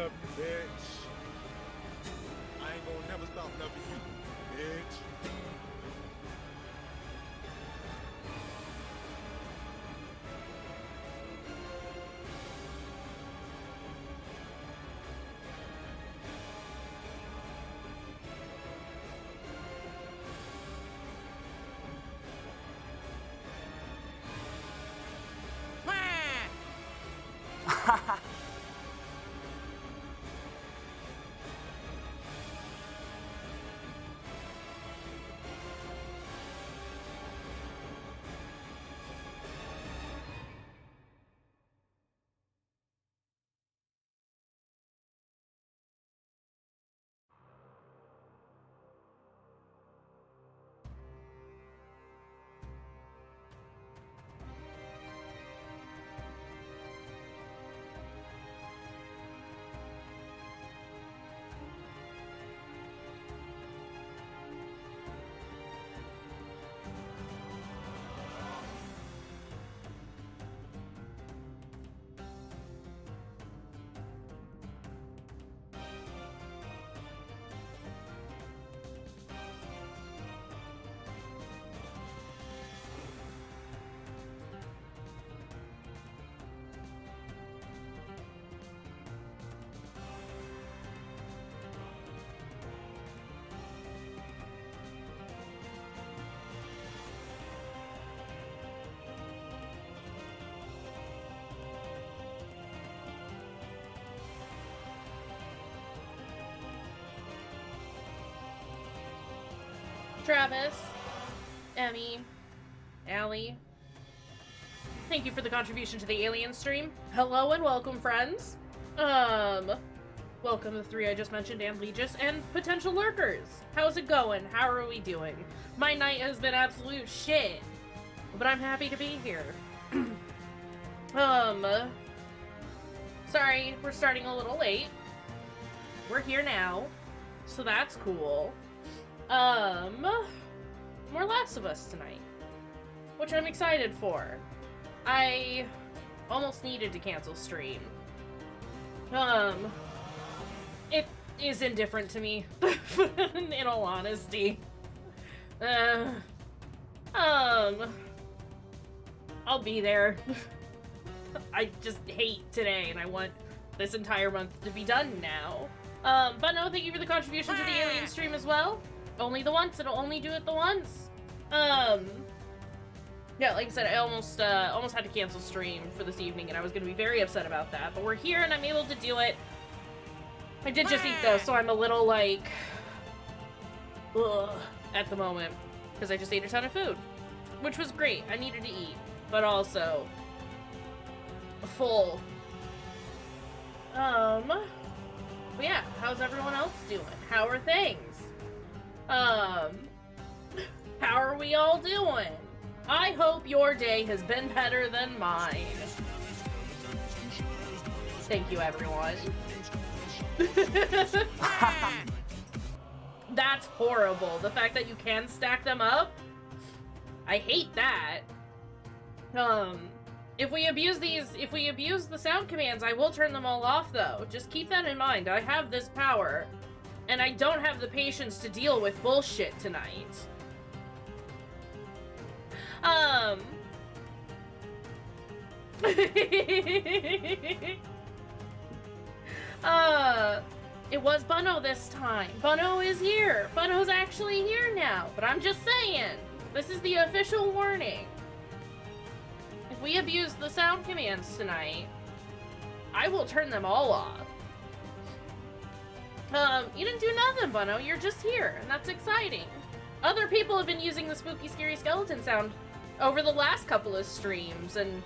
love you, bitch. I ain't gonna never stop loving you, bitch. Travis, Emmy, Allie, thank you for the contribution to the alien stream. Hello and welcome, friends. Welcome the three I just mentioned, and Legis, and potential lurkers. How's it going? How are we doing? My night has been absolute shit, but I'm happy to be here. Sorry, we're starting a little late. We're here now, so that's cool. More Last of Us tonight, which I'm excited for. I almost needed to cancel stream. It is indifferent to me, in all honesty. I'll be there. I just hate today, and I want this entire month to be done now. But no, thank you for the contribution to the alien stream as well. Only the once, it'll only do it the once. Yeah, like I said, I almost had to cancel stream for this evening, and I was gonna be very upset about that, but we're here and I'm able to do it. I did just eat though, so I'm a little like, ugh, at the moment, because I just ate a ton of food, which was great. I needed to eat, but also full. But yeah, how's everyone else doing? How are things? How are we all doing? I hope your day has been better than mine. Thank you, everyone. That's horrible. The fact that you can stack them up? I hate that. If we abuse the sound commands, I will turn them all off, though. Just keep that in mind. I have this power. And I don't have the patience to deal with bullshit tonight. It was Bunno this time. Bunno is here. Bunno's actually here now. But I'm just saying, this is the official warning. If we abuse the sound commands tonight, I will turn them all off. You didn't do nothing, Bunno. You're just here, and that's exciting. Other people have been using the spooky, scary skeleton sound over the last couple of streams, and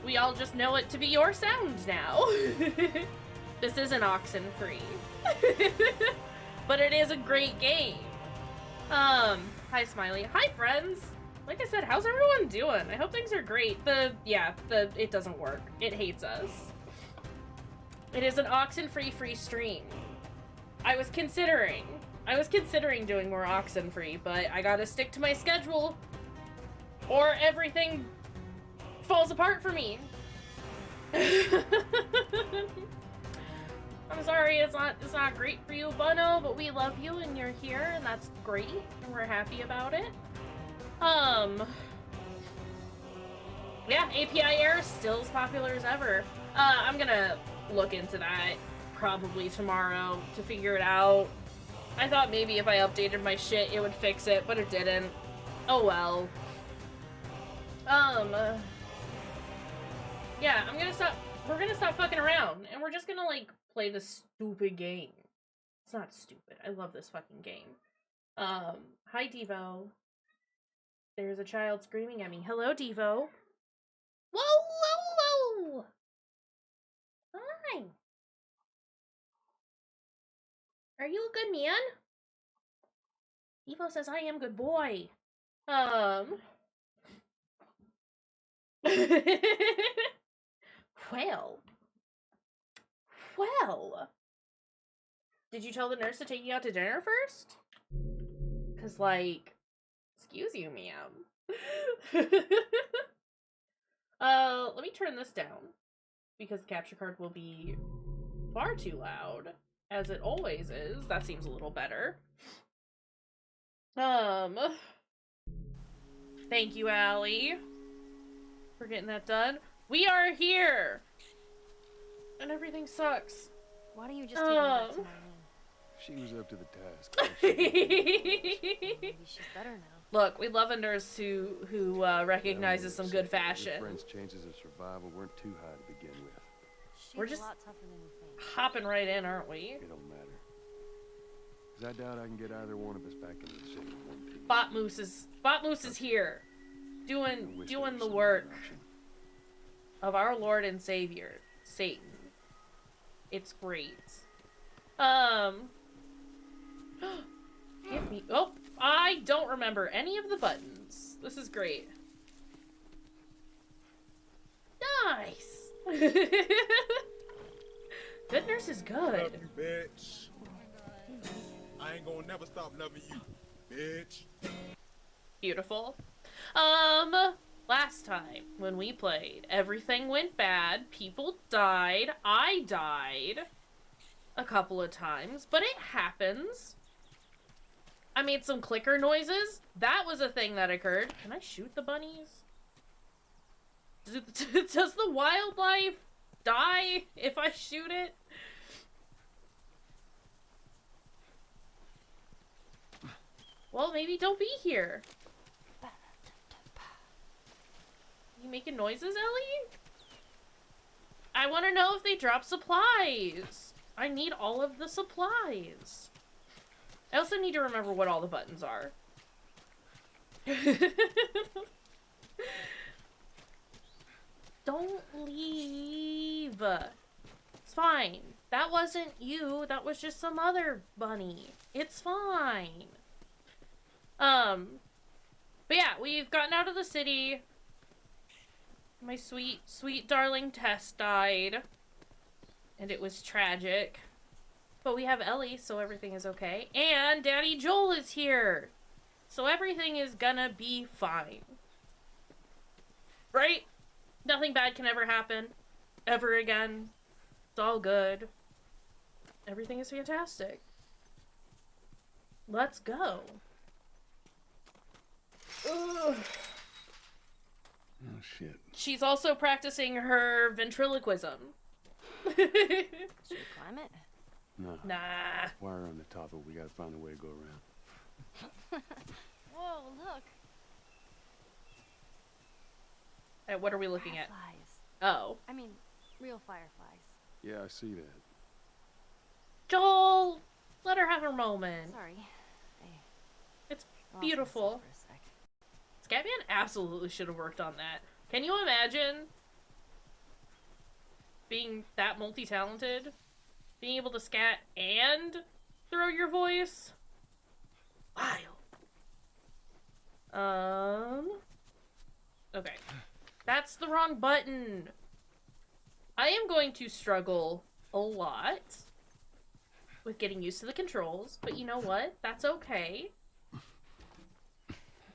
we all just know it to be your sound now. This isn't oxen-free. But it is a great game. Hi, Smiley. Hi, friends! Like I said, how's everyone doing? I hope things are great. It doesn't work. It hates us. It is an oxen-free free stream. I was considering doing more oxen-free, but I gotta stick to my schedule, or everything falls apart for me. I'm sorry. not great for you, Bono, but we love you and you're here and that's great and we're happy about it. Yeah, API error is still as popular as ever. I'm gonna look into that probably tomorrow to figure it out. I thought maybe if I updated my shit, it would fix it, but it didn't. Oh well. Yeah, we're gonna stop fucking around, and we're just gonna, like, play this stupid game. It's not stupid. I love this fucking game. Hi, Devo. There's a child screaming at me. Hello, Devo. Whoa, whoa, whoa! Hi. Are you a good man? Devo says I am good boy. Well. Did you tell the nurse to take you out to dinner first? 'Cause, like, excuse you, ma'am. Let me turn this down. Because the capture card will be far too loud. As it always is. That seems a little better. Thank you, Allie, for getting that done. We are here! And everything sucks. Why don't you just take me back to my room? She was up to the task. Maybe she's better now. Look, we love a nurse who recognizes some good fashion. Your friend's chances of survival weren't too high to begin with. She's We're just a lot tougher than you think. hopping right in, aren't we? It don't matter. 'Cause I doubt I can get either one of us back into the city in one piece. Botmoose is here. I Doing wish there was the some work other option. of our Lord and Savior, Satan. It's great. Give me... Oh, I don't remember any of the buttons. This is great. Nice! Good nurse is Love good. you, bitch. I ain't gonna never stop loving you, bitch. Beautiful. Last time when we played, everything went bad, people died, I died a couple of times, but it happens. I made some clicker noises. That was a thing that occurred. Can I shoot the bunnies? Does the wildlife die if I shoot it? Well, maybe don't be here. You making noises, Ellie? I want to know if they drop supplies. I need all of the supplies. I also need to remember what all the buttons are. Don't leave. It's fine. That wasn't you. That was just some other bunny. It's fine. But yeah, we've gotten out of the city. My sweet, sweet darling Tess died. And it was tragic. But we have Ellie, so everything is okay. And Daddy Joel is here. So everything is gonna be fine. Right? Nothing bad can ever happen. Ever again. It's all good. Everything is fantastic. Let's go. Ugh. Oh shit. She's also practicing her ventriloquism. Should we climb it? No. Nah. Wire on the top, but we gotta find a way to go around. Whoa, look. What are we looking at? Fireflies. Oh. I mean, real fireflies. Yeah, I see that. Joel! Let her have her moment. Sorry. They It's lost beautiful. themselves for a sec. Scatman absolutely should have worked on that. Can you imagine being that multi-talented? Being able to scat and throw your voice? Wild. Okay. That's the wrong button. I am going to struggle a lot with getting used to the controls, but you know what? That's okay.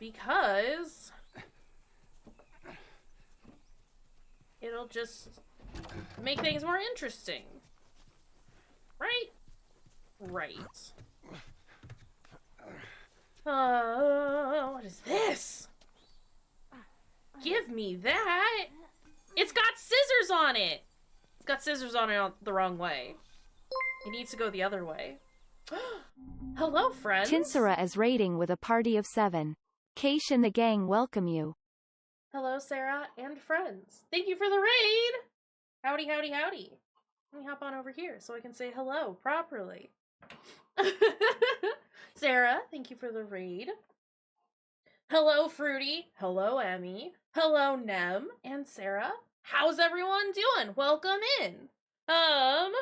Because it'll just make things more interesting. Right? Right. What is this? Give me that! It's got scissors on it! It's got scissors on it the wrong way. It needs to go the other way. Hello, friends! Kayshurrr is raiding with a party of 7. Kaysh and the gang welcome you. Hello, Sarah and friends. Thank you for the raid! Howdy, howdy, howdy. Let me hop on over here so I can say hello properly. Sarah, thank you for the raid. Hello, Fruity. Hello, Emmy. Hello, Nem and Sarah. How's everyone doing? Welcome in. I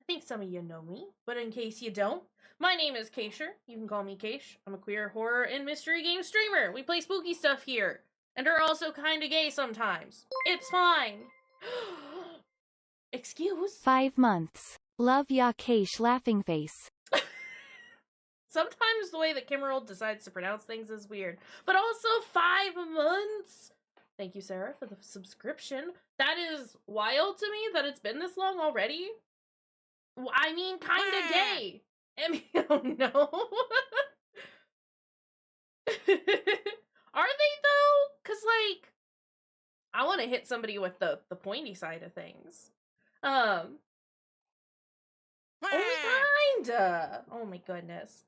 think some of you know me, but in case you don't, my name is Kayshurrr. You can call me Kaysh. I'm a queer horror and mystery game streamer. We play spooky stuff here, and are also kinda gay sometimes. It's fine. Excuse? 5 months. Love ya Kaysh laughing face. Sometimes the way that Kimmerl decides to pronounce things is weird. But also 5 months! Thank you, Sarah, for the subscription. That is wild to me that it's been this long already. I mean, kinda gay. I mean, oh no. Are they though? Cause like, I want to hit somebody with the pointy side of things. Only kinda. Oh my goodness.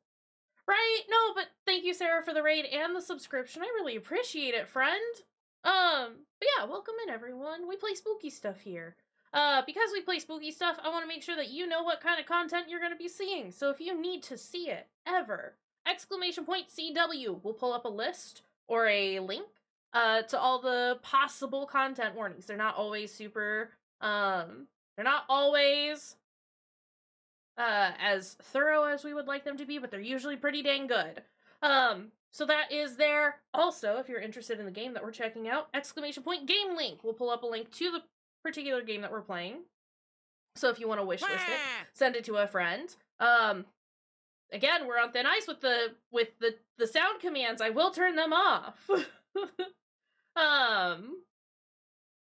Right? No, but thank you, Sarah, for the raid and the subscription. I really appreciate it, friend. But yeah, welcome in, everyone. We play spooky stuff here. Because we play spooky stuff, I want to make sure that you know what kind of content you're going to be seeing. So if you need to see it, ever, !CW will pull up a list or a link, to all the possible content warnings. They're not always super, they're not always as thorough as we would like them to be, but they're usually pretty dang good. So that is there. Also, if you're interested in the game that we're checking out, !Game link will pull up a link to the particular game that we're playing. So if you want to wish list it, send it to a friend. Again, we're on thin ice with the sound commands. I will turn them off. But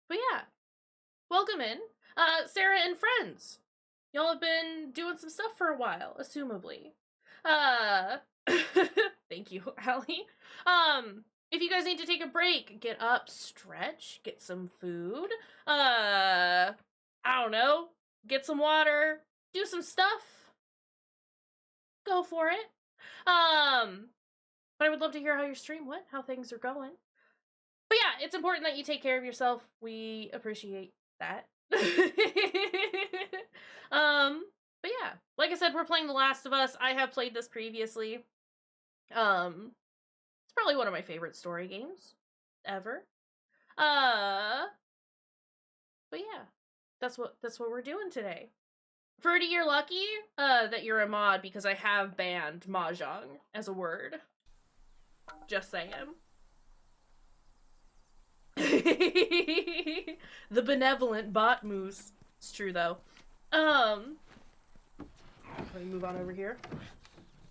yeah. Welcome in. Sarah and friends. Y'all have been doing some stuff for a while, assumably. Thank you, Allie. If you guys need to take a break, get up, stretch, get some food, I don't know, get some water, do some stuff, go for it. But I would love to hear how your stream went, how things are going. But yeah, it's important that you take care of yourself. We appreciate that. But yeah, like I said, we're playing The Last of Us. I have played this previously. It's probably one of my favorite story games ever. But yeah, that's what we're doing today. Fruity, you're lucky that you're a mod because I have banned mahjong as a word. Just saying. The benevolent bot moose. It's true though. Let me move on over here.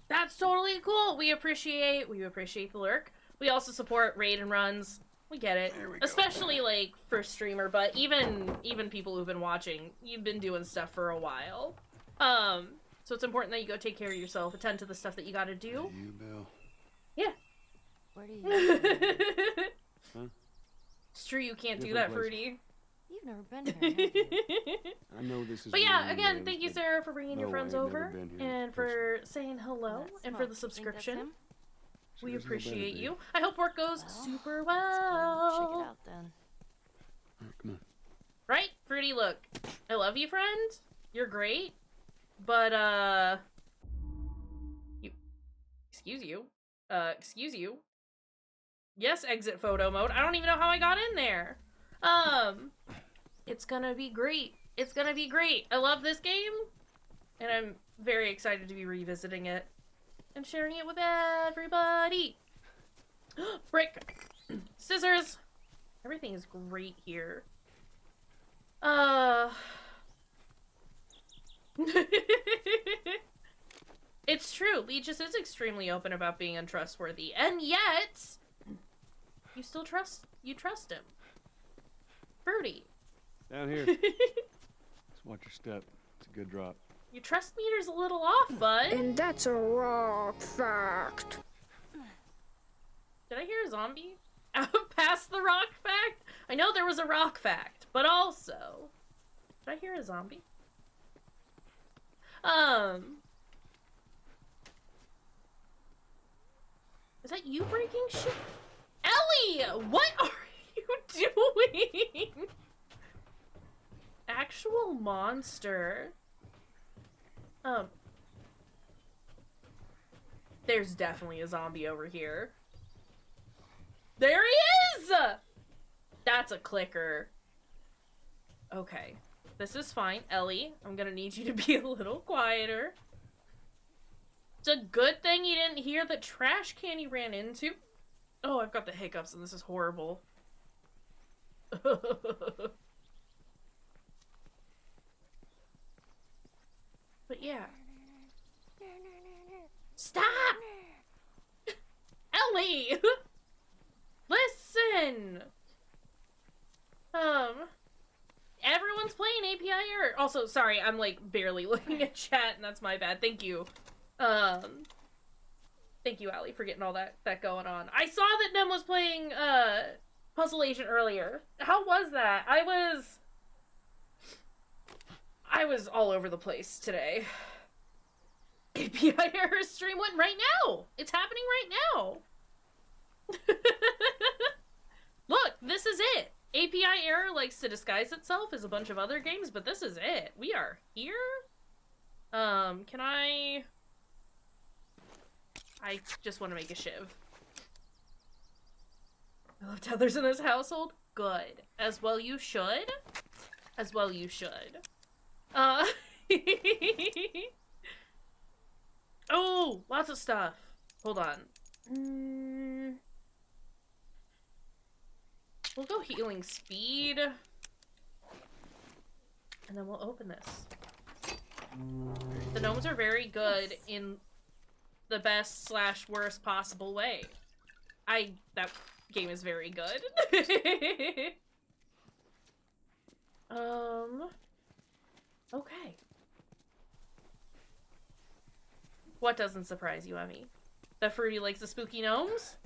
That's totally cool. We appreciate the lurk. We also support raid and runs. We get it. Especially like for streamer, but even people who've been watching, you've been doing stuff for a while. So it's important that you go take care of yourself, attend to the stuff that you gotta do. You, Bill? Yeah. Where do you? Huh? It's true you can't do Different that, place. Fruity. You've never been here, have you? I know this is. But yeah, one of again, them thank you, but Sarah, for bringing your no, friends I ain't never over been here and for saying hello That and for smoke, the you think that's subscription. him? We Sure as hell better appreciate be. you. I hope work goes Well, super Let's go check it well. out then. All right, come on. Right? Fruity, look. I love you, friend. You're great. But, excuse you. Yes, exit photo mode. I don't even know how I got in there. It's gonna be great. It's gonna be great. I love this game. And I'm very excited to be revisiting it. And sharing it with everybody. Brick. Scissors. Everything is great here. It's true. Legis is extremely open about being untrustworthy. And yet, you still trust him. Fruity. Down here. Just watch your step. It's a good drop. Your trust meter's a little off, bud. And that's a rock fact. Did I hear a zombie? Past the rock fact? I know there was a rock fact, but also... Did I hear a zombie? Is that you breaking shit? Ellie! What are you doing? Actual monster. There's definitely a zombie over here. There he is! That's a clicker. Okay. This is fine. Ellie, I'm gonna need you to be a little quieter. It's a good thing you didn't hear the trash can you ran into. Oh, I've got the hiccups and this is horrible. But yeah. Stop! Ellie! Listen! Everyone's playing API error. Also, sorry, I'm like barely looking at chat and that's my bad. Thank you. Thank you, Allie, for getting all that going on. I saw that Nem was playing, Puzzle Agent earlier. How was that? I was all over the place today. API error stream went right now! It's happening right now! Look, this is it! API error likes to disguise itself as a bunch of other games, but this is it. We are here? Can I just want to make a shiv. I love tethers in this household. Good. As well you should. As well you should. Oh, lots of stuff. Hold on. We'll go healing speed. And then we'll open this. The gnomes are very good in the best / worst possible way. That game is very good. Okay. What doesn't surprise you, Emmy? That Fruity likes the spooky gnomes?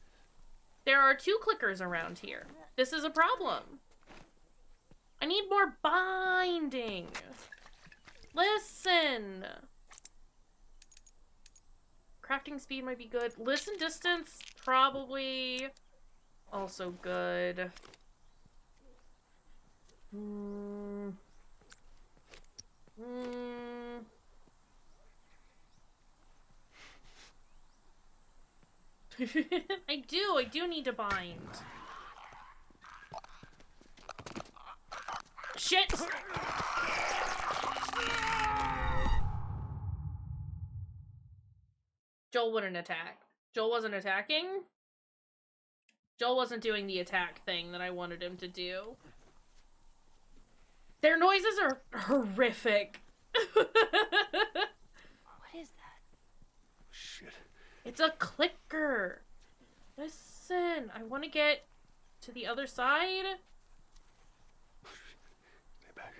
There are 2 clickers around here. This is a problem. I need more binding. Listen. Crafting speed might be good. Listen distance, probably also good. I do need to bind. Shit! Joel wouldn't attack. Joel wasn't attacking? Joel wasn't doing the attack thing that I wanted him to do. Their noises are horrific. What is that? Shit. It's a clicker. Listen, I want to get to the other side. Stay back.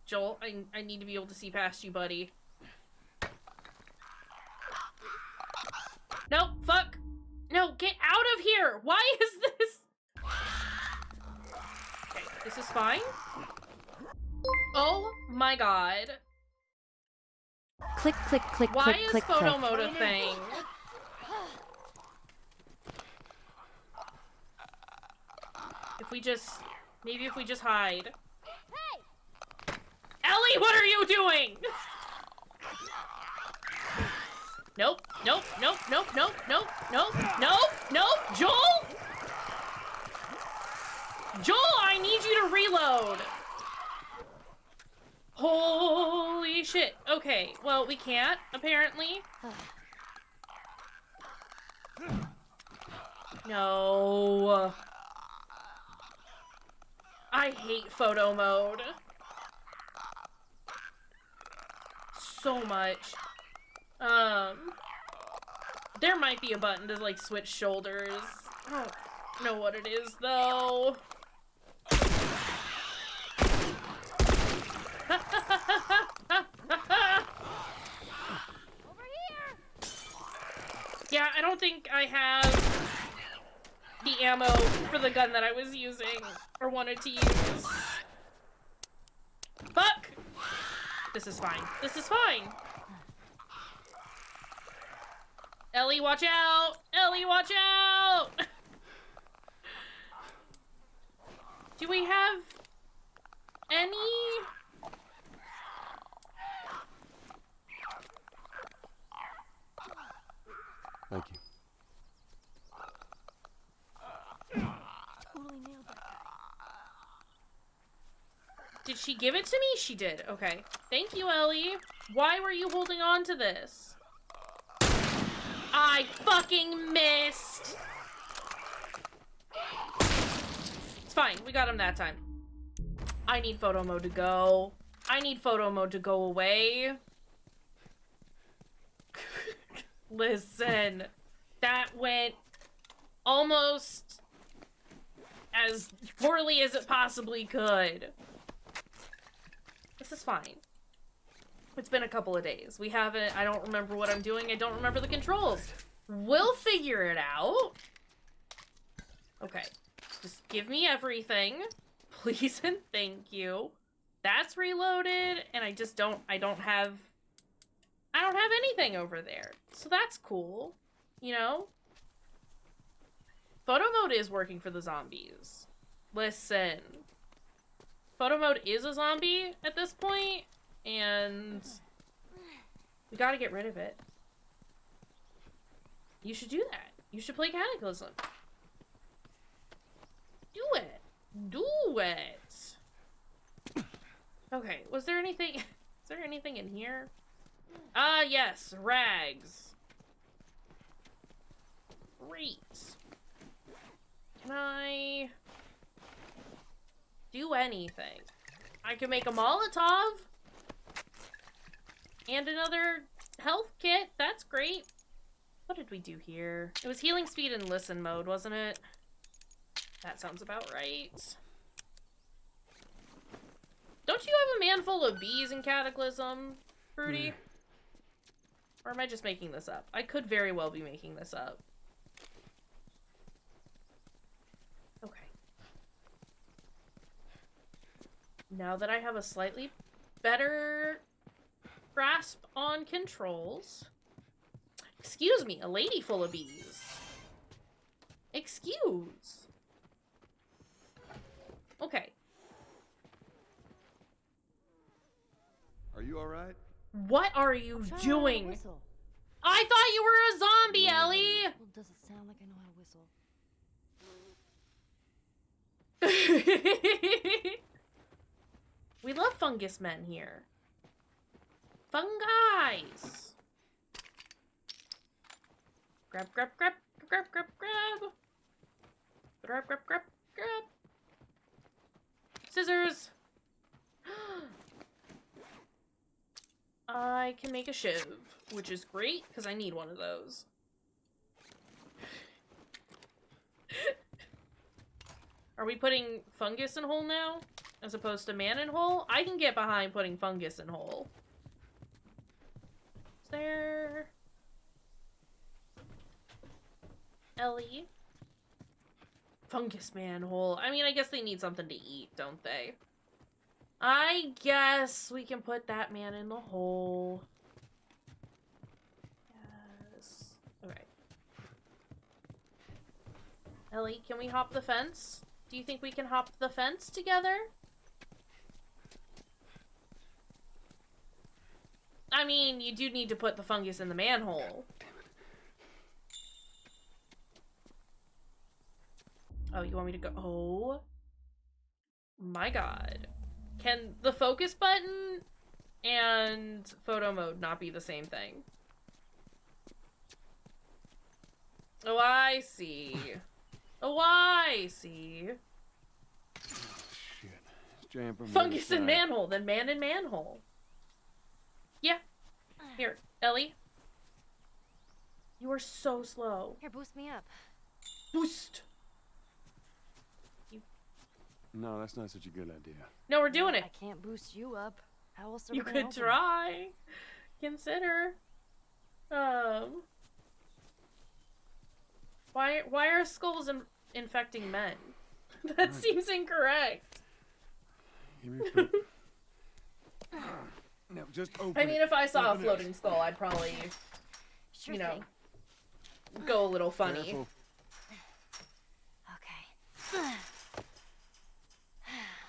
Joel, I need to be able to see past you, buddy. No, fuck. No, get out of here. Why is this? Okay, this is fine. Oh my god. Click, click, click, Why click, is click, photo click. mode a thing? Maybe if we just hide. Hey! Ellie, what are you doing? Nope, nope, nope, nope, nope, nope, nope, nope, nope, Joel! Joel, I need you to reload. Holy shit. Okay, well, we can't, apparently. No. I hate photo mode. So much. There might be a button to, like, switch shoulders. I don't know what it is, though. think I have the ammo for the gun that I was using or wanted to use. Fuck! This is fine. This is fine. Ellie, watch out! Ellie, watch out! Do we have any? Thank you. Totally nailed that. Did she give it to me? She did. Okay. Thank you, Ellie. Why were you holding on to this? I fucking missed! It's fine. We got him that time. I need photo mode to go. I need photo mode to go away. Listen. That went almost as poorly as it possibly could. This is fine. It's been a couple of days. We haven't... I don't remember what I'm doing. I don't remember the controls. We'll figure it out. Okay. Just give me everything. Please and thank you. That's reloaded, and I just don't... I don't have anything over there. So that's cool. You know? Photo mode is working for the zombies. Listen. Photo mode is a zombie at this point, and we gotta get rid of it. You should do that. You should play Cataclysm. Do it. Do it. Okay, was there anything... Is there anything in here? Ah, yes. Rags. Great. Can I do anything? I can make a Molotov. And another health kit. That's great. What did we do here? It was healing speed and listen mode, wasn't it? That sounds about right. Don't you have a man full of bees in Cataclysm, Fruity? Or am I just making this up? I could very well be making this up. Okay. Now that I have a slightly better grasp on controls... Excuse me, a lady full of bees. Excuse. Okay. Are you all right? What are you Try doing? to whistle. I thought you were a zombie, Ellie! Well, does it sound like I know how to whistle? We love fungus men here. Fungi! Grab, grab, grab, grab, grab, grab. Grab, grab, grab, grab. Scissors. I can make a shiv, which is great, because I need one of those. Are we putting fungus in hole now? As opposed to man in hole? I can get behind putting fungus in hole. Is there... Ellie? Fungus man hole. I mean, I guess they need something to eat, don't they? I guess we can put that man in the hole. Yes. Okay. Ellie, can we hop the fence? Do you think we can hop the fence together? I mean, you do need to put the fungus in the manhole. Oh, you want me to go? Oh. My god. Can the focus button and photo mode not be the same thing? Oh, I see. Oh, I see. Shit. It's jammed from the Fungus other and side. manhole, then man and manhole. Yeah. Here, Ellie. You are so slow. Here, boost me up. Boost. No, that's not such a good idea. No, we're doing it. I can't boost you up. How else are You we gonna could help him? try. Consider. Why are skulls infecting men? That seems incorrect. Give me a pick. Now, just open I mean, it. if I saw a Nothing floating else. skull, I'd probably, Sure you know, thing. go a little funny. Careful. Okay.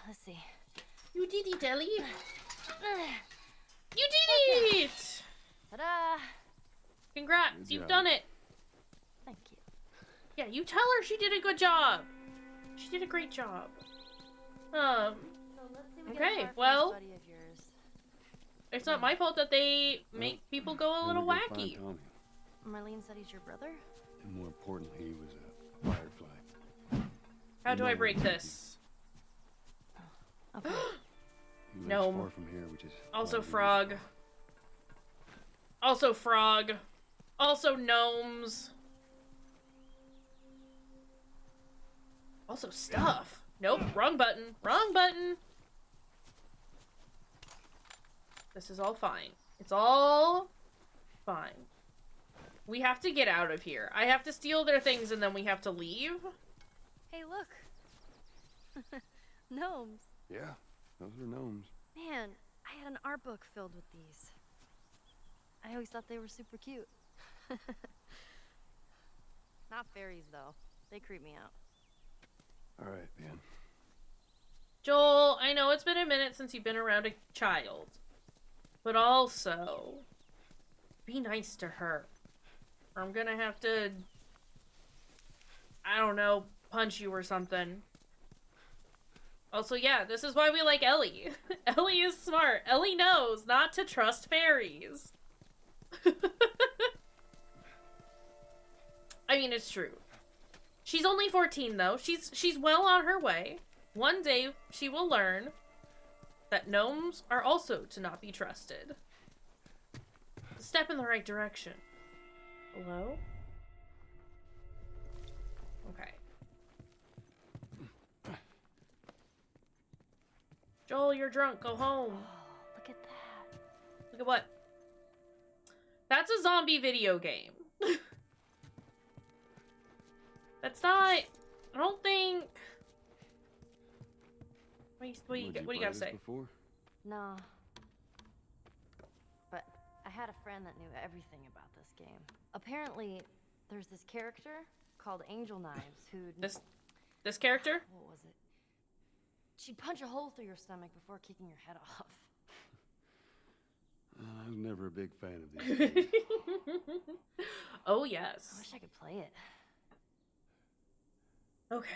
Let's see. You did it, Ellie. You did it! Ta-da! Congrats, Good you've job. done it. Thank you. Yeah, you tell her she did a good job. She did a great job. So let's see we get a Okay, card from well- this buddy of yours. It's not my fault that they make people go a Then little we go find wacky. Tommy. Marlene said he's your brother? And more importantly, he was a firefly. How do I No, break we- this? Okay. He lives Gnome. far from here, which is Also why we- frog. Also frog. Also gnomes. Also stuff. Nope, wrong button. Wrong button. This is all fine. It's all fine. We have to get out of here. I have to steal their things and then we have to leave. Hey, look. Gnomes. Yeah, those are gnomes. Man, I had an art book filled with these. I always thought they were super cute. Not fairies, though. They creep me out. All right, Ben. Joel, I know it's been a minute since you've been around a child. But also, be nice to her. Or I'm gonna have to, I don't know, punch you or something. Also, yeah, this is why we like Ellie. Ellie is smart. Ellie knows not to trust fairies. I mean, it's true. She's only 14, though. She's well on her way. One day, she will learn that gnomes are also to not be trusted. A step in the right direction. Hello? Okay. Joel, you're drunk. Go home. Oh, look at that. Look at what? That's a zombie video game. That's not... I don't think... What do you Would gotta play this say? Before? No. But I had a friend that knew everything about this game. Apparently, there's this character called Angel Knives who... This character? What was it? She'd punch a hole through your stomach before kicking your head off. I was never a big fan of these games. Oh, I yes. wish I could play it. Okay.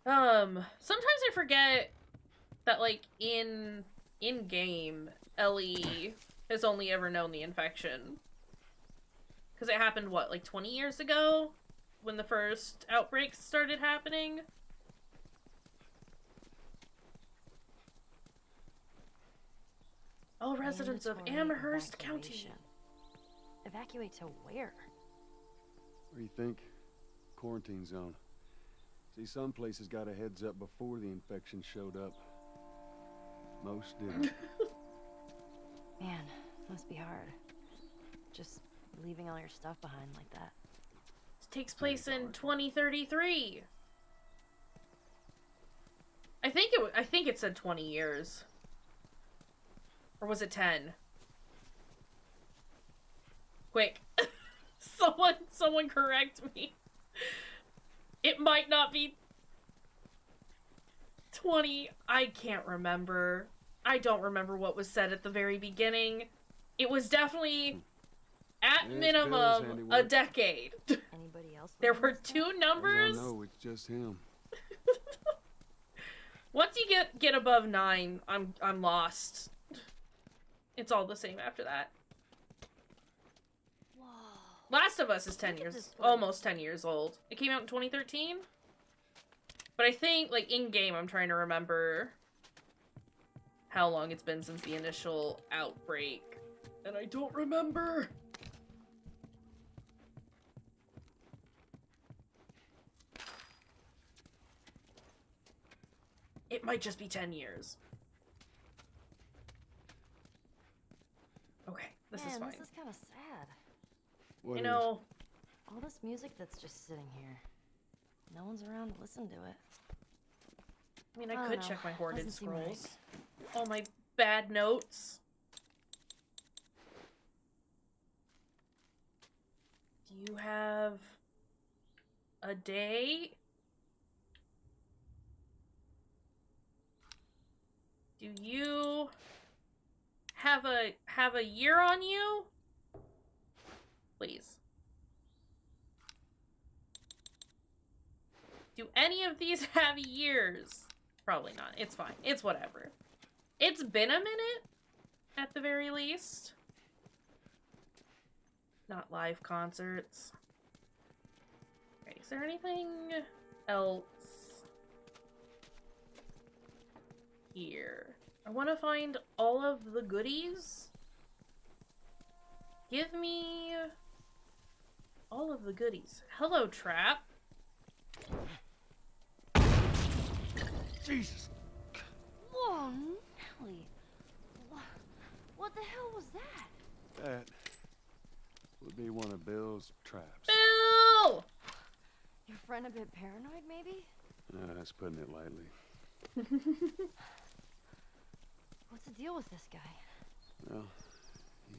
Sometimes I forget that, like, in game, Ellie has only ever known the infection. Because it happened, what, like 20 years ago? When the first outbreaks started happening? All residents of Mandatory Amherst County. evacuation. Evacuate to where? What do you think? Quarantine zone. See, some places got a heads up before the infection showed up. Most didn't. Man, must be hard. Just leaving all your stuff behind like that. This takes place in 2033. I think it said 20 years. Or was it 10? Quick. Someone correct me. It might not be 20. I can't remember. I don't remember what was said at the very beginning. It was definitely, at Yes, minimum, Bill's handiwork. a decade. Anybody else? There looking were at stuff? two numbers. No, it's just him. Once you get above 9, I'm lost. It's all the same after that. Whoa. Last of Us is 10 Look at years, this place. almost 10 years old. It came out in 2013. But I think, like, in-game, I'm trying to remember how long it's been since the initial outbreak. And I don't remember. It might just be 10 years. Okay, this is Man, fine. this is kind of sad. What You is? know, All this music that's just sitting here. No one's around to listen to it. I mean, I don't could know. check my hoarded Doesn't seem right. scrolls. All my bad notes. Do you have a day? Do you have a year on you? Please. Do any of these have years? Probably not. It's fine. It's whatever. It's been a minute, at the very least. Not live concerts. Okay, is there anything else here? I want to find all of the goodies. Give me all of the goodies. Hello, Trap. Jesus! Whoa, Nelly. What the hell was that? That would be one of Bill's traps. Bill! Your friend a bit paranoid, maybe? That's putting it lightly. What's the deal with this guy? Well,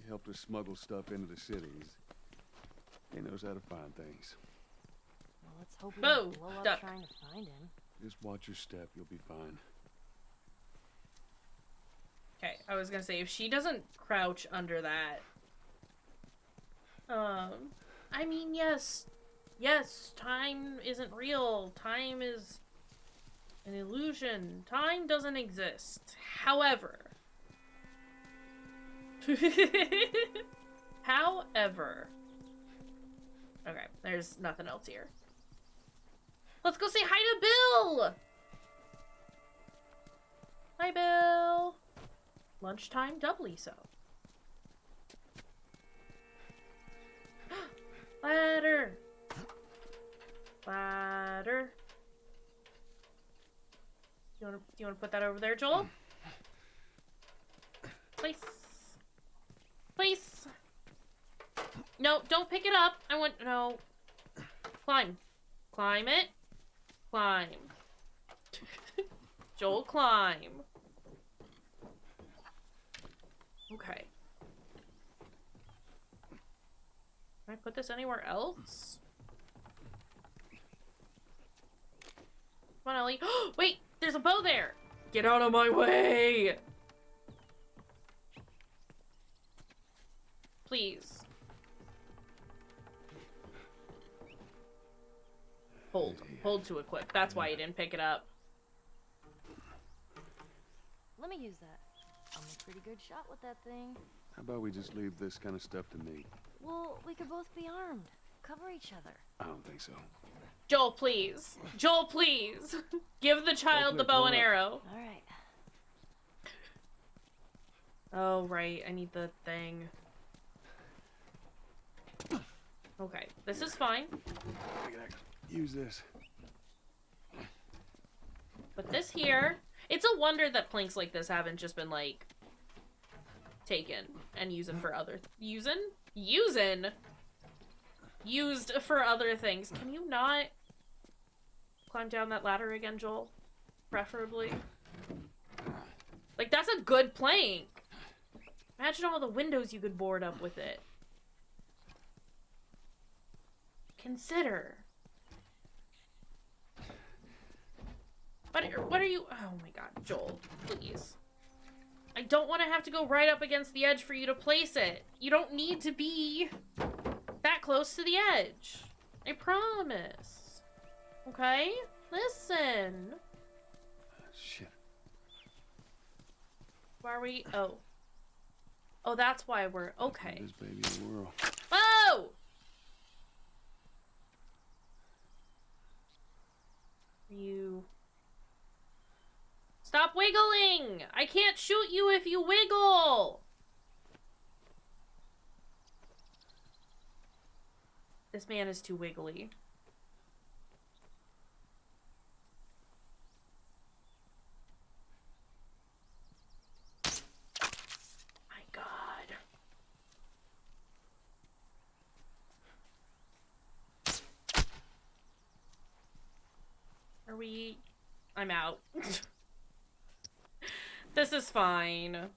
he helped us smuggle stuff into the cities. He knows how to find things. Well, let's hope we Whoa, don't blow up duck. trying to find him. Just watch your step, you'll be fine. Okay, I was gonna say, if she doesn't crouch under that... I mean, yes, time isn't real. Time is an illusion. Time doesn't exist. However... However... Okay, there's nothing else here. Let's go say hi to Bill! Hi, Bill! Lunchtime doubly so. Ladder! Ladder. Do you wanna put that over there, Joel? Place. Place. No, don't pick it up. I want, no. Climb. Climb it. Climb. Joel, climb. Okay. Can I put this anywhere else? Come on, Ellie. Wait, there's a bow there. Get out of my way. Please. Hold. Hold to equip. That's why you didn't pick it up. Let me use that. I'm a pretty good shot with that thing. How about we just leave this kind of stuff to me? Well, we could both be armed. Cover each other. I don't think so. Joel, please. Joel, please. Give the child the bow and arrow. All right. Oh, right. I need the thing. Okay. This is fine. I can use this. But this here... It's a wonder that planks like this haven't just been, like, taken and used for other... Used for other things. Can you not climb down that ladder again, Joel? Preferably. Like, that's a good plank. Imagine all the windows you could board up with it. Consider. What are you... Oh my god, Joel, please. I don't want to have to go right up against the edge for you to place it. You don't need to be that close to the edge. I promise. Okay? Listen. Shit. Why are we... Oh. Oh, that's why we're... Okay. This baby in the world. Whoa! You... Stop wiggling! I can't shoot you if you wiggle! This man is too wiggly. My God. I'm out. This is fine.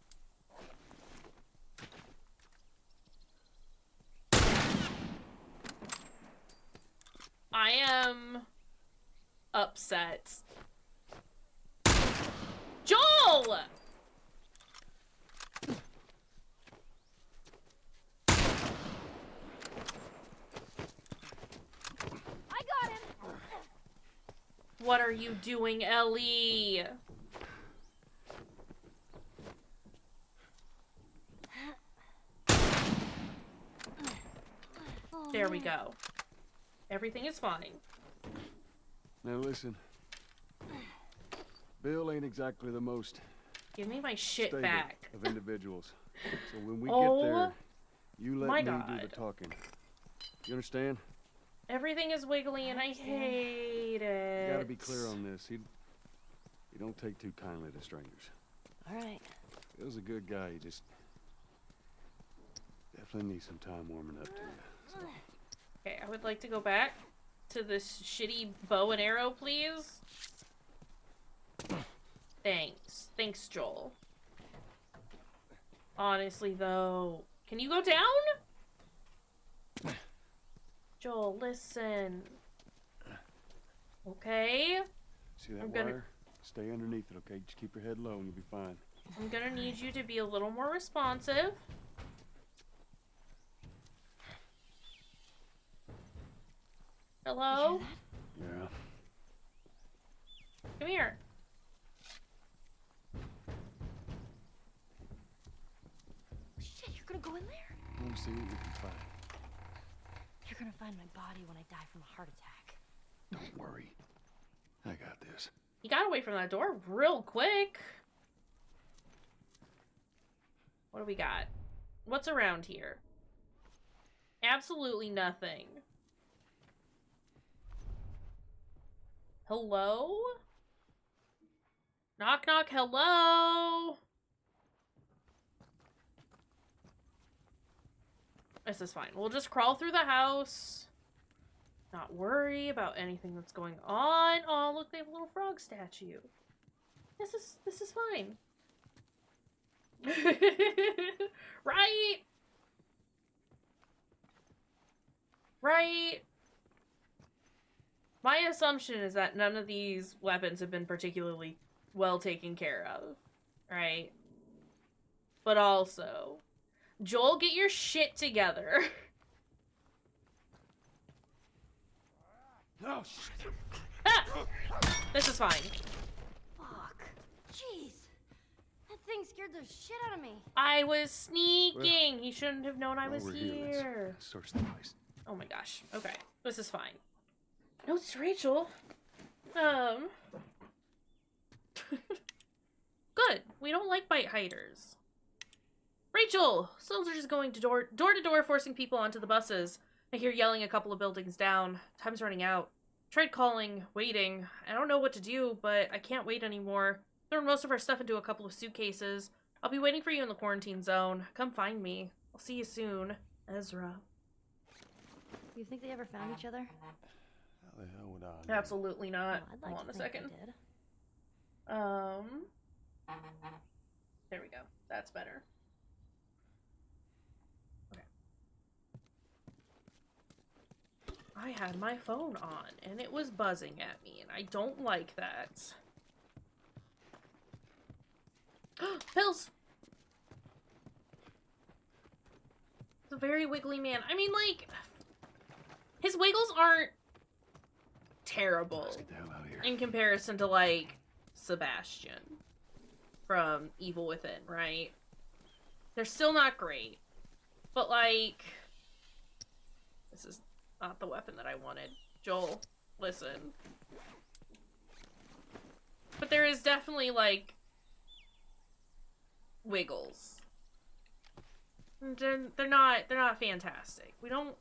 I am upset. Joel! I got him! What are you doing, Ellie? There we go. Everything is fine. Now listen. Bill ain't exactly the most Give me my shit stable back. of individuals. So when we Oh, get there, you let my me do God. the talking. You understand? Everything is wiggly and I hate it. You gotta be clear on this. He don't take too kindly to strangers. Alright. Bill's a good guy. He just definitely needs some time warming up to you. So. Okay, I would like to go back to this shitty bow and arrow, please. Thanks. Thanks, Joel. Honestly, though, can you go down? Joel, listen. Okay? See that I'm gonna- wire? Stay underneath it, okay? Just keep your head low and you'll be fine. I'm gonna need you to be a little more responsive. Hello? Yeah. Come here. Shit, you're gonna go in there? I want to see what we can find. You're gonna find my body when I die from a heart attack. Don't worry. I got this. You got away from that door real quick. What do we got? What's around here? Absolutely nothing. Hello? Knock knock, hello? This is fine. We'll just crawl through the house. Not worry about anything that's going on. Oh, look, they have a little frog statue. This is fine. Right? Right? My assumption is that none of these weapons have been particularly well taken care of. Right? But also, Joel, get your shit together. Oh, shit. Ah! This is fine. Fuck. Jeez. That thing scared the shit out of me. I was sneaking. He shouldn't have known I While was we're here. let's search the place. Oh my gosh. Okay. This is fine. Notes to Rachel. Good. We don't like bite hiders. Rachel! Soldiers going to door to door, forcing people onto the buses. I hear yelling a couple of buildings down. Time's running out. Tried calling, waiting. I don't know what to do, but I can't wait anymore. Thrown most of our stuff into a couple of suitcases. I'll be waiting for you in the quarantine zone. Come find me. I'll see you soon. Ezra. You think they ever found each other? How the hell would I know? Absolutely not. Well, I'd like Hold on to a think second. they did. There we go. That's better. Okay. I had my phone on, and it was buzzing at me, and I don't like that. Pills! It's a very wiggly man. I mean, like, his wiggles aren't terrible Let's get the hell out of here. in comparison to, like, Sebastian from Evil Within, right? They're still not great. But, like, this is not the weapon that I wanted. Joel, listen. But there is definitely, like, wiggles. They're not fantastic. We don't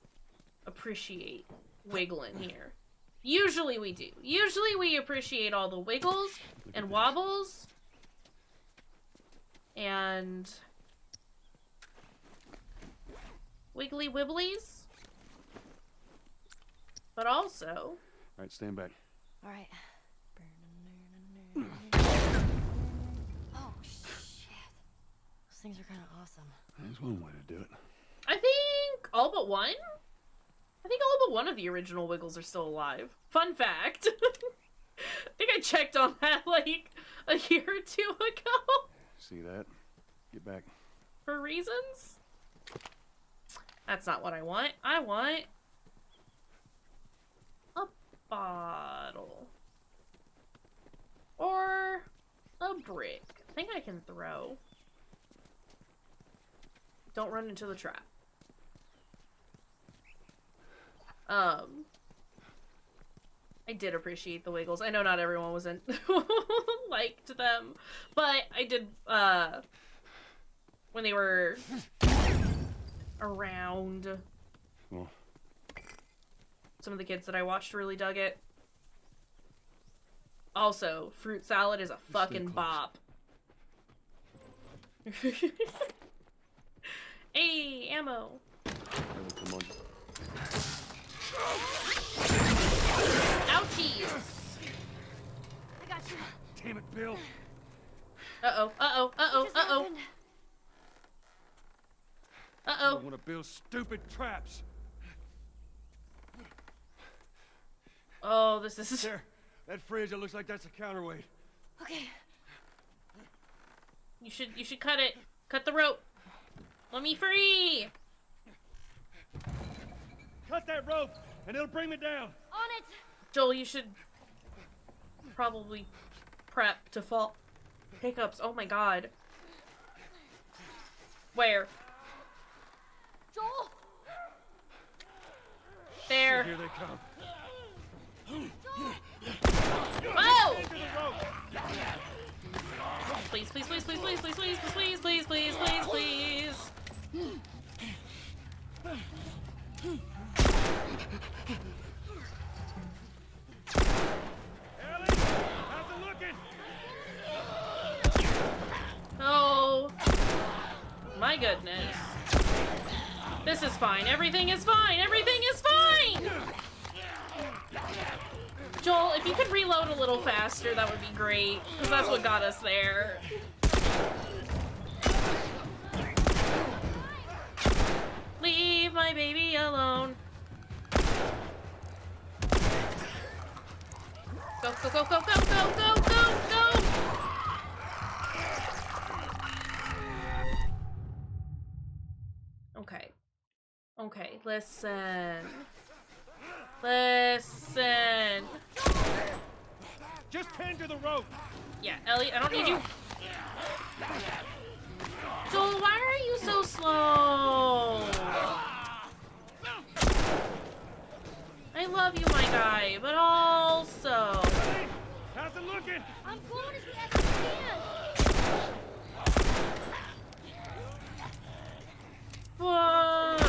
appreciate wiggling here. Usually we do. Usually we appreciate all the wiggles and wobbles and wiggly wibblies. But also... Alright, stand back. Alright. awesome. There's one way to do it. I think all but one? I think all but one of the original Wiggles are still alive. Fun fact. I think I checked on that like a year or two ago. See that? Get back. For reasons? That's not what I want. I want a bottle. Or a brick. I think I can throw. Don't run into the trap. I did appreciate the Wiggles. I know not everyone wasn't liked them, but I did, when they were around, Well, some of the kids that I watched really dug it. Also, fruit salad is a fucking close. bop. Hey, ammo. come on. Ouchies. I got you. Damn it, Bill. Uh-oh, uh-oh, uh-oh, Just uh-oh. happened. I Uh-oh. don't want to build stupid traps. Oh, this is... There, that fridge, it looks like that's a counterweight. Okay. You should cut it. Cut the rope. Let me free. Cut that rope, and it'll bring me down. On it. Joel, you should probably prep to fall. Hiccups. Oh my god. Where? Joel. There. Here they come. Whoa! Please, please, please, please, please, please, please, please, please, please, please, please. Ellie, how's it looking? Oh. My goodness. This is fine. Everything is fine. Everything is fine! Joel, if you could reload a little faster, that would be great. Because that's what got us there. Leave my baby alone. Go, go, go, go, go, go, go, go, go! Okay. Okay, listen. Listen. Just tend to the rope. Yeah, Ellie, I don't need you. Joel, why are you so slow? I love you, my guy, but also... Ellie, how's it looking? I'm going as fast as I can. What?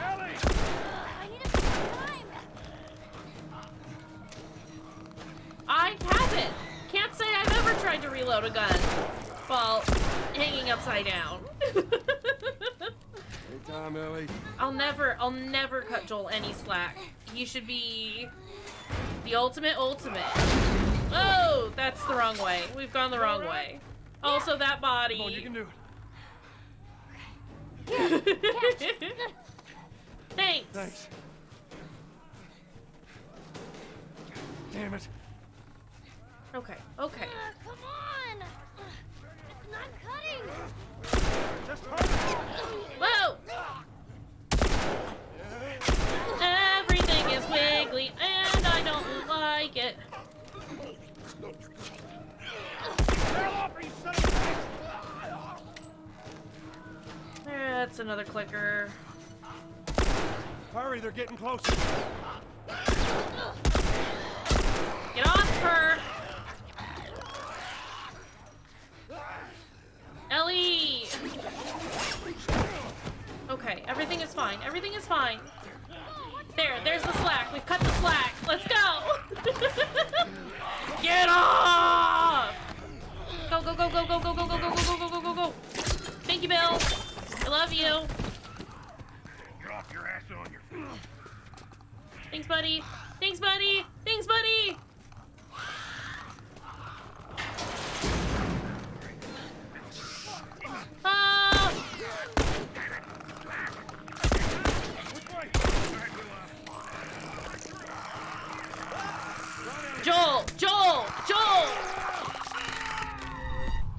Ellie! I need a bit more time. I haven't. Can't say I've ever tried to reload a gun while hanging upside down. Hey, time, Ellie. I'll never cut Joel any slack. He should be the ultimate. Oh, that's the wrong way. We've gone the wrong way. Also, that body. Come on, you can do it. Thanks. Thanks. Damn it. Okay, okay. Come on. It's not cutting. Just hurry. Whoa! Everything is wiggly and I don't like it. Hell off, you son of a bitch. That's another clicker. Hurry, they're getting closer. Get off her! Ellie! Okay, everything is fine. Everything is fine. There's the slack. We've cut the slack. Let's go! Get off! Go, go, go, go, go, go, go, go, go, go, go, go, go, go. Thank you, Bill. I love you. You're off your ass on your feet. Thanks, buddy. Thanks, buddy! Thanks, buddy! Ah! Joel! Joel! Joel!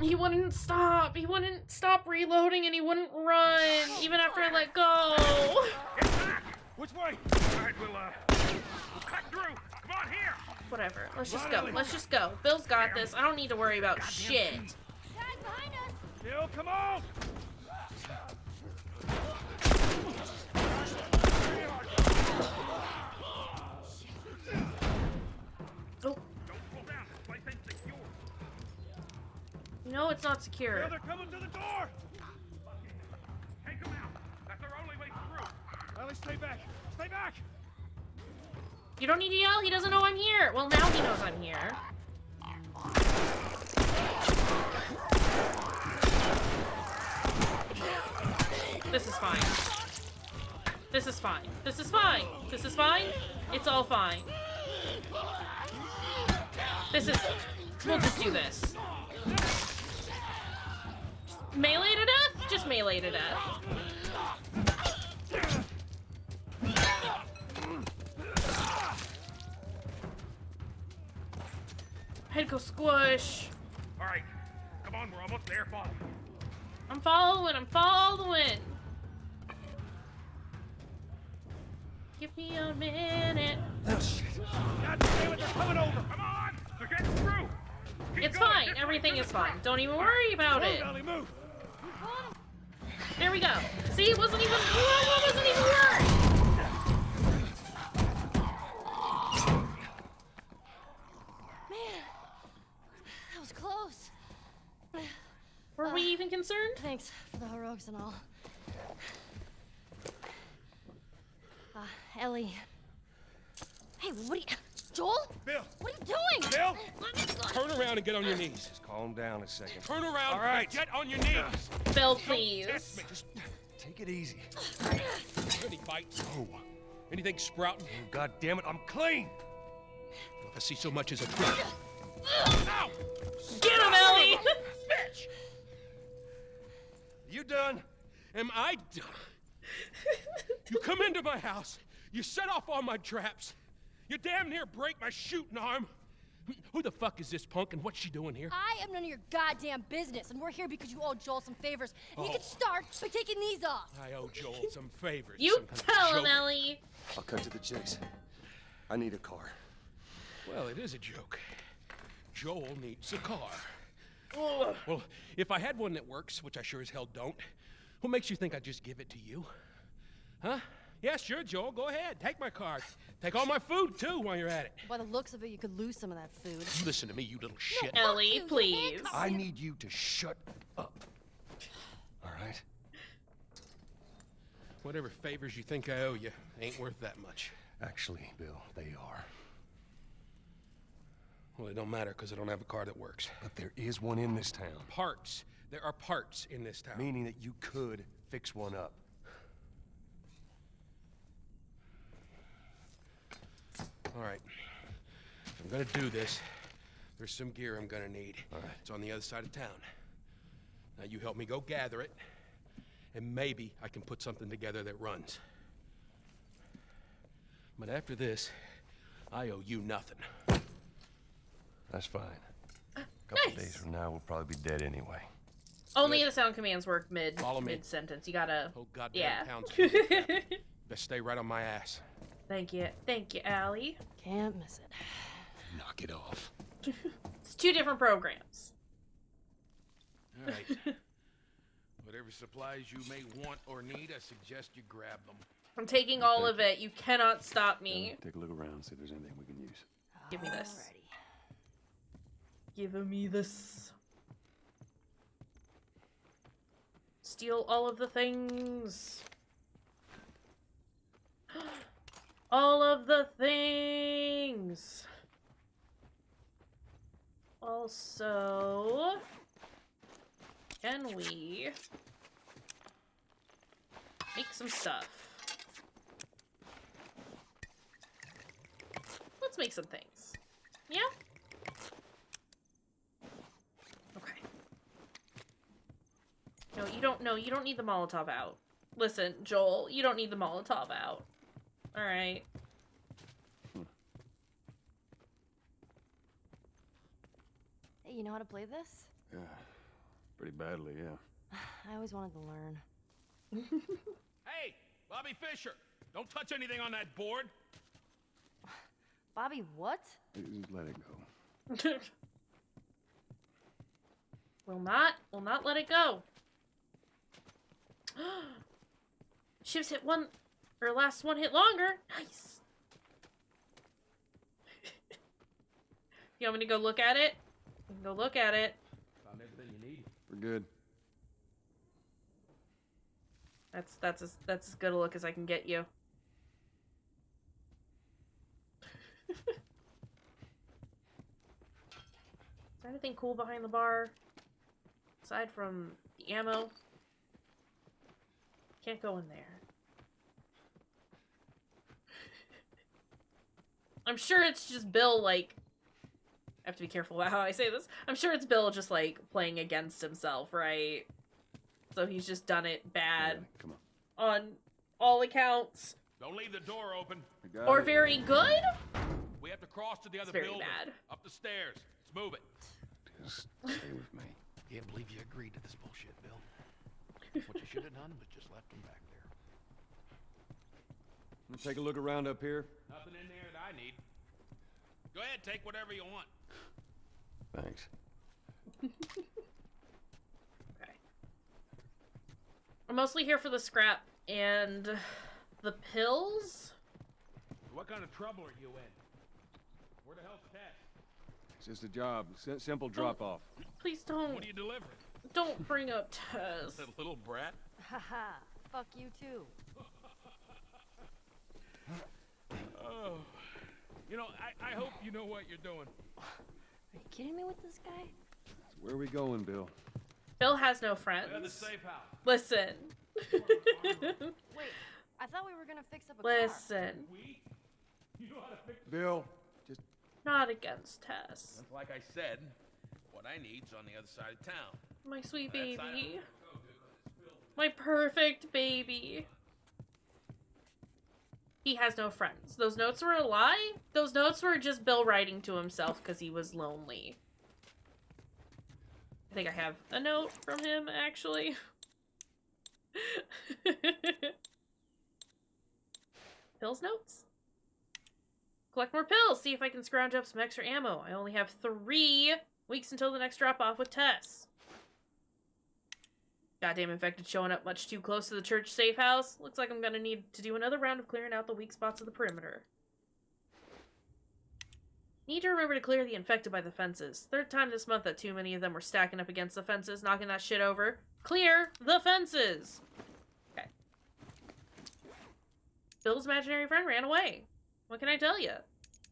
He wouldn't stop. He wouldn't stop reloading and he wouldn't run, even after I let go. Which way? Alright, we'll cut through. Come on, here! Whatever. Let's just go. Let's just go. Bill's got this. I don't need to worry about shit. Guys, behind us! Bill, come on! Oh. Don't pull down. This place ain't secure. No, it's not secure. Bill, they're coming to the door! Take them out. That's our only way through. Ellie, stay back. Stay back! You don't need to yell. He doesn't know I'm here. Well, now he knows I'm here. This is fine. This is fine. This is fine. This is fine. It's all fine. This is... We'll just do this. Just melee to death? Just melee to death. Head go squish. Alright. Come on, we're almost there, Father. I'm following. I'm following. Give me a minute. God damn it, they're coming over! Come on! They're getting through! Keep It's going, fine. this Everything way. is fine. Don't even worry about Move, it. Ellie, move! There we go. See, it wasn't even. Whoa, it wasn't even work. Man, that was close. Were we even concerned? Thanks for the heroics and all. Ellie. Hey, what are you... Joel? Bill! What are you doing? Bill! Let me go. Turn around and get on your knees. Just calm down a second. Turn around All right. and get on your knees. Bill, Test please. me. Just Take it easy. any bites? Oh, Anything sprouting? God damn it, I'm clean! If I see so much as a twig. Ow! Get him, Ellie. Bitch! You done? Am I done? You come into my house, you set off all my traps, you damn near break my shooting arm. Who the fuck is this punk and what's she doing here? I am none of your goddamn business, and we're here because you owe Joel some favors. And you can start by taking these off. I owe Joel some favors. You some kind of tell him, joke. Ellie. I'll cut to the chase. I need a car. Well, it is a joke. Joel needs a car. Ugh. Well, if I had one that works, which I sure as hell don't, what makes you think I'd just give it to you? Huh? Yeah, sure, Joel, go ahead. Take my car. Take all my food, too, while you're at it. By the looks of it, you could lose some of that food. Listen to me, you little shit. Ellie, you, please. I need you to shut up. All right? Whatever favors you think I owe you ain't worth that much. Actually, Bill, they are. Well, it don't matter, because I don't have a car that works. But there is one in this town. Parts. There are parts in this town. Meaning that you could fix one up. All right. If I'm gonna do this, there's some gear I'm gonna need. All right. It's on the other side of town. Now you help me go gather it, and maybe I can put something together that runs. But after this, I owe you nothing. That's fine. A couple Nice. days from now, we'll probably be dead anyway. Only the sound commands work Follow me. mid sentence. You gotta. Whole goddamn Yeah. town's best stay right on my ass. Thank you, Ellie. Can't miss it. Knock it off. It's two different programs. All right. Whatever supplies you may want or need, I suggest you grab them. I'm taking all of it. You cannot stop me. Take a look around, see if there's anything we can use. Give me this. Alrighty. Give me this. Steal all of the things. All of the things. Also, can we make some stuff? let's make some things. Yeah? Okay. No, you don't need the Molotov out. Listen, Joel, you don't need the Molotov out. Alright. Hey, you know how to play this? Yeah, pretty badly, yeah. I always wanted to learn. Hey, Bobby Fisher, don't touch anything on that board. Bobby, what? Just let it go. Will not let it go. Shiv's hit one, or last one hit longer. Nice. You want me to go look at it? We can go look at it. Found everything you need. We're good. That's as good a look as I can get you. Is there anything cool behind the bar? Aside from the ammo? Can't go in there. I'm sure it's just Bill, like... I have to be careful about how I say this. I'm sure it's Bill just, like, playing against himself, right? So he's just done it bad. Right, come on. On all accounts. Don't leave the door open. Or very good? We have to cross to the other very building. bad. Up the stairs. Let's move it. Just stay with me. Can't believe you agreed to this bullshit, Bill. What you should have done was just left him back there. Wanna take a look around up here? Nothing in there that I need. Go ahead, take whatever you want. Thanks. Okay. I'm mostly here for the scrap and the pills. What kind of trouble are you in? Where the hell's Ted? It's just a job. Simple drop-off. Please don't. What are you delivering? Don't bring up Tess. That little brat? Haha, fuck you too. Oh. You know, I hope you know what you're doing. Are you kidding me with this guy? Where are we going, Bill? Bill has no friends. Yeah, the safe house. Listen. Wait, I thought we were gonna fix up a car. Listen. We? You know how to fix Bill, just... Not against Tess. Like I said, what I need's on the other side of town. My sweet That side of baby. it. My perfect baby. He has no friends. Those notes were a lie? Those notes were just Bill writing to himself because he was lonely. I think I have a note from him, actually. Pills notes? Collect more pills. See if I can scrounge up some extra ammo. I only have 3 weeks until the next drop-off with Tess. Goddamn infected showing up much too close to the church safe house. Looks like I'm gonna need to do another round of clearing out the weak spots of the perimeter. Need to remember to clear the infected by the fences. 3rd time this month that too many of them were stacking up against the fences, knocking that shit over. Clear the fences! Okay. Bill's imaginary friend ran away. What can I tell you?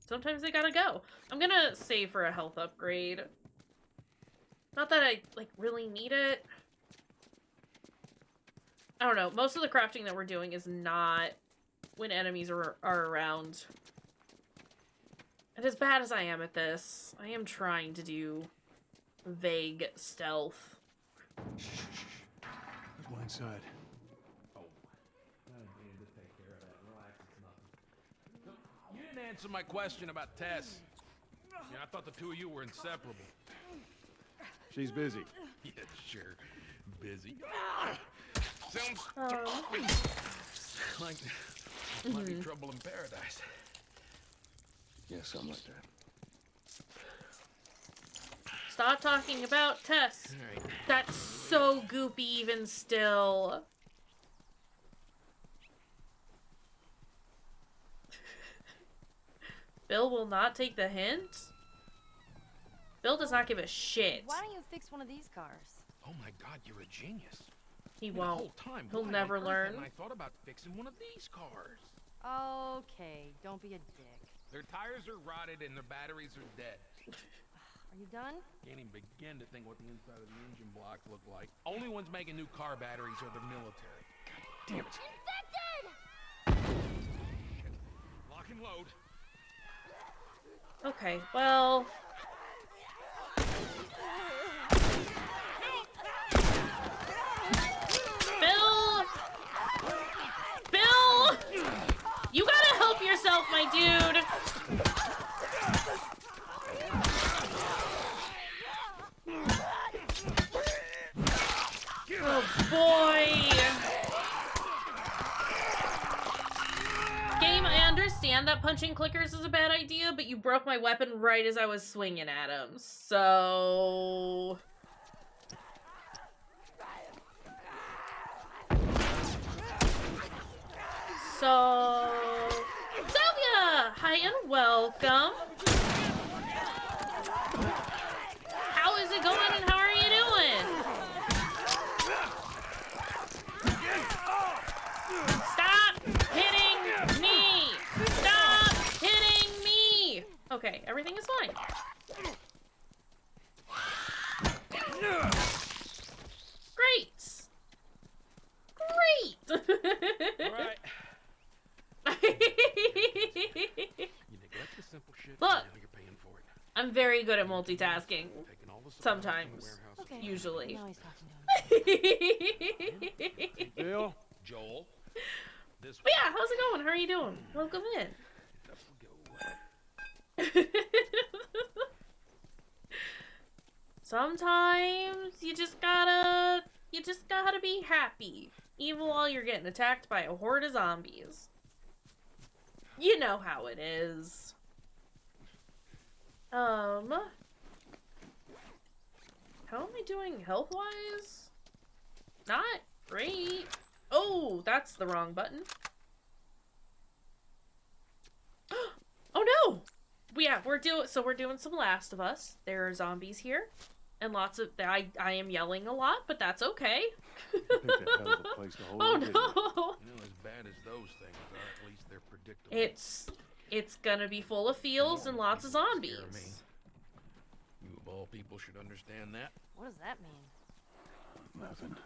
Sometimes they gotta go. I'm gonna save for a health upgrade. Not that I, like, really need it. I don't know. Most of the crafting that we're doing is not when enemies are around. And as bad as I am at this, I am trying to do vague stealth. Shh. Let's go inside. You didn't answer my question about Tess. Yeah, I thought the two of you were inseparable. She's busy. Yeah, sure. Busy. Sounds like might be trouble in paradise. Yeah, something like that. Stop talking about Tess. All right. That's so goopy even still. Bill will not take the hint? Bill does not give a shit. Why don't you fix one of these cars? Oh my God, you're a genius. He The won't. whole time, He'll why on never earth learn. hadn't I thought about fixing one of these cars. Okay, don't be a dick. Their tires are rotted and their batteries are dead. Are you done? Can't even begin to think what the inside of the engine blocks look like. Only ones making new car batteries are the military. God damn it. Infected! Shit. Lock and load. Okay, well... Bill! Bill! You gotta help yourself, my dude! Oh boy! Game, I understand that punching clickers is a bad idea, but you broke my weapon right as I was swinging at him, so... Sylvia! Hi and welcome. How is it going and how are you doing? Stop hitting me! Stop hitting me! Okay, everything is fine. Great! Great! All right. You neglect the simple shit. Look. Now you're paying for it. I'm very good at multitasking. Taking all the supplies Sometimes. from the warehouse. Okay. Usually. Now he's talking to him. Bill, Joel, this But yeah, how's it going? How are you doing? Welcome in. go. Sometimes you just gotta be happy, even while you're getting attacked by a horde of zombies. You know how it is. How am I doing health-wise? Not great. Oh, that's the wrong button. Oh no! Yeah, we're doing some Last of Us. There are zombies here. And lots of I am yelling a lot, but that's okay. You picked a hell of a place to hold Oh it, didn't no! You know, as bad as those things are, at least they're predictable. It's gonna be full of feels and lots of zombies. You of all people should understand that. What does that mean? Nothing.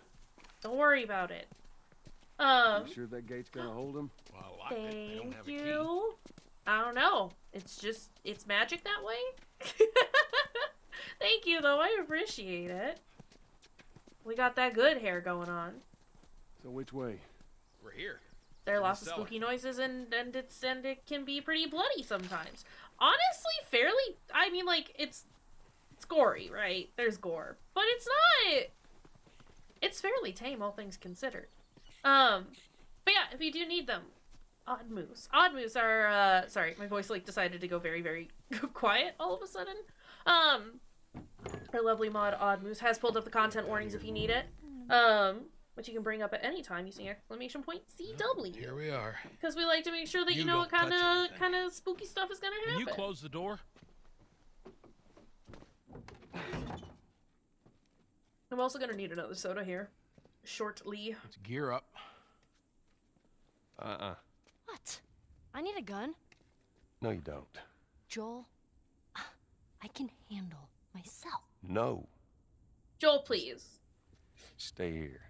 Don't worry about it. You sure that gate's gonna hold him? Well, I locked it. They don't Thank have a key. you. I don't know. It's magic that way. Thank you, though. I appreciate it. We got that good hair going on. So which way? We're here. There are lots of cellar. spooky noises, and it can be pretty bloody sometimes. Honestly, fairly. I mean, like it's gory, right? There's gore, but it's not. It's fairly tame, all things considered. But yeah, if you do need them, Odd Moose. Odd Moose are. Sorry, my voice like decided to go very, very quiet all of a sudden. Our lovely mod Odd Moose has pulled up the content warnings if you need it. Which you can bring up at any time using exclamation point CW. Here we are. Because we like to make sure that you You know what don't touch kind anything. of spooky stuff is gonna Can happen. you close the door? I'm also gonna need another soda here, shortly. Let's gear up. What? I need a gun. No, you don't. Joel, I can handle myself. No. Joel, please. Stay here.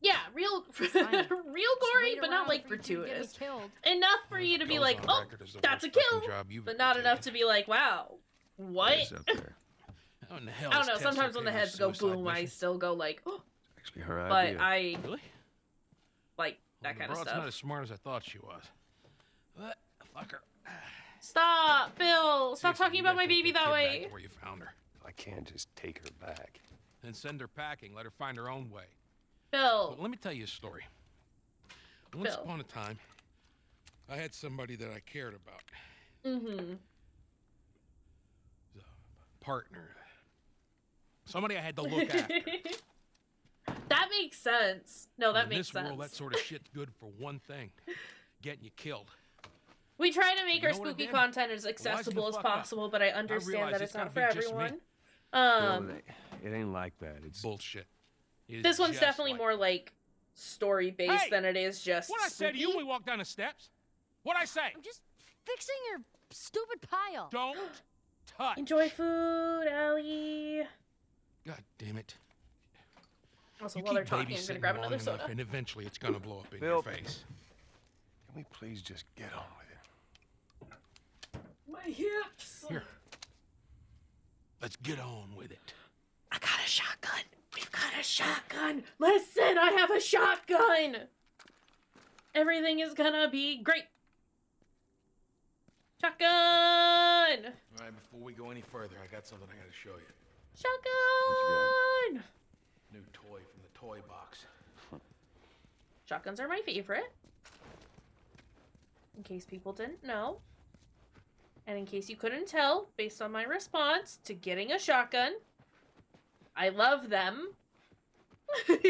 Yeah, real fine. real Just gory, wait but not around like for you two to get me gratuitous. killed. Enough for you to be Goes like, on oh, record as the that's a worst fucking kill, job you've but ever not enough taken. to be like, wow, what? It's up there. How in the hell I don't is know. Tess Sometimes okay when the with heads go suicide boom, I mission? still go like, oh, Actually, her but idea. I Really? like Well, that the kind of broad's stuff. not as smart as I thought she was. What? Fucker. Stop, Bill! Stop Seriously, talking you about gotta my take baby that that kid back way. to where you found her. I can't just take her back. Then send her packing. Let her find her own way. Bill, But let me tell you a story. Once Bill. upon a time, I had somebody that I cared about. mm-hmm. A partner. Somebody I had to look after. That makes sense. No, that In makes this sense. world, that sort of shit's good for one thing. Getting you killed. We try to make You our know what I spooky did? content as Wising the accessible as fuck up. possible, but I understand realize that it's it's not gotta for be just me. everyone. No, it ain't like that. It's Bullshit. It is This one's just definitely like more like story-based Hey! than it is just What I said to you spooky. when we walked down the steps? What'd I say? I'm just fixing your stupid pile. Don't touch. Enjoy food, Allie. God damn it. Also, You while they're keep talking, I'm gonna babysitting grab long another enough, soda. and eventually it's gonna blow up in Bill. your face. Can we please just get on with it? My My hips. Here. Let's get on with it. I got a shotgun. We've got a shotgun. Listen, I have a shotgun. Everything is gonna be great. Shotgun. All right, before we go any further, I got something I gotta show you. Shotgun. New toy from the toy box. Shotguns are my favorite. In case people didn't know. And in case you couldn't tell, based on my response to getting a shotgun, I love them. What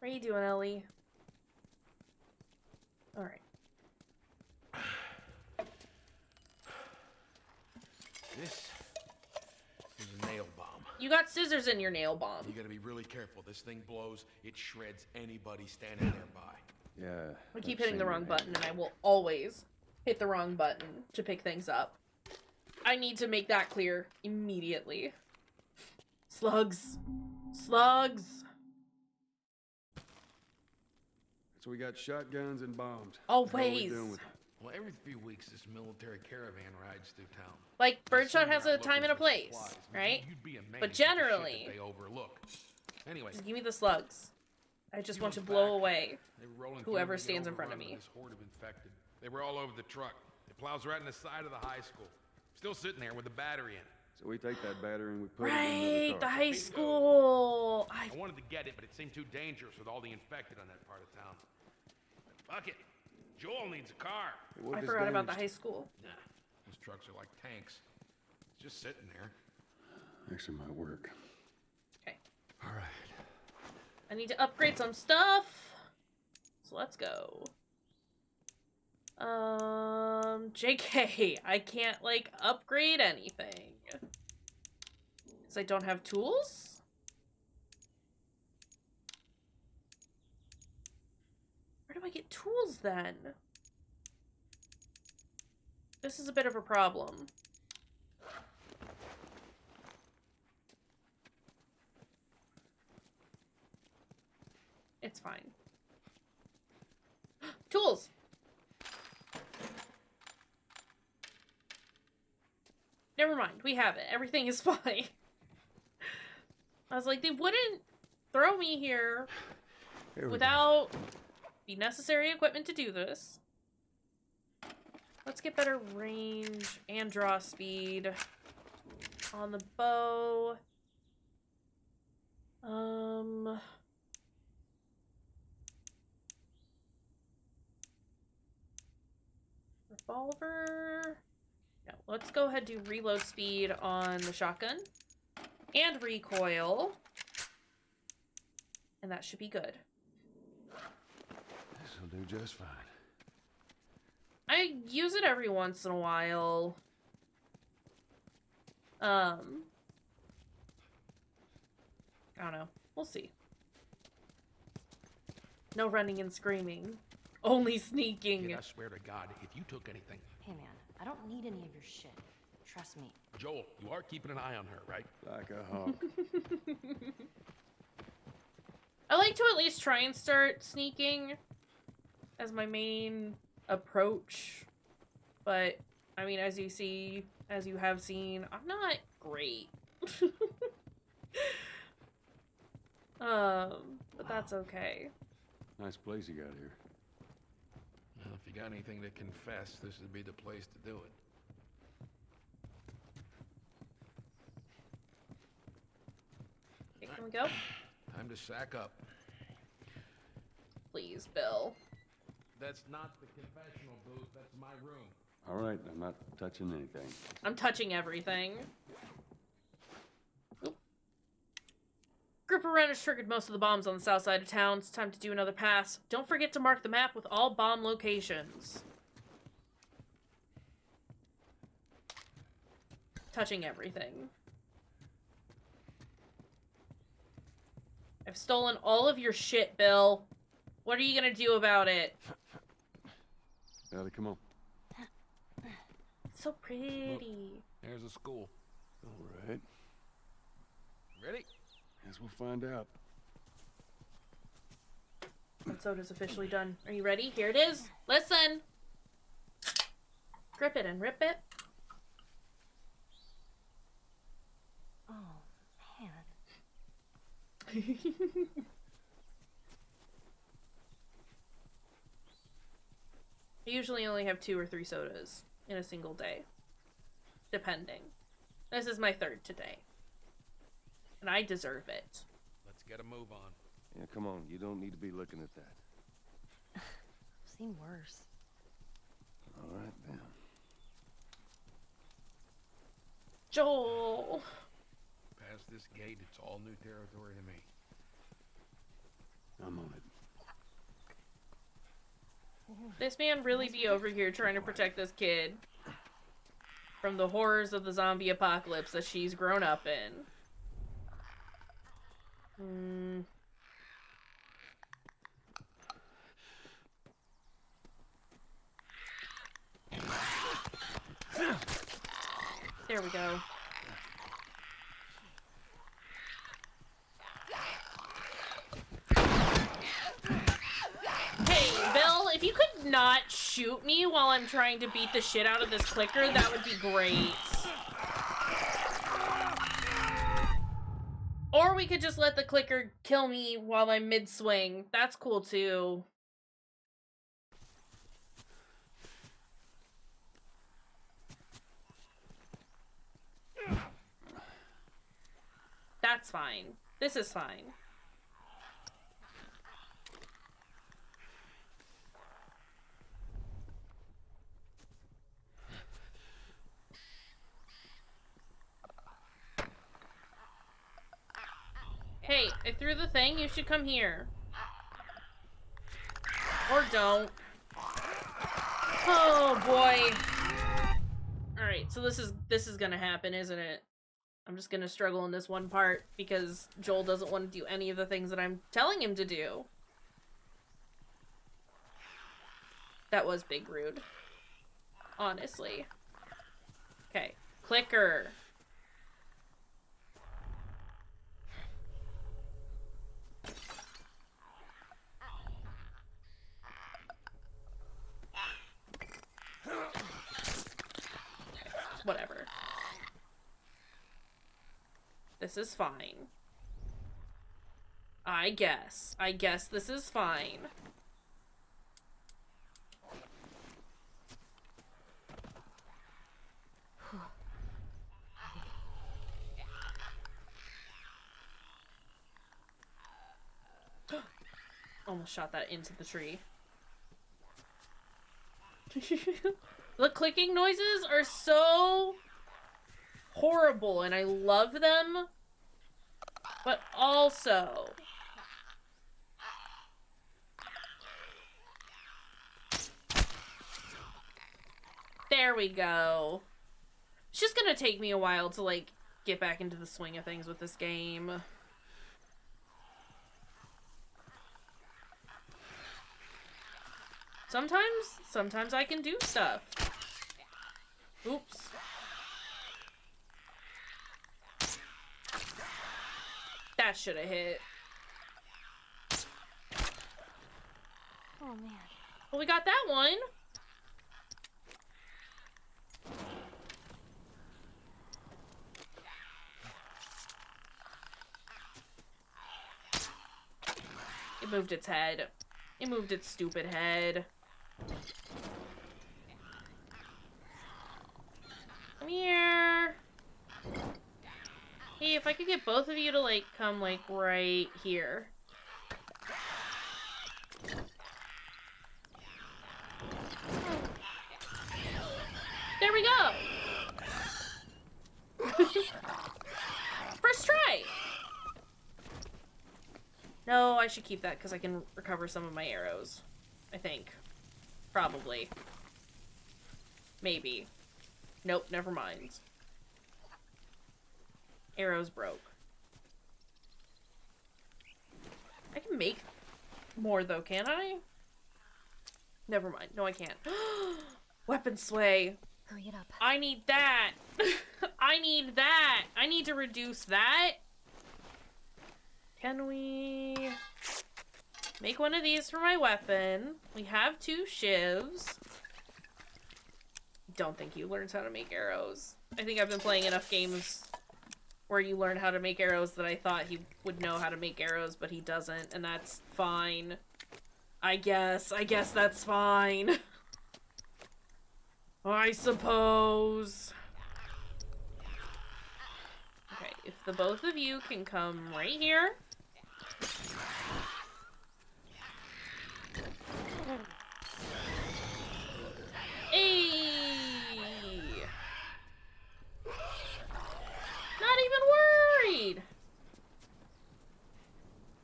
are you doing, Ellie? Alright. This is a nail bomb. You got scissors in your nail bomb. You gotta be really careful. This thing blows, it shreds anybody standing nearby. Yeah. I keep hitting the wrong button, and I will always hit the wrong button to pick things up. I need to make that clear immediately. Slugs. Slugs. So we got shotguns and bombs. Always. What are we doing with them? Well, every few weeks, this military caravan rides through town. Like, Birdshot They has seem a out time and a looking for place, supplies. right? You'd be amazed But at the shit generally, that they overlook. Anyway, just give me the slugs. I just want to months blow back, away they were rolling whoever through and stands in front of overrun me. with This horde of infected. They were all over the truck. It plows right in the side of the high school. Still sitting there with a battery in it. So we take that battery and we put it in Right, another the car. high school. I wanted to get it, but it seemed too dangerous with all the infected on that part of town. Fuck it. Joel needs a car. What I if it's forgot about the damaged? high school. Nah, those trucks are like tanks. It's just sitting there. Actually might work. Okay. All right. I need to upgrade some stuff. So let's go. JK, I can't, like, upgrade anything. Because I don't have tools? Where do I get tools, then? This is a bit of a problem. It's fine. Tools! Never mind, we have it. Everything is fine. I was like, they wouldn't throw me here without the necessary equipment to do this. Let's get better range and draw speed on the bow. Revolver. No, let's go ahead and do reload speed on the shotgun and recoil. And that should be good. This will do just fine. I use it every once in a while. I don't know. We'll see. No running and screaming. Only sneaking. Kid, I swear to God, if you took anything... Hey man, I don't need any of your shit. Trust me. Joel, you are keeping an eye on her, right? Like a hawk. I like to at least try and start sneaking as my main approach. But, I mean, as you have seen, I'm not great. But that's okay. Nice place you got here. Well, if you got anything to confess, this would be the place to do it. Okay, can we go? Time to sack up. Please, Bill. That's not the confessional booth, that's my room. All right, I'm not touching anything. I'm touching everything. Oop. Group of runners triggered most of the bombs on the south side of town. It's time to do another pass. Don't forget to mark the map with all bomb locations. Touching everything. I've stolen all of your shit, Bill. What are you gonna do about it? Ellie, come on. It's so pretty. There's a school. All right. Ready? Guess we'll find out. That soda's officially done. Are you ready? Here it is. Listen. Grip it and rip it. Oh, man. I usually only have 2 or 3 sodas in a single day, depending. This is my 3rd today, and I deserve it. Let's get a move on. Yeah, come on. You don't need to be looking at that. I've seen worse. All right, then. Joel! Past this gate, it's all new territory to me. I'm on it. This man really be over here trying to protect this kid from the horrors of the zombie apocalypse that she's grown up in. There we go. Hey, Bill, if you could not shoot me while I'm trying to beat the shit out of this clicker, that would be great. Or we could just let the clicker kill me while I'm mid-swing. That's cool, too. That's fine. This is fine. Hey, I threw the thing. You should come here. Or don't. Oh, boy. Alright, so this is gonna happen, isn't it? I'm just gonna struggle in this one part because Joel doesn't want to do any of the things that I'm telling him to do. That was big rude. Honestly. Okay. Clicker. Whatever. This is fine. I guess this is fine. Almost shot that into the tree. The clicking noises are so horrible and I love them, but also there we go. It's just gonna take me a while to like get back into the swing of things with this game. Sometimes I can do stuff. Oops. That should have hit. Oh, man. Well, we got that one. It moved its head. It moved its stupid head. Come here. Hey, if I could get both of you to, like, come, like, right here. There we go! First try! No, I should keep that because I can recover some of my arrows. I think. Probably. Maybe. Nope, never mind. Arrows broke. I can make more though, can't I? Never mind. No, I can't. Weapon sway. Hurry it up. I need that. I need that. I need to reduce that. Can we make one of these for my weapon? We have 2 shivs. don't think he learns how to make arrows. I think I've been playing enough games where you learn how to make arrows that I thought he would know how to make arrows, but he doesn't, and that's fine. I guess that's fine. I suppose. Okay, if the both of you can come right here. Hey! Not even worried!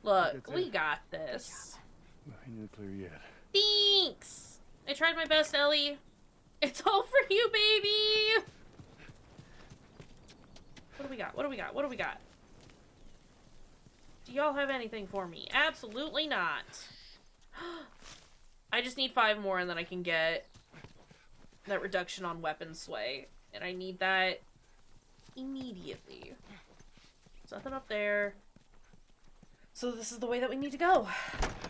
Look, we got this. Ain't no clear yet. Thanks! I tried my best, Ellie. It's all for you, baby! What do we got? What do we got? What do we got? Do y'all have anything for me? Absolutely not. I just need 5 more and then I can get that reduction on weapon sway. And I need that immediately. There's nothing up there. So this is the way that we need to go.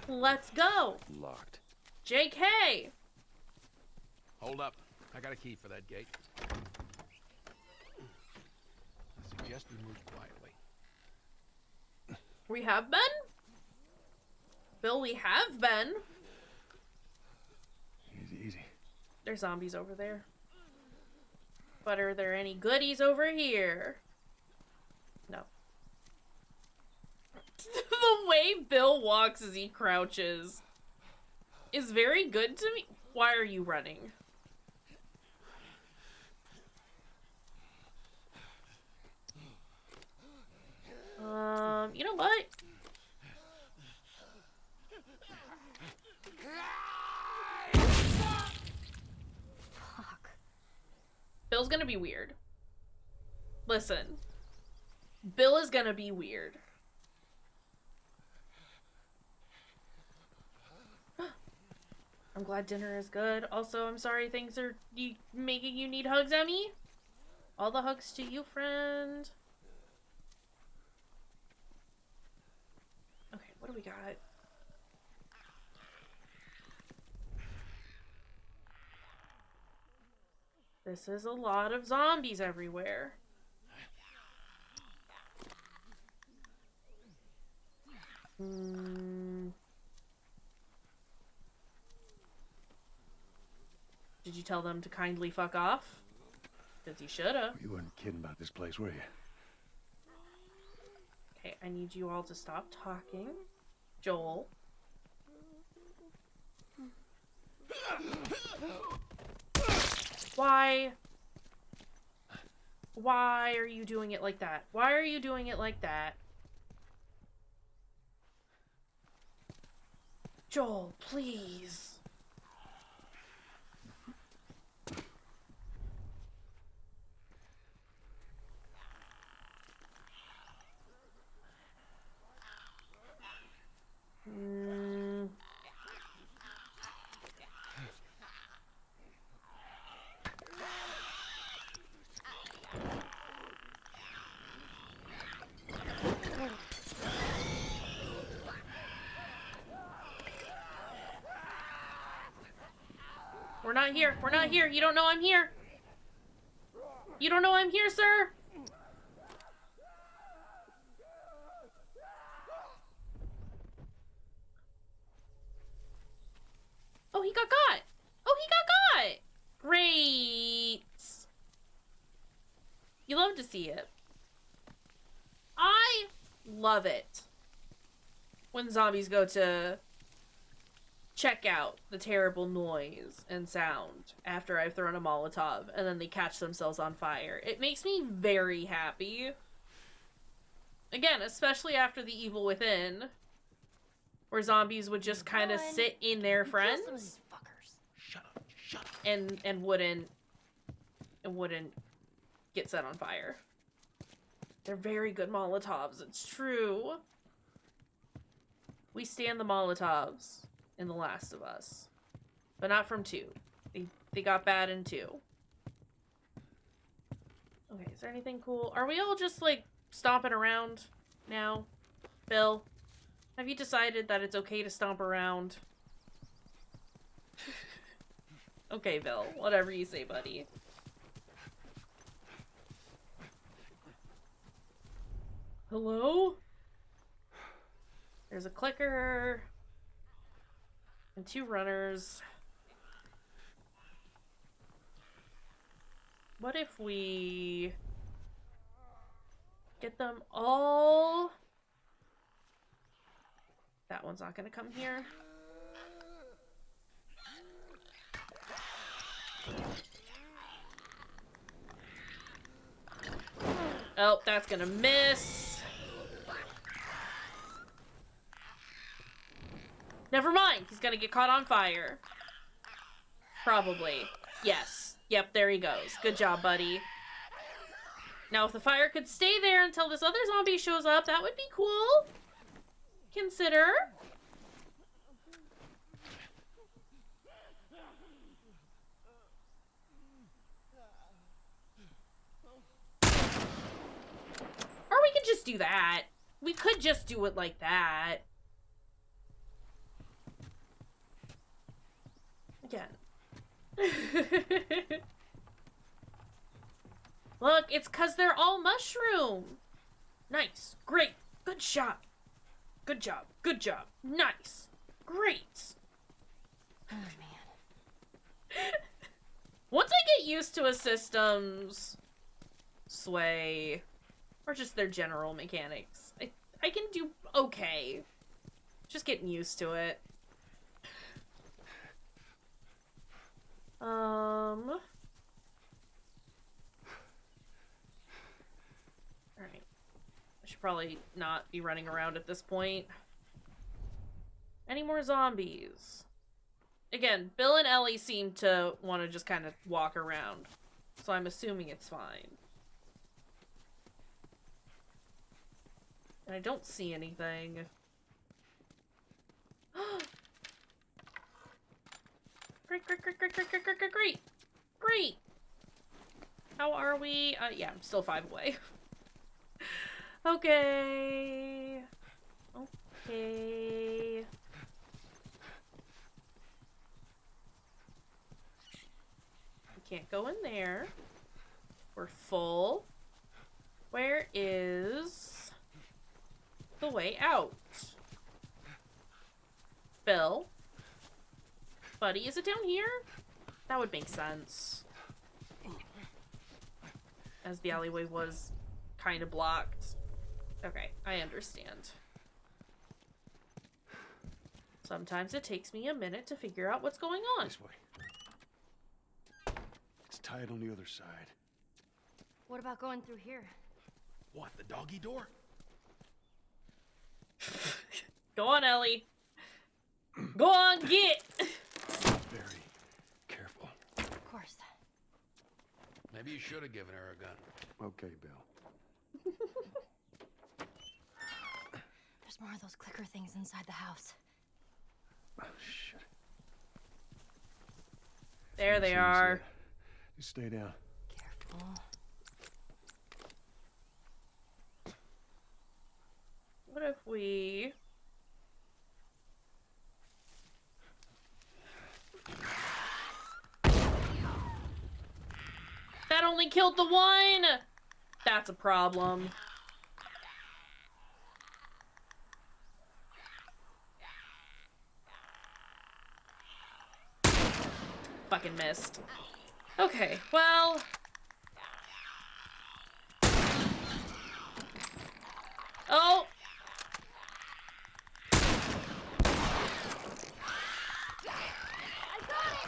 Let's go! Locked. JK! Hold up. I got a key for that gate. I suggest we move quietly. We have been? Bill, we have been. Easy, easy. There's zombies over there. But are there any goodies over here? No. The way Bill walks as he crouches is very good to me. Why are you running? You know what? Fuck. Bill's gonna be weird. Listen. Bill is gonna be weird. I'm glad dinner is good. Also, I'm sorry things are making you need hugs, Emmy. All the hugs to you, friend. Okay, what do we got? This is a lot of zombies everywhere. Did you tell them to kindly fuck off? Because you shoulda. You weren't kidding about this place, were you? Okay, I need you all to stop talking. Joel. Why? Why are you doing it like that? Why are you doing it like that? Joel, please. We're not here. We're not here. You don't know I'm here. You don't know I'm here, sir. Oh, he got got. Oh, he got got. Great. You love to see it. I love it when zombies go to check out the terrible noise and sound after I've thrown a Molotov and then they catch themselves on fire. It makes me very happy. Again, especially after The Evil Within, where zombies would just kind of sit in their friends Shut up. Shut up. and wouldn't get set on fire. They're very good Molotovs, it's true. We stand the Molotovs in The Last of Us. But not from 2. They got bad in 2. Okay, is there anything cool? Are we all just, like, stomping around now? Bill? Have you decided that it's okay to stomp around? Okay, Bill. Whatever you say, buddy. Hello? There's a clicker. And 2 runners. What if we get them all? That one's not gonna come here. Oh, that's gonna miss. Never mind. He's gonna get caught on fire. Probably. Yes. Yep, there he goes. Good job, buddy. Now, if the fire could stay there until this other zombie shows up, that would be cool. Consider. Or we could just do that. We could just do it like that. Again. Look, it's 'cause they're all mushroom. Nice. Great. Good shot. Good job. Good job. Nice. Great. Oh, man. Once I get used to a system's sway, or just their general mechanics, I can do okay. Just getting used to it. Alright. I should probably not be running around at this point. Any more zombies? Again, Bill and Ellie seem to want to just kind of walk around, so I'm assuming it's fine. And I don't see anything. Great, great, great, great, great, great, great, great, great! Great! How are we? Yeah, I'm still 5 away. Okay. Okay. We can't go in there. We're full. Where is the way out? Bill? Buddy, is it down here? That would make sense. As the alleyway was kind of blocked. Okay, I understand. Sometimes it takes me a minute to figure out what's going on. This way. It's tied on the other side. What about going through here? What, the doggy door? Go on, Ellie. Go on, get! Very careful. Of course. Maybe you should have given her a gun. Okay, Bill. There's more of those clicker things inside the house. Oh, shit. There they are. You stay down. Careful. What if we... That only killed the one! That's a problem. Fucking missed. Okay, well... Oh!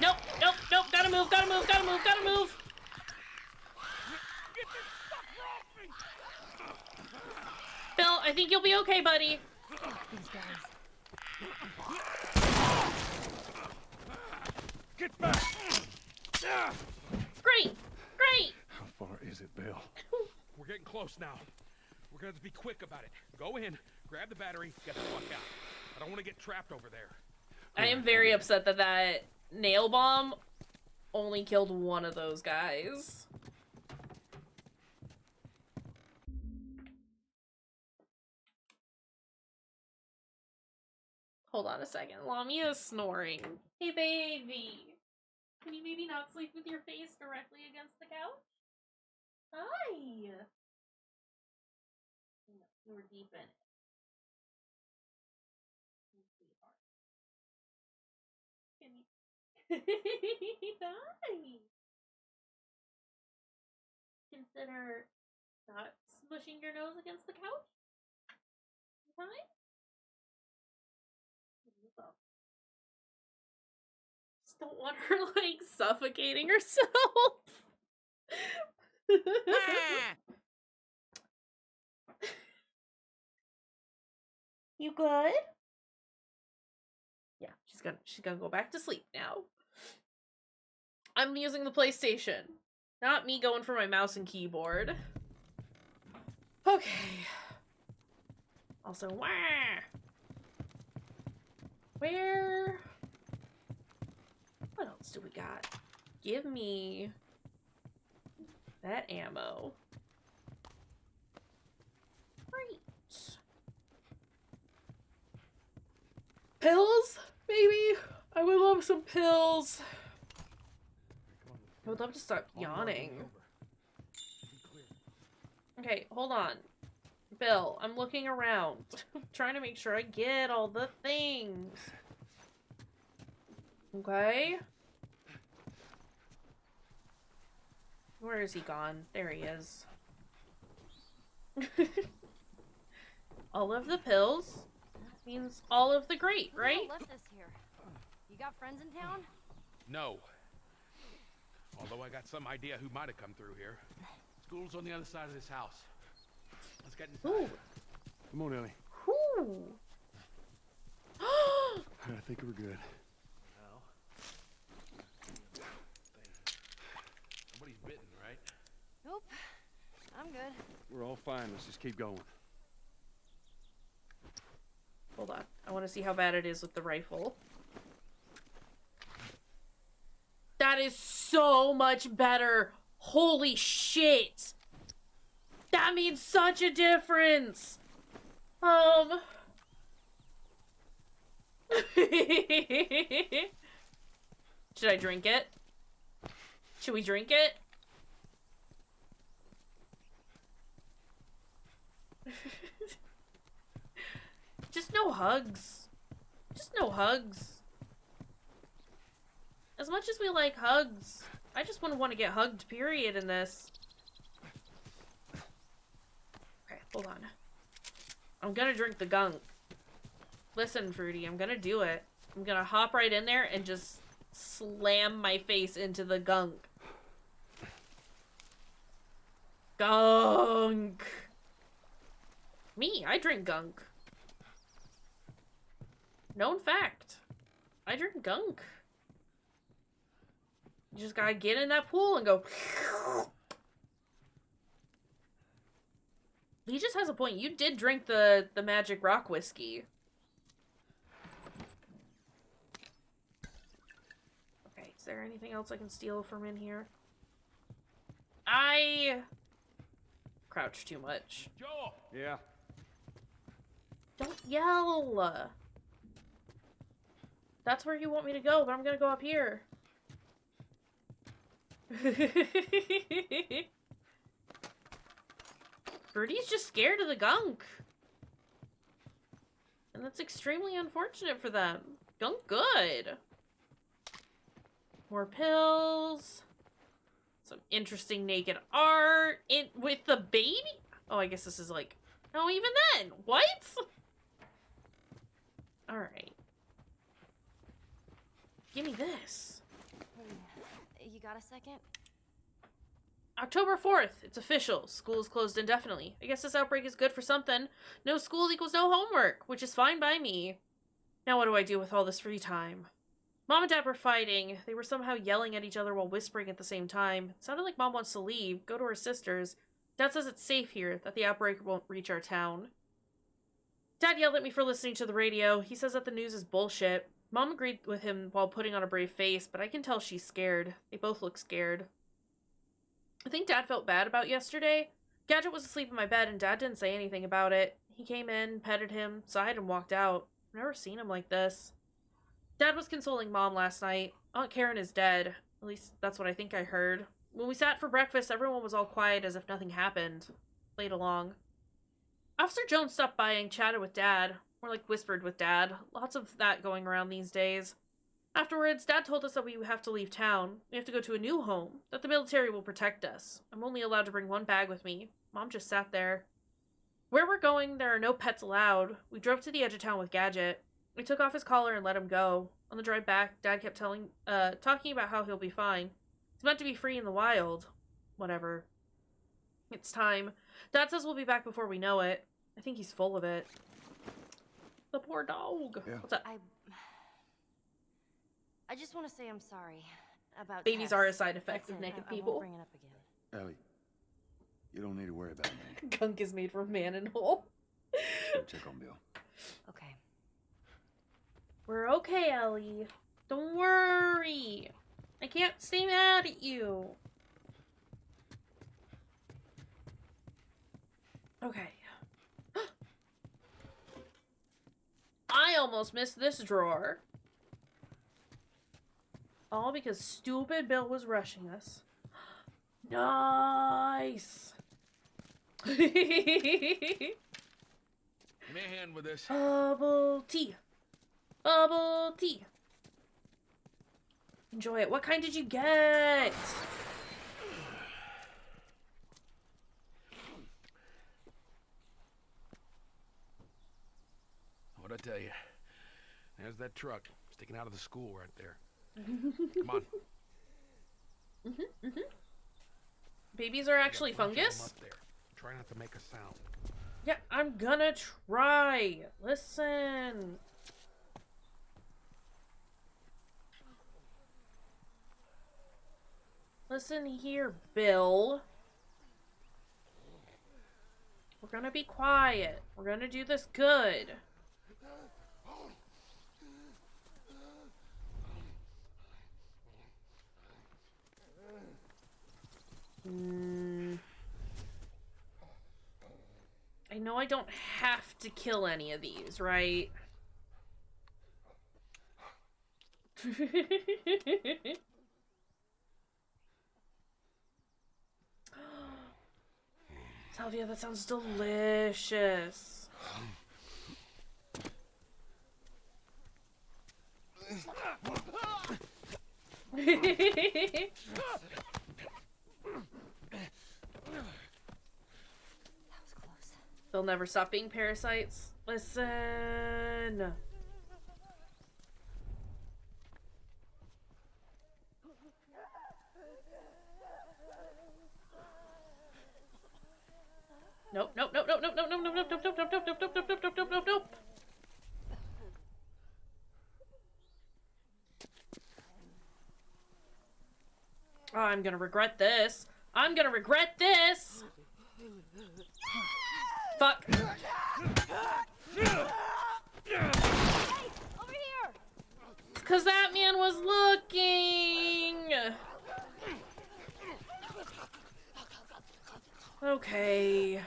Nope, nope, nope, gotta move, gotta move, gotta move, gotta move! Bill, I think you'll be okay, buddy. These guys. Get back! Great! Great! How far is it, Bill? We're getting close now. We're gonna have to be quick about it. Go in, grab the battery, get the fuck out. I don't want to get trapped over there. I am very upset that that nail bomb only killed one of those guys. Hold on a second. Lamia is snoring. Hey, baby. Can you maybe not sleep with your face directly against the couch? Hi! You were deep in it. Sweetheart. Can you... Hi! Consider not smushing your nose against the couch? Fine? Just don't want her, like, suffocating herself. You good? Yeah, she's gonna go back to sleep now. I'm using the PlayStation, not me going for my mouse and keyboard. Okay. Also, where? What else do we got? Give me that ammo. Great. Pills? Maybe? I would love some pills. I would love to stop yawning. Okay, hold on. Bill, I'm looking around. I'm trying to make sure I get all the things. Okay. Where is he gone? There he is. All of the pills means all of the great, right? Who left this here? You got friends in town? No. Although I got some idea who might have come through here. School's on the other side of this house. Let's get inside. Ooh. Come on, Ellie. Ooh. I think we're good. Well. Nobody's bitten, right? Nope. I'm good. We're all fine. Let's just keep going. Hold on. I want to see how bad it is with the rifle. That is so much better. Holy shit. That means such a difference. Should I drink it? Should we drink it? Just no hugs. Just no hugs. As much as we like hugs, I just wouldn't want to get hugged, period, in this. Okay, hold on. I'm gonna drink the gunk. Listen, Fruity, I'm gonna do it. I'm gonna hop right in there and just slam my face into the gunk. Gunk! Me, I drink gunk. Known fact. I drink gunk. You just gotta get in that pool and go. He just has a point. You did drink the Magic Rock whiskey. Okay, is there anything else I can steal from in here? I crouch too much. Joel! Yeah. Don't yell! That's where you want me to go, but I'm gonna go up here. Birdie's just scared of the gunk. And that's extremely unfortunate for them. Gunk good. More pills. Some interesting naked art. With the baby? Oh, I guess this is like... No, even then. What? Alright. Give me this. Hey, you got a second? October 4th. It's official. School is closed indefinitely. I guess this outbreak is good for something. No school equals no homework, which is fine by me. Now what do I do with all this free time? Mom and Dad were fighting. They were somehow yelling at each other while whispering at the same time. It sounded like Mom wants to leave, go to her sister's. Dad says it's safe here, that the outbreak won't reach our town. Dad yelled at me for listening to the radio. He says that the news is bullshit. Mom agreed with him while putting on a brave face, but I can tell she's scared. They both look scared. I think Dad felt bad about yesterday. Gadget was asleep in my bed and Dad didn't say anything about it. He came in, petted him, sighed, and walked out. I've never seen him like this. Dad was consoling Mom last night. Aunt Karen is dead. At least that's what I think I heard. When we sat for breakfast, everyone was all quiet as if nothing happened. Played along. Officer Jones stopped by and chatted with Dad. More like whispered with Dad. Lots of that going around these days. Afterwards, Dad told us that we have to leave town. We have to go to a new home. That the military will protect us. I'm only allowed to bring one bag with me. Mom just sat there. Where we're going, there are no pets allowed. We drove to the edge of town with Gadget. We took off his collar and let him go. On the drive back, Dad kept talking about how he'll be fine. He's meant to be free in the wild. Whatever. It's time. Dad says we'll be back before we know it. I think he's full of it. The poor dog. Yeah. What's up? I just want to say I'm sorry about Babies Tess. are a side effect That's of it. naked I people. won't bring it up again. Ellie, you don't need to worry about me. Gunk is made from man and hole. Go check on Bill. Okay. We're okay, Ellie. Don't worry. I can't stay mad at you. Okay. I almost missed this drawer. All because stupid Bill was rushing us. Nice! Give me a hand with this. Bubble tea. Bubble tea. Enjoy it. What kind did you get? What'd I tell you? There's that truck sticking out of the school right there. Come on. Babies are actually I got a bunch of 'em fungus? up there. Try not to make a sound. Yeah, I'm gonna try. Listen. Listen here, Bill. We're gonna be quiet. We're gonna do this good. I know I don't have to kill any of these, right? Salvia, that sounds delicious. They'll never stop being parasites. Listen. Nope, nope, nope, nope, nope, nope, nope, nope, nope, nope, nope, nope, nope, nope, nope, nope, nope, nope, nope. Oh, I'm gonna regret this. I'm gonna regret this. Fuck. Hey, over here! It's 'cause that man was looking. Okay.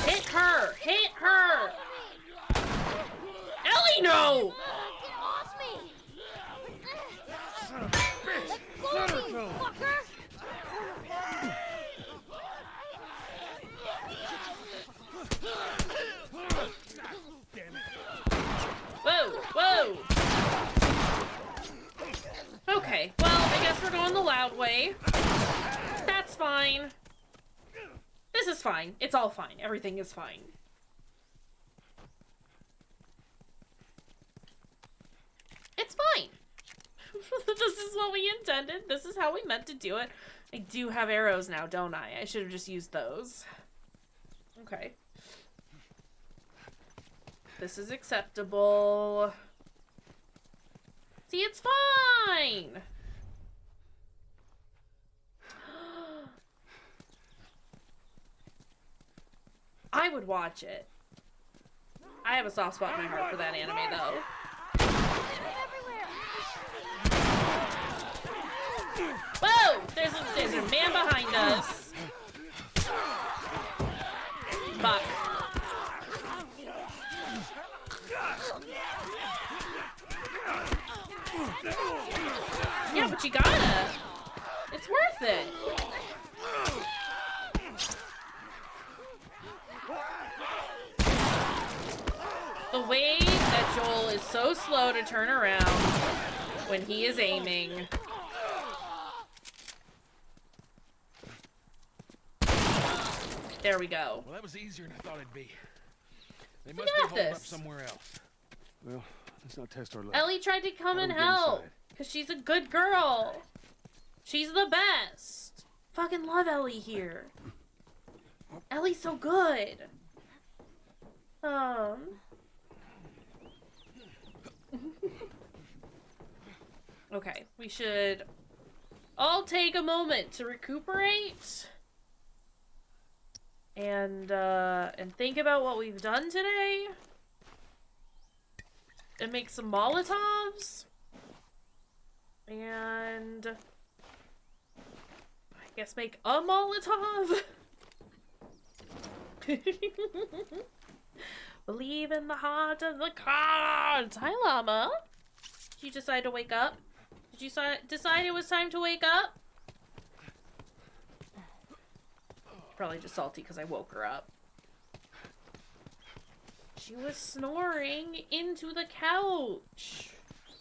Hit her! Hit her! Ellie, no! Get off me! Let go of me, fucker! Whoa, whoa! Okay, well, I guess we're going the loud way. That's fine. This is fine. It's all fine. Everything is fine. It's fine. This is what we intended. This is how we meant to do it. I do have arrows now, don't I? I should have just used those. Okay. This is acceptable. See, it's fine! I would watch it. I have a soft spot in my heart for that anime, though. Whoa! There's a man behind us. Fuck. but you gotta. It's worth it. The way that Joel is so slow to turn around when he is aiming. There we go. Well, that was easier than I thought it'd be. They We must got be holed up this. somewhere else. Well, let's not test our luck. Ellie tried to come How and do we get help. inside? Because she's a good girl. She's the best. Fucking love Ellie here. Ellie's so good. Okay, we should all take a moment to recuperate and think about what we've done today and make some Molotovs and I guess make a Molotov. Believe in the heart of the cards. Hi, Llama. Did you decide to wake up? Did you decide it was time to wake up? Probably just salty because I woke her up. She was snoring into the couch.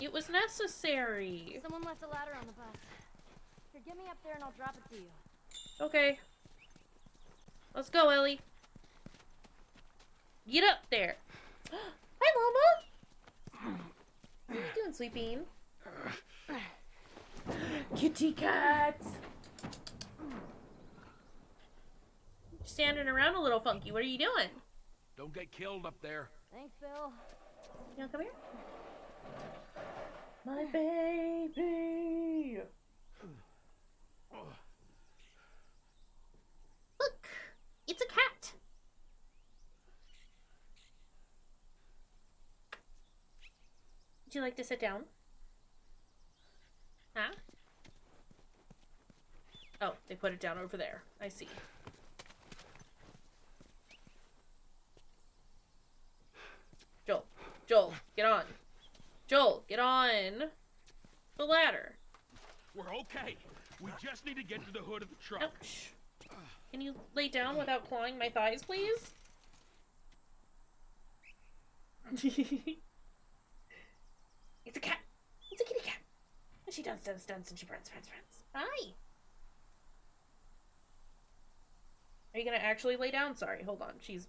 It was necessary. Someone left a ladder on the bus. Here, get me up there and I'll drop it to you. Okay. Let's go, Ellie. Get up there. Hi, Mama. What are you doing, Sleeping? Kitty cat. You're standing around a little funky. What are you doing? Don't get killed up there. Thanks, Bill. You wanna come here? My baby. Look, it's a cat. Would you like to sit down? Huh? Oh, they put it down over there. I see. Joel, get on. Joel, get on the ladder. We're okay. We just need to get to the hood of the truck. Ouch. Can you lay down without clawing my thighs, please? It's a cat. It's a kitty cat. And she does, and she runs. Hi. Are you gonna actually lay down? Sorry, hold on. She's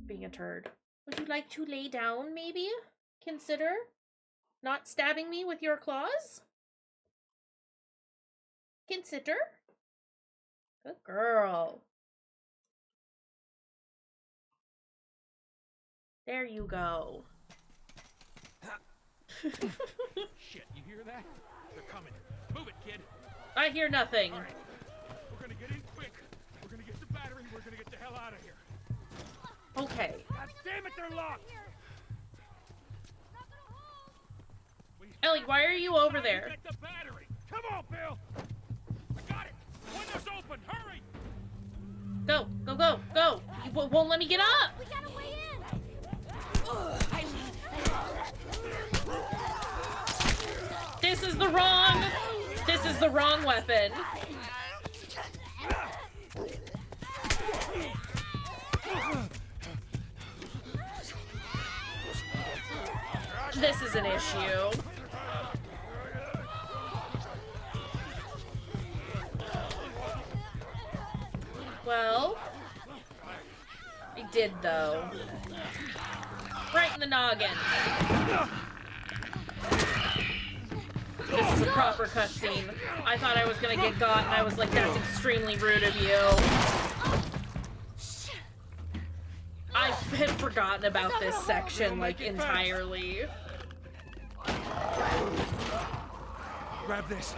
being a turd. Would you like to lay down, maybe? Consider not stabbing me with your claws? Consider? Good girl. There you go. Shit, you hear that? They're coming. Move it, kid. I hear nothing. All right. We're gonna get in quick. We're gonna get the battery. We're gonna get the hell out of here. Okay. God damn it, they're locked! Ellie, why are you over Time to there? Get the battery. Come on, Bill. I got it. Windows open. Hurry. Go, go, go, go. You won't let me get up. We got a way in! This is the wrong weapon. This is an issue. Well, I did though. Right in the noggin. This is a proper cutscene. I thought I was gonna get got, and I was like, that's extremely rude of you. I had forgotten about this section, like, entirely. Grab this.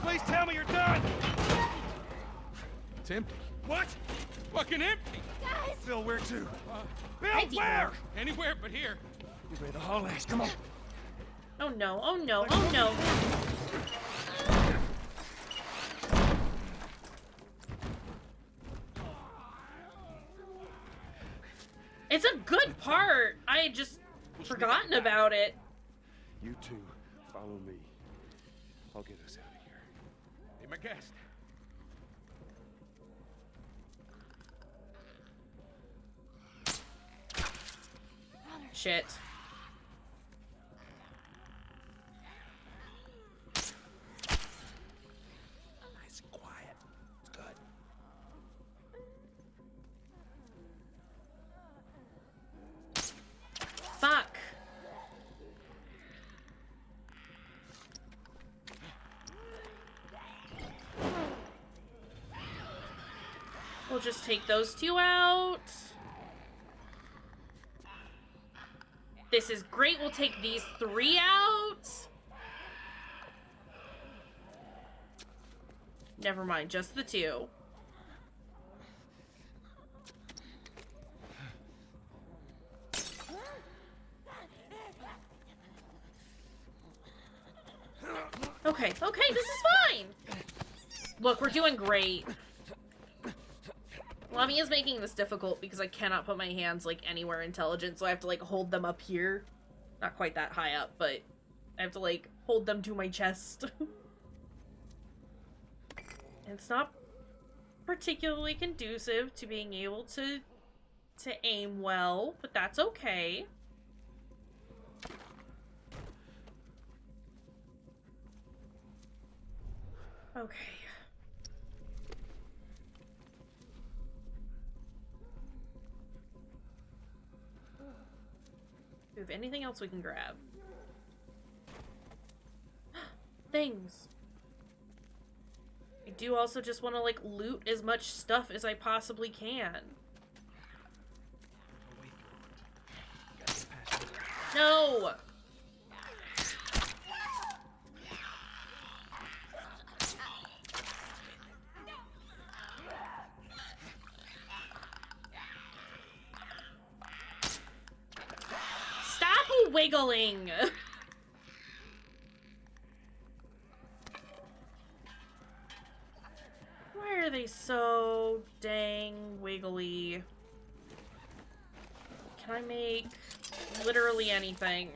Please tell me you're done! It's empty. What? Fucking empty. Bill, where to? Bill, Righty. where? Anywhere but here. You ready to haul ass? Come on. Oh no, oh no, oh no. It's a good part. I had just forgotten about it. You two, follow me. I'll get us out of here. Hey, my guest. Shit. Nice and quiet. It's good. Fuck. We'll just take those two out. This is great. We'll take these three out. Never mind, just the two. Okay, this is fine. Look, we're doing great. Mommy is making this difficult because I cannot put my hands, like, anywhere intelligent, so I have to, like, hold them up here. Not quite that high up, but I have to, like, hold them to my chest. It's not particularly conducive to being able to aim well, but that's okay. Okay. Do we have anything else we can grab? Things. I do also just want to, like, loot as much stuff as I possibly can. No! Stop wiggling! Why are they so dang wiggly? Can I make literally anything?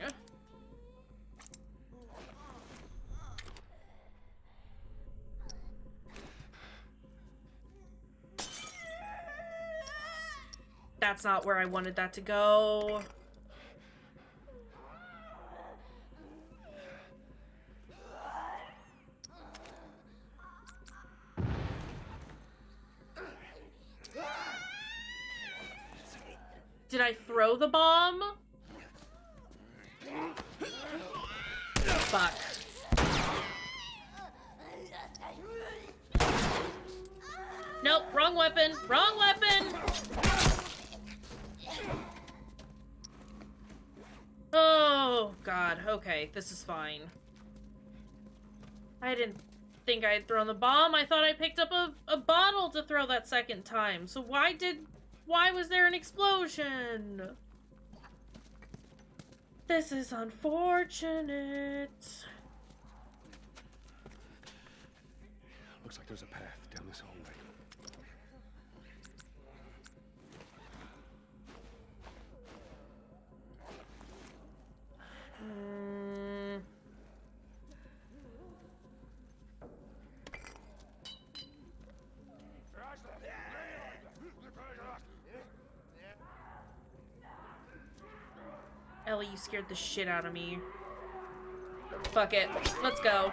That's not where I wanted that to go. Did I throw the bomb? Fuck. Nope, wrong weapon. Wrong weapon! Oh, God. Okay, this is fine. I didn't think I had thrown the bomb. I thought I picked up a bottle to throw that second time. So why was there an explosion? This is unfortunate. Looks like there's a path down this hallway. Ellie, you scared the shit out of me. Fuck it. Let's go.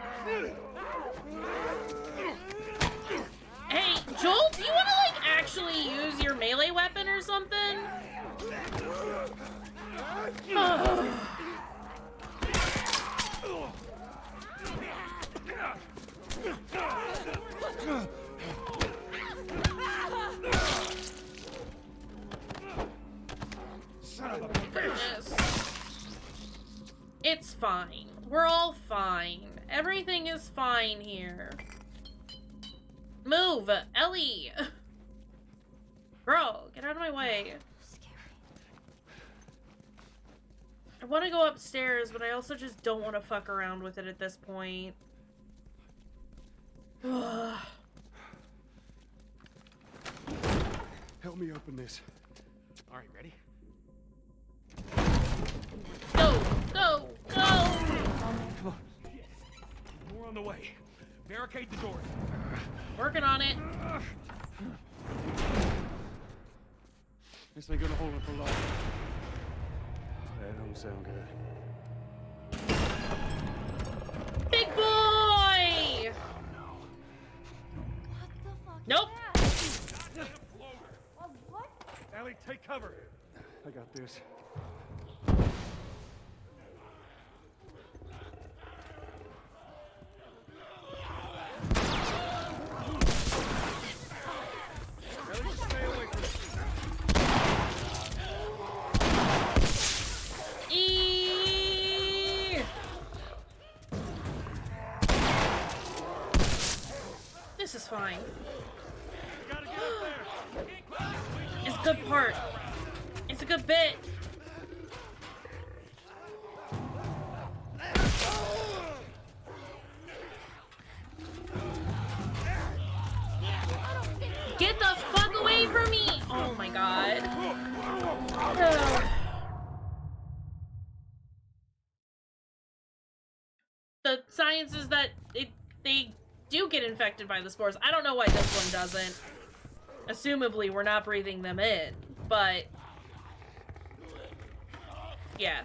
Hey, Joel, do you want to, like, actually use your melee weapon or something? Goodness. It's fine. We're all fine. Everything is fine here. Move! Ellie! Bro, get out of my way. I want to go upstairs, but I also just don't want to fuck around with it at this point. Help me open this. All right, ready? Go! Go! Go! We're on the way. Barricade the doors. Working on it. This ain't gonna hold it for long. That don't sound good. Big boy! What the fuck Nope. is that? What? Ellie, take cover. I got this. Ellie, stay away from it. This is fine. You gotta get up there. It's a good part. It's a good bit. Get the fuck away from me! Oh my god. The science is that they do get infected by the spores. I don't know why this one doesn't. Assumably, we're not breathing them in, but yeah.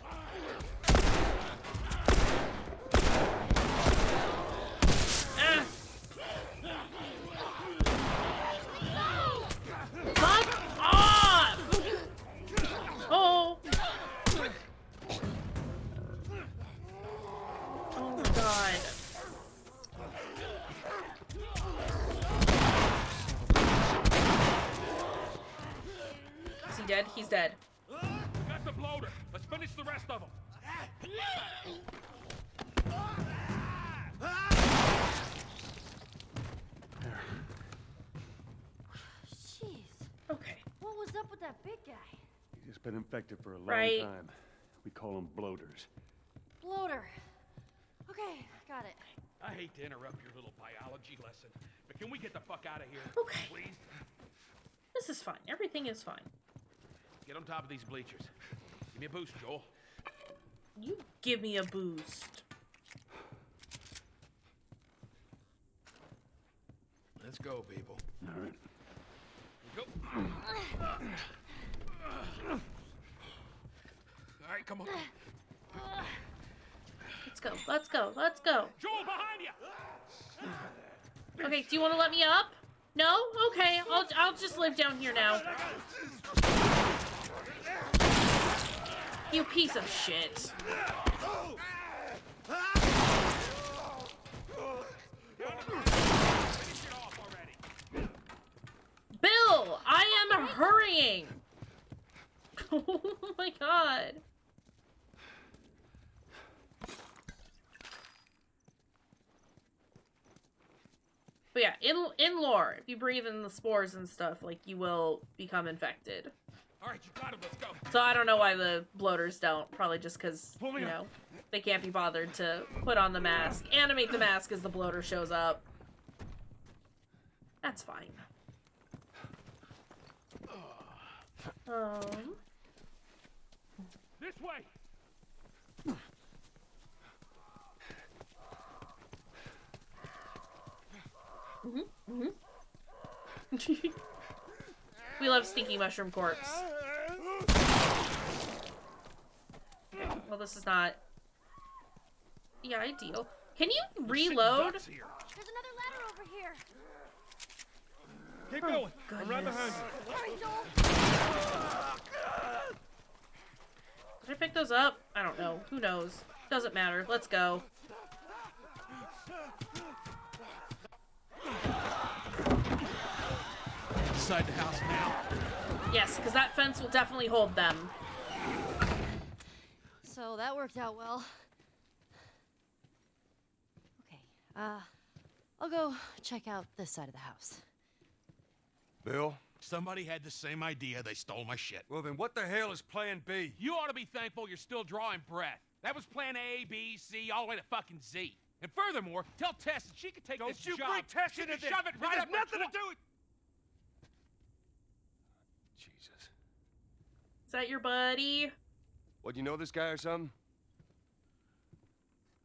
Ah. Fuck off! Oh. Oh my god. Is he dead? He's dead. We got the bloater. Let's finish the rest of them. Jeez. Okay. What was up with that big guy? He's just been infected for a long Right. time. We call them bloaters. Bloater. Okay, got it. I hate to interrupt your little biology lesson, but can we get the fuck out of here? Okay. Please? This is fine. Everything is fine. Get on top of these bleachers. Give me a boost, Joel. You give me a boost. Let's go, people. All right. Go. All right, come on. Let's go. Let's go. Let's go. Joel, behind you! Okay, do you want to let me up? No? Okay, I'll just live down here now. You piece of shit. Bill, I am hurrying. Oh my god. But yeah, in lore, if you breathe in the spores and stuff, like, you will become infected. All right, you got him. Let's go. So I don't know why the bloaters don't. Probably just because, you know, they can't be bothered to put on the mask. Animate the mask as the bloater shows up. That's fine. This way. We love Stinky Mushroom Corpse. Okay, well, this is not the ideal. Can you reload? There's another ladder over here. Keep going. I'm right behind you. Hurry, Joel. Did I pick those up? I don't know. Who knows? Doesn't matter. Let's go. Inside the house now. Yes, because that fence will definitely hold them. So that worked out well. Okay, I'll go check out this side of the house. Bill? Somebody had the same idea. They stole my shit. Well, then what the hell is plan B? You ought to be thankful you're still drawing breath. That was plan A, B, C, all the way to fucking Z. And furthermore, tell Tess that she could take this job. Don't you bring Tess She into could this. shove it right This up has nothing to do with... Jesus. Is that your buddy? What, you know this guy or something?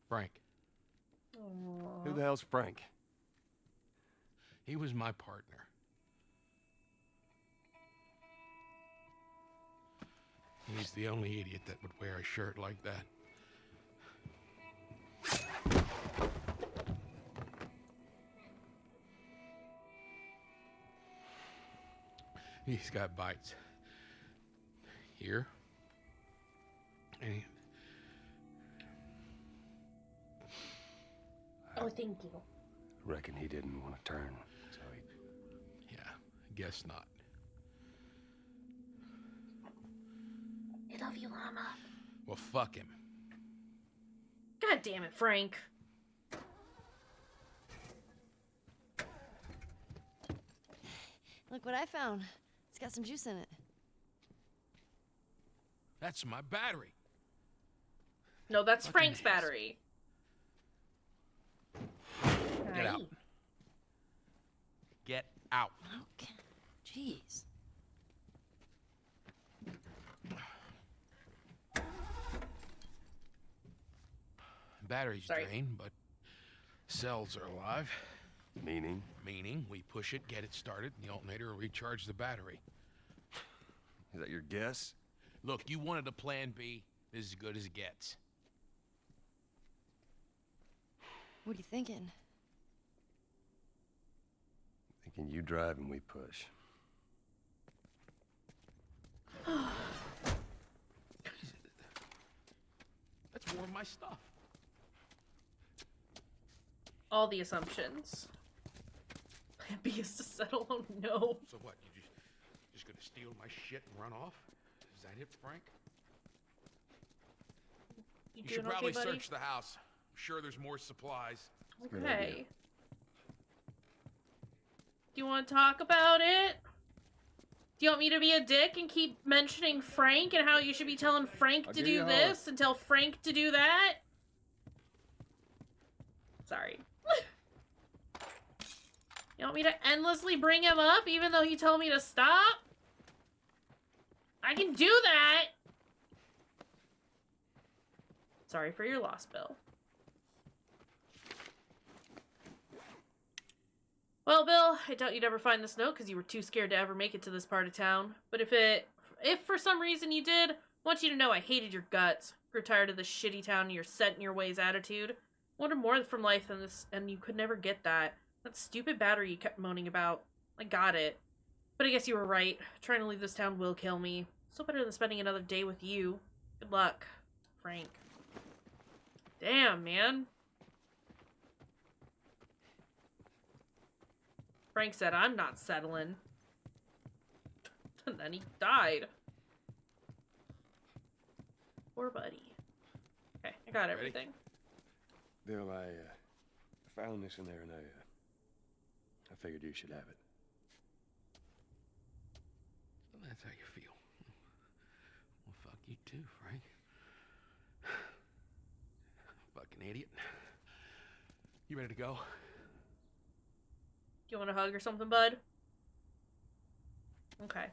Frank. Who the hell's Frank? He was my partner. He's the only idiot that would wear a shirt like that. He's got bites. Here. And Oh, thank you. Reckon he didn't want to turn, so he... yeah, I guess not. I love you, Llama. Well, fuck him. God damn it, Frank. Look what I found. It's got some juice in it. That's my battery. No, that's Fucking Frank's ass. battery. Get out. Get out. Okay. Jeez. Battery's Sorry. drained, but cells are alive. Meaning? Meaning, we push it, get it started, and the alternator will recharge the battery. Is that your guess? Look, you wanted a plan B. This is as good as it gets. What are you thinking? Thinking you drive and we push. That's more of my stuff. All the assumptions. Plan B is to settle. Oh no. So what, you just gonna steal my shit and run off? Is that it, Frank? You doing should probably okay, buddy? search the house. I'm sure there's more supplies. Good idea. Okay. Do you want to talk about it? Do you want me to be a dick and keep mentioning Frank and how you should be telling Frank I'll to give you do a this and tell Frank to do that? Sorry. You want me to endlessly bring him up even though he told me to stop? I can do that! Sorry for your loss, Bill. Well, Bill, I doubt you'd ever find this note because you were too scared to ever make it to this part of town. But if for some reason you did, I want you to know I hated your guts. Grew tired of this shitty town and your set-in-your-ways attitude. Wanted more from life than this, and you could never get that. That stupid battery you kept moaning about. I got it. But I guess you were right. Trying to leave this town will kill me. Still better than spending another day with you. Good luck, Frank. Damn, man. Frank said, I'm not settling. And then he died. Poor buddy. Okay, I got everything. Bill, I found this in there and I figured you should have it. Well, that's how you feel. Well, fuck you too, Frank. Fucking idiot. You ready to go? Do you want a hug or something, bud? Okay.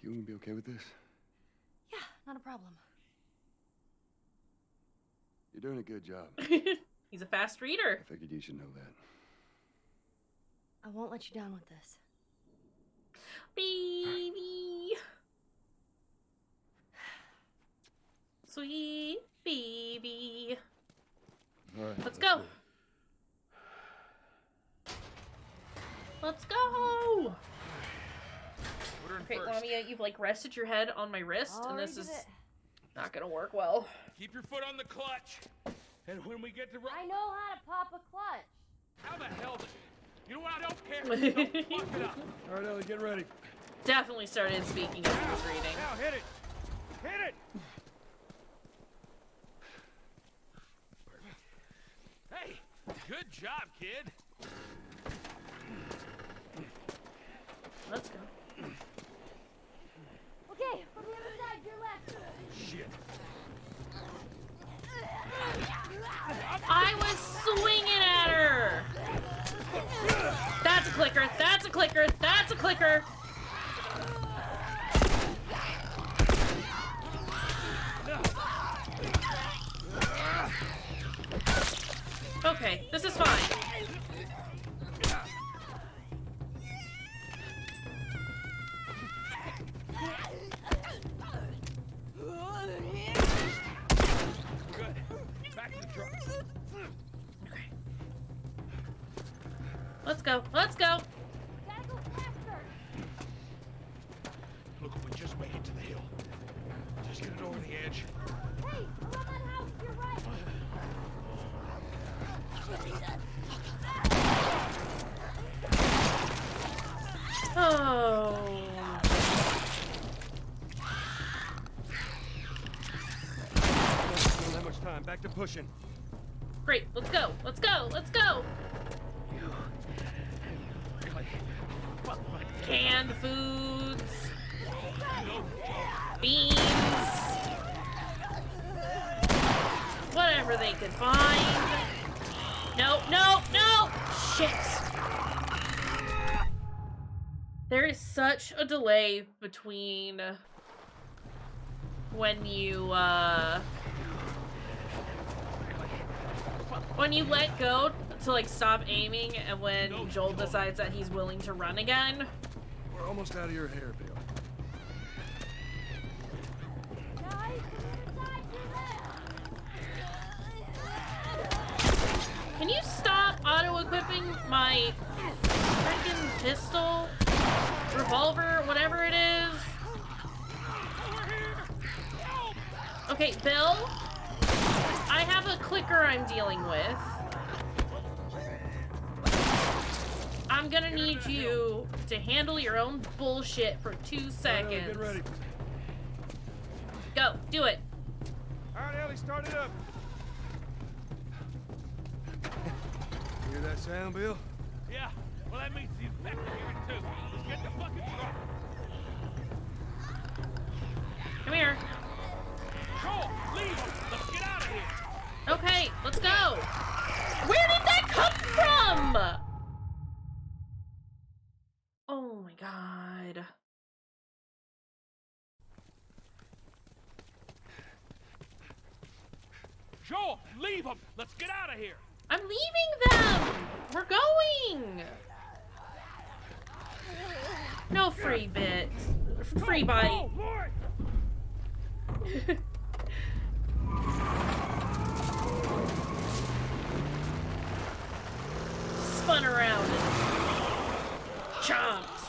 You gonna be okay with this? Yeah, not a problem. You're doing a good job. He's a fast reader. I figured you should know that. I won't let you down with this. Baby. Sweet baby. All right. Let's go. Let's go. Put her in Okay, first. Lamia, you've like rested your head on my wrist, and this Already is did it. not gonna work well. Keep your foot on the clutch. And when we get to I know how to pop a clutch. how the hell did you know what? I don't care. Don't fuck it up. All right, Ellie, get ready. Definitely started speaking as he was reading. Now, hit it! Hit it! Hey, good job, kid. Let's go. Okay, from the other side, your left. Shit. I was swinging at her! That's a clicker, that's a clicker, that's a clicker! Okay, this is fine. Good. Back to the truck. Okay. Let's go. Let's go. Look, if we just make it to the hill. Just get it over the edge. Hey, around that house, you're right. Oh. Don't have much time. Back to pushing. Great. Let's go. Let's go. Let's go. Canned foods. Beans. Whatever they could find. No, no, no! Shit! There is such a delay between when you let go to like stop aiming and when Joel decides that he's willing to run again. We're almost out of your hair, Bill. Can you stop auto-equipping my freaking pistol, revolver, whatever it is? Okay, Bill, I have a clicker I'm dealing with. I'm gonna need you to handle your own bullshit for 2 seconds. Get ready. Go, do it. All right, Ellie, start it up. Hear that sound, Bill? Yeah, well that means the inspector here too. Let's get the fucking truck. Come here. Joel, leave him. Let's get out of here. Okay, let's go. Where did that come from? Oh my god. Joel, leave him. Let's get out of here. I'm leaving them. We're going. No free bits. Free bite. Oh, Lord. Spun around and chomped.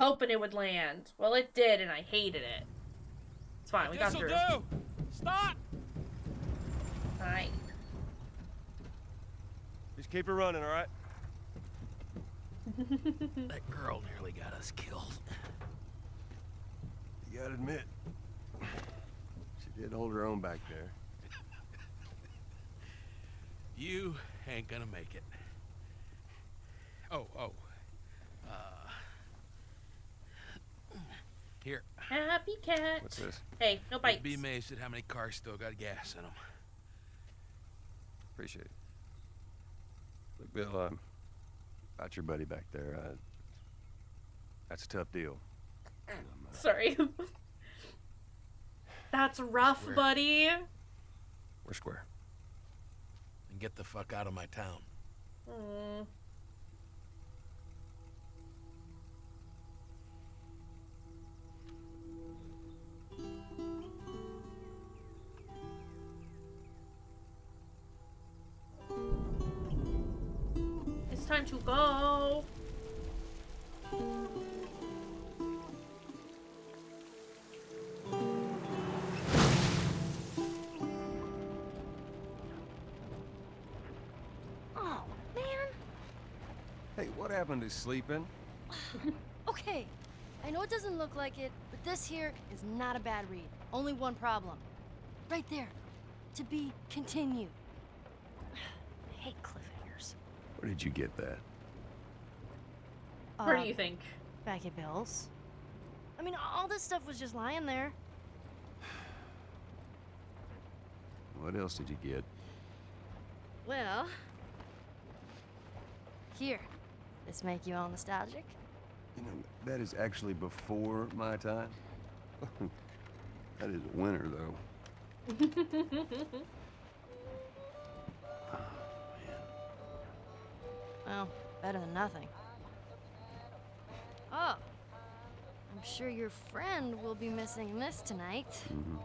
Hoping it would land. Well, it did, and I hated it. It's fine, we got This'll through. do. Stop. Fine. Just keep it running, all right? That girl nearly got us killed. You gotta admit, she did hold her own back there. You ain't gonna make it. Oh. Here. Happy cat. What's this? Hey, no bites. You'd be amazed at how many cars still got gas in them. Appreciate it. Look, Bill, about your buddy back there, that's a tough deal. Sorry. That's rough, Where? buddy. We're square. And get the fuck out of my town. Mm. It's time to go. Oh, man. Hey, what happened to sleeping? Okay, I know it doesn't look like it, but this here is not a bad read. Only one problem. Right there. To be continued. I hate cliffhangers. Where did you get that? Where do you think? Back at Bill's. I mean, all this stuff was just lying there. What else did you get? Well... Here. This make you all nostalgic? You know, that is actually before my time. That is winter, though. Well, better than nothing. Oh. I'm sure your friend will be missing this tonight. Mm-hmm.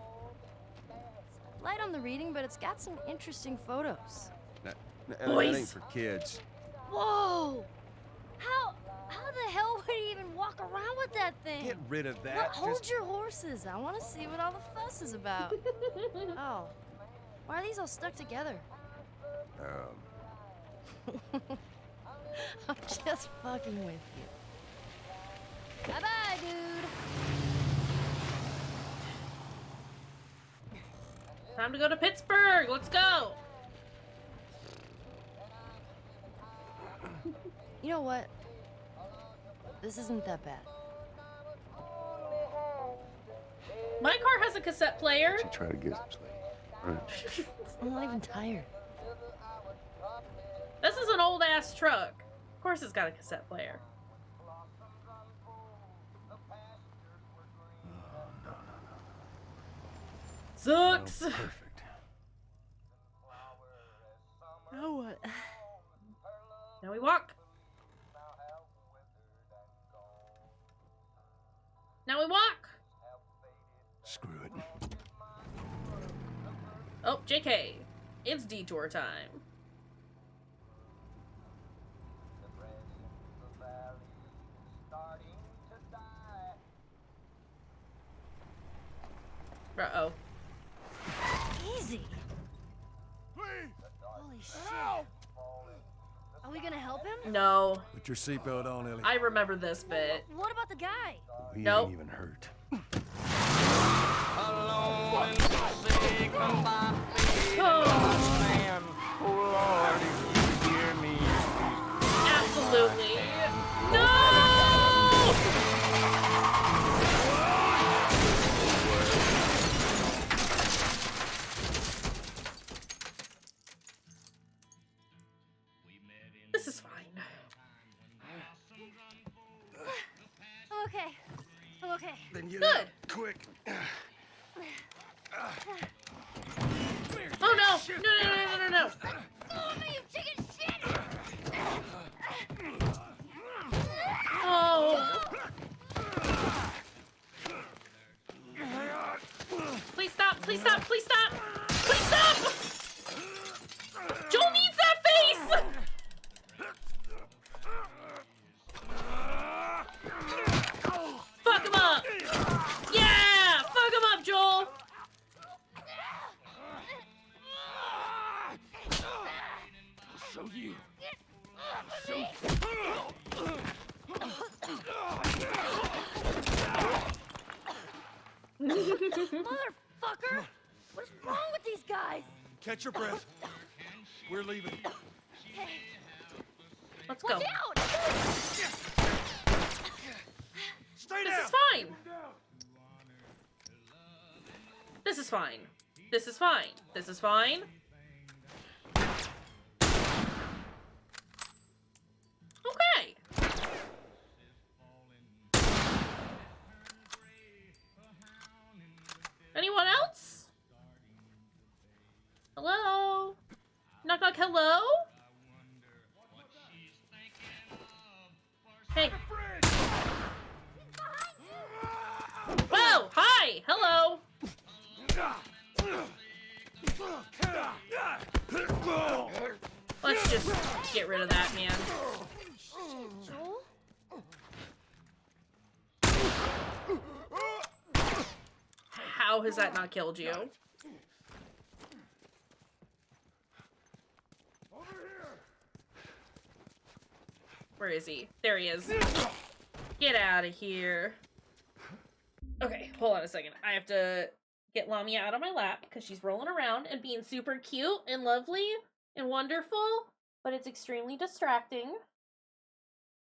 It's light on the reading, but it's got some interesting photos. That Boys. ain't for kids. Whoa! How the hell would he even walk around with that thing? Get rid of that. Well, hold Just- your horses. I want to see what all the fuss is about. Oh. Why are these all stuck together? I'm just fucking with you. Bye-bye, dude. Time to go to Pittsburgh. Let's go. You know what? This isn't that bad. My car has a cassette player. She tried to get some sleep. Right. I'm not even tired. This is an old ass truck. Of course it's got a cassette player. Sucks. Oh, perfect. Now what? Now we walk. Now we walk. Screw it. Oh, JK. It's detour time. Uh-oh. Easy. Holy shit. Are we gonna help him? No. Put your seatbelt on, Ellie. I remember this bit. What about the guy? He Nope. ain't even hurt. Absolutely. No! This is fine. I'm okay. I'm okay. Then get Good. out, quick. Oh no! No. Oh, you chicken shit! Oh. Please stop! Please stop! Please stop! Please stop! Joel needs that face! Fuck him up! Yeah! Fuck him up, Joel! So you. Motherfucker! What's wrong with these guys? Catch your breath. We're leaving. Hey, Let's go. watch out! Stay This down. is fine. This is fine. This is fine. This is fine. Okay. Anyone else? Hello? Knock knock, hello? Hey. Whoa! Hi! Hello! Let's just get rid of that, man. Joel? How has that not killed you? Where is he? There he is. Get out of here. Okay, hold on a second. I have to get Lamia out of my lap because she's rolling around and being super cute and lovely and wonderful, but it's extremely distracting.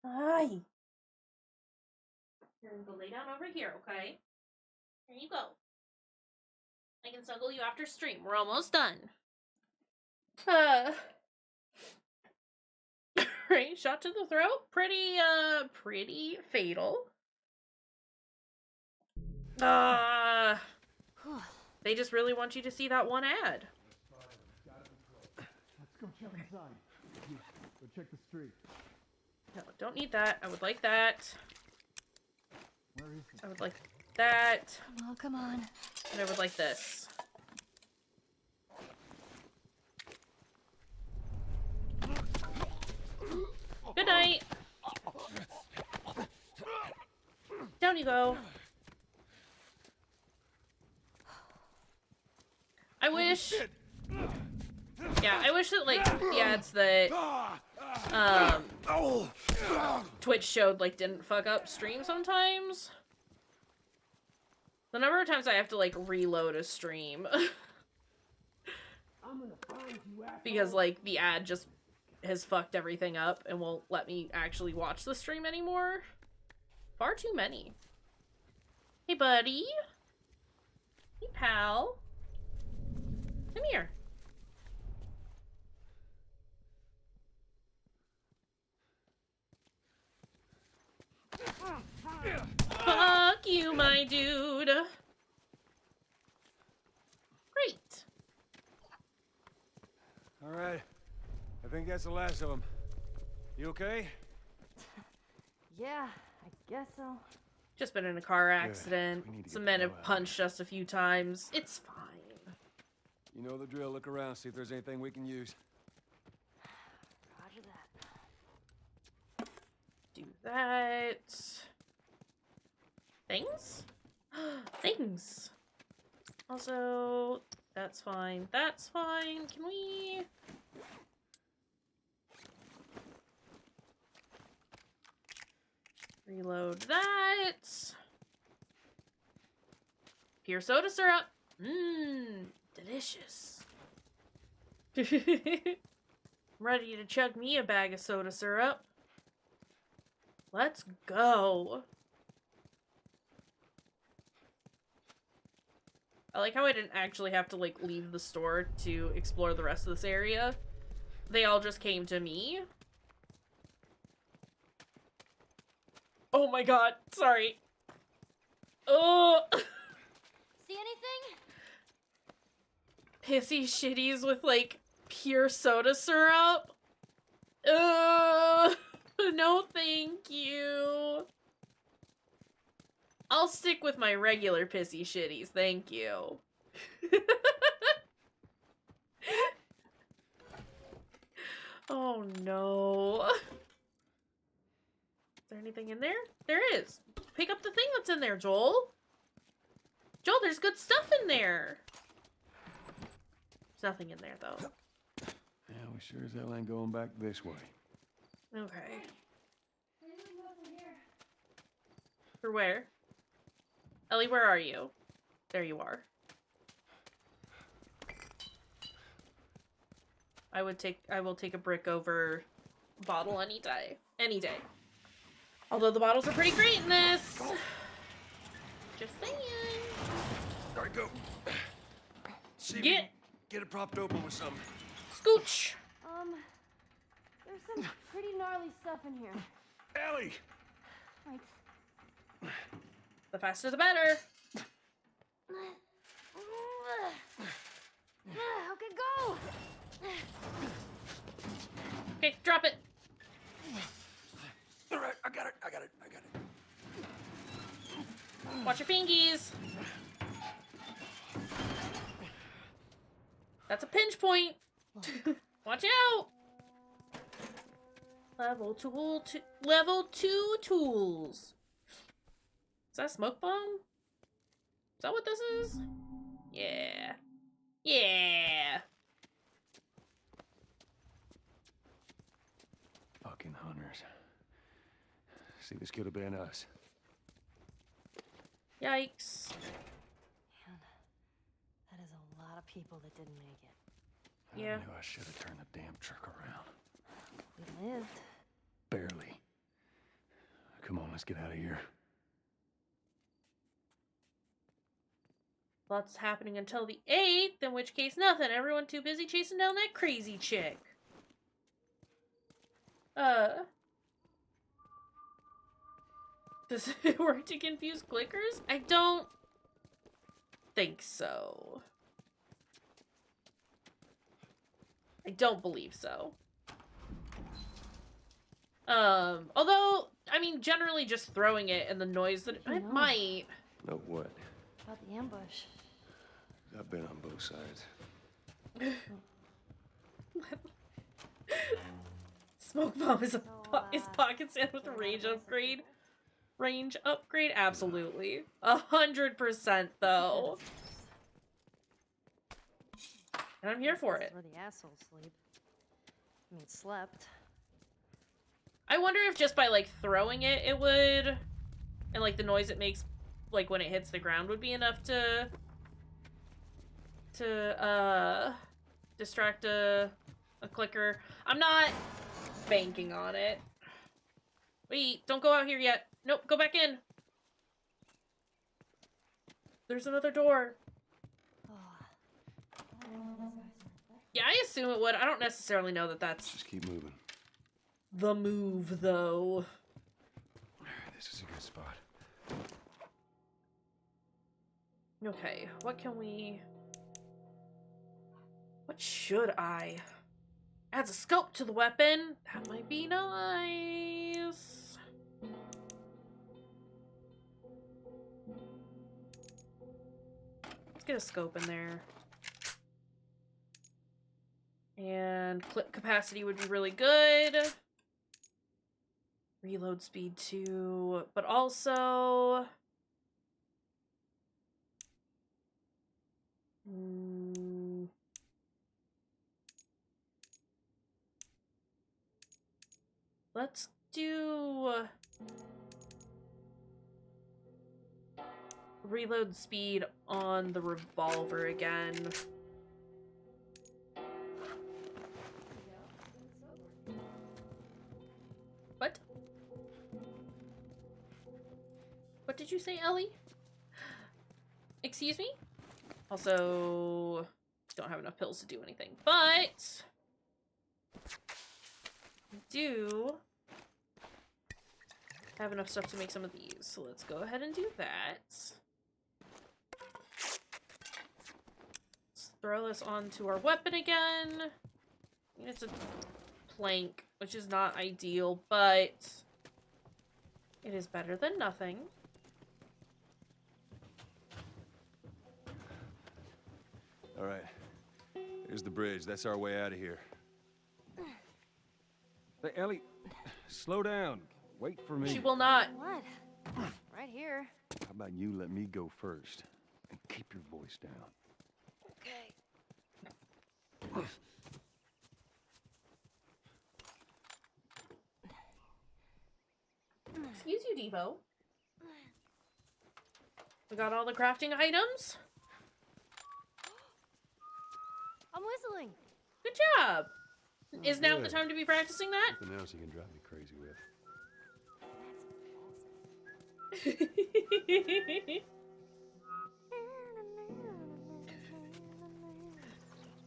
Hi. You're gonna go lay down over here, okay? There you go. I can snuggle you after stream. We're almost done. Right, shot to the throat. Pretty fatal. They just really want you to see that one ad. Let's go check inside. But check the street. No, don't need that. I would like that. Where is he? I would like that. Come on, come on. And I would like this. Good night. Down you go. I wish... Yeah, I wish that, like, the ads that, Twitch showed, like, didn't fuck up stream sometimes. The number of times I have to, like, reload a stream. Because, like, the ad just has fucked everything up and won't let me actually watch the stream anymore. Far too many. Hey, buddy. Hey, pal. Come here. Fuck you, my dude. Great. All right. I think that's the last of them. You okay? Yeah, I guess so. Just been in a car accident. We need to Some get men the hell have out of punched us a few times. It's fine. You know the drill. Look around, see if there's anything we can use. Roger that. Do that. Things? Things. Also, that's fine. That's fine. Can we... reload that. Pure soda syrup. Mmm, delicious. Ready to chug me a bag of soda syrup. Let's go. I like how I didn't actually have to, like, leave the store to explore the rest of this area. They all just came to me. Oh my god, sorry. Oh. See anything? Pissy shitties with, like, pure soda syrup. No thank you. I'll stick with my regular pissy shitties, thank you. Oh no. Is there anything in there? There is. Pick up the thing that's in there, Joel. Joel, there's good stuff in there. There's nothing in there, though. Yeah, we sure as hell ain't going back this way. Okay. For where? Ellie, where are you? There you are. I will take a brick over bottle any day. Any day. Although the bottles are pretty great in this. Just saying. All right, go. See if Get- you can get it propped open with something. Scooch. There's some pretty gnarly stuff in here. Ellie! Like, The faster the better. okay, go! Okay, drop it. All right, I got it. Watch your fingies. That's a pinch point. Watch out. Level 2 tools. Is that a smoke bomb? Is that what this is? Yeah. Yeah. Fucking hunters. See, this could have been us. Yikes. Man, that is a lot of people that didn't make it. Yeah. I knew I should have turned the damn truck around. We lived. Barely. Come on, let's get out of here. Lots happening until the 8th, in which case nothing. Everyone too busy chasing down that crazy chick. Does it work to confuse clickers? I don't think so. I don't believe so. Although, I mean, generally just throwing it and the noise that it might. No, what? About the ambush. I've been on both sides. Smoke bomb is is pocket sand with a range upgrade. Range upgrade, absolutely. 100% though. And I'm here for it. Where the assholes sleep. I mean, slept. I wonder if just by like throwing it, it would, and like the noise it makes, like when it hits the ground, would be enough to distract a clicker. I'm not banking on it. Wait, don't go out here yet. Nope, go back in. There's another door. Yeah, I assume it would. I don't necessarily know that that's Just keep moving. the move, though. This is a good spot. Okay, what can we... What should I... Adds a scope to the weapon. That might be nice. Let's get a scope in there. And clip capacity would be really good. Reload speed too, but also... Let's do... reload speed on the revolver again. What? What did you say, Ellie? Excuse me? Also, don't have enough pills to do anything, but I do have enough stuff to make some of these, so let's go ahead and do that. Let's throw this onto our weapon again. I mean, it's a plank, which is not ideal, but it is better than nothing. All right. Here's the bridge. That's our way out of here. Hey, Ellie, slow down. Wait for me. She will not. What? Right here. How about you let me go first? And keep your voice down. Okay. Excuse you, Devo. We got all the crafting items? I'm whistling. Good job. Is now the good. time to be practicing that? Nothing else you can drive me crazy with.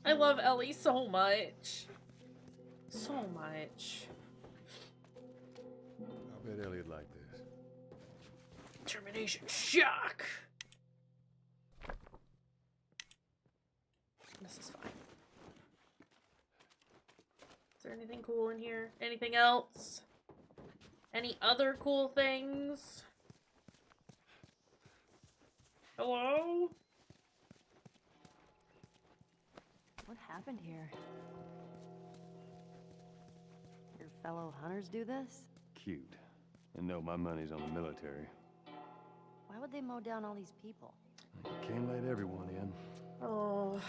I love Ellie so much. So much. I bet Ellie'd like this. Termination shock. This is fine. Is there anything cool in here? Anything else? Any other cool things? Hello? What happened here? Your fellow hunters do this? Cute. And no, my money's on the military. Why would they mow down all these people? You can't let everyone in. Oh.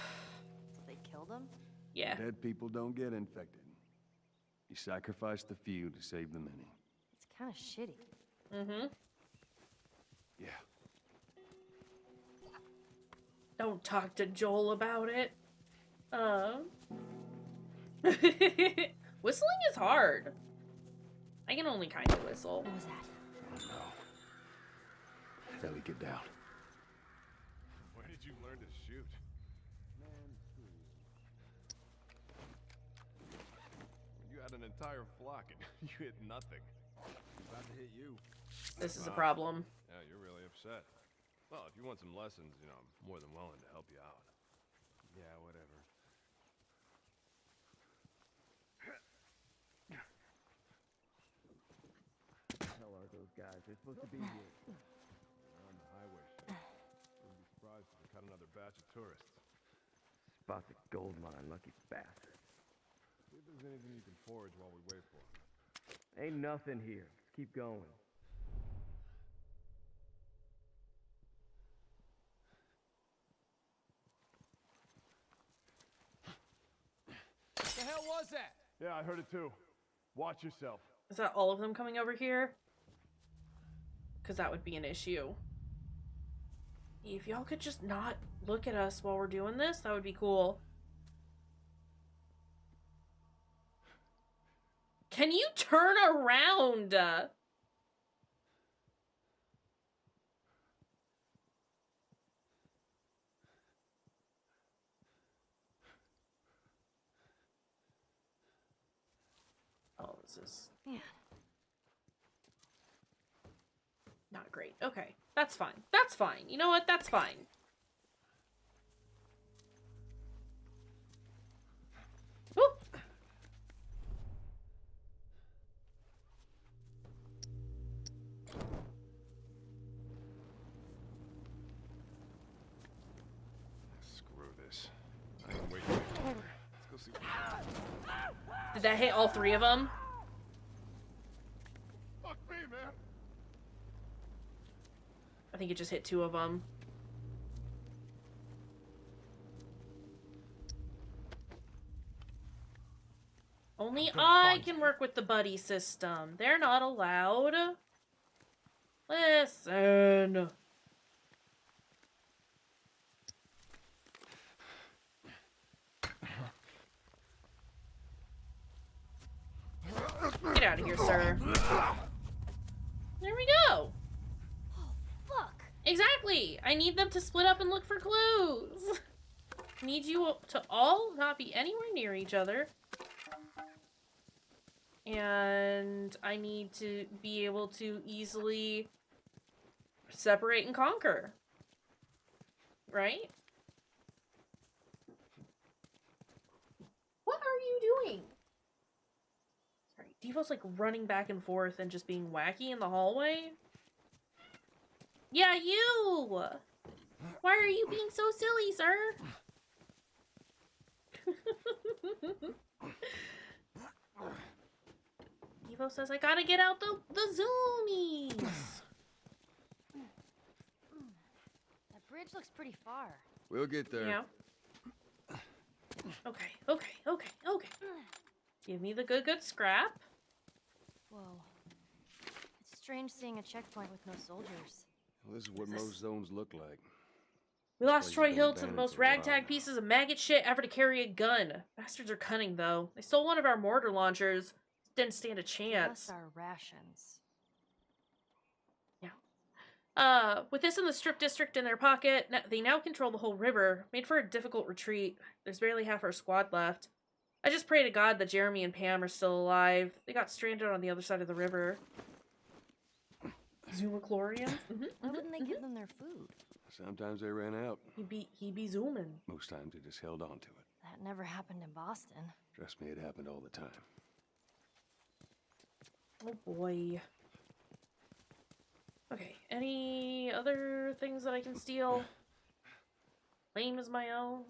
So they killed them? Yeah. Dead people don't get infected. You sacrifice the few to save the many. It's kind of shitty. Mm-hmm. Yeah. Don't talk to Joel about it. Whistling is hard. I can only kind of whistle. What was that? Oh no. Ellie, get down. Where did you learn to shoot? You had an entire flock and you hit nothing. I'm about to hit you. This is a problem. Yeah, you're really upset. Well, if you want some lessons, you know, I'm more than willing to help you out. Yeah, whatever. guys. They're supposed to be here. They're on the highway ship. Wouldn't be surprised if they cut another batch of tourists. Spot the gold mine, lucky bastard. See if there's anything you can forage while we wait for them. Ain't nothing here. Let's keep going. What the hell was that? Yeah, I heard it too. Watch yourself. Is that all of them coming over here? Because that would be an issue. If y'all could just not look at us while we're doing this, that would be cool. Can you turn around? Oh, this is not great. Okay, that's fine. That's fine. You know what? That's fine. Woo! Screw this. I ain't waiting. Let's go see. Did that hit all three of them? Fuck me, man. I think it just hit two of them. Only I can work with the buddy system. They're not allowed. Listen. Get out of here, sir. There we go. Oh, fuck. Exactly. I need them to split up and look for clues. Need you to all not be anywhere near each other. And I need to be able to easily separate and conquer. Right? What are you doing? Sorry, Devo's like running back and forth and just being wacky in the hallway. Yeah, you! Why are you being so silly, sir? Devo says, I gotta get out the zoomies! That bridge looks pretty far. We'll get there. Yeah. Okay. Give me the good scrap. Whoa. It's strange seeing a checkpoint with no soldiers. Well, this is what most zones look like. We lost Place Troy has been Hill to the abandoned most for a while ragtag now. pieces of maggot shit ever to carry a gun. Bastards are cunning, though. They stole one of our mortar launchers. Didn't stand a Plus chance. our rations. With this in the strip district in their pocket, they now control the whole river. Made for a difficult retreat. There's barely half our squad left. I just pray to God that Jeremy and Pam are still alive. They got stranded on the other side of the river. Zoomachlorians? Why wouldn't they give them their food? Sometimes they ran out. He be zooming. Most times they just held on to it. That never happened in Boston. Trust me, it happened all the time. Oh boy. Okay, any other things that I can steal? Lame as my own?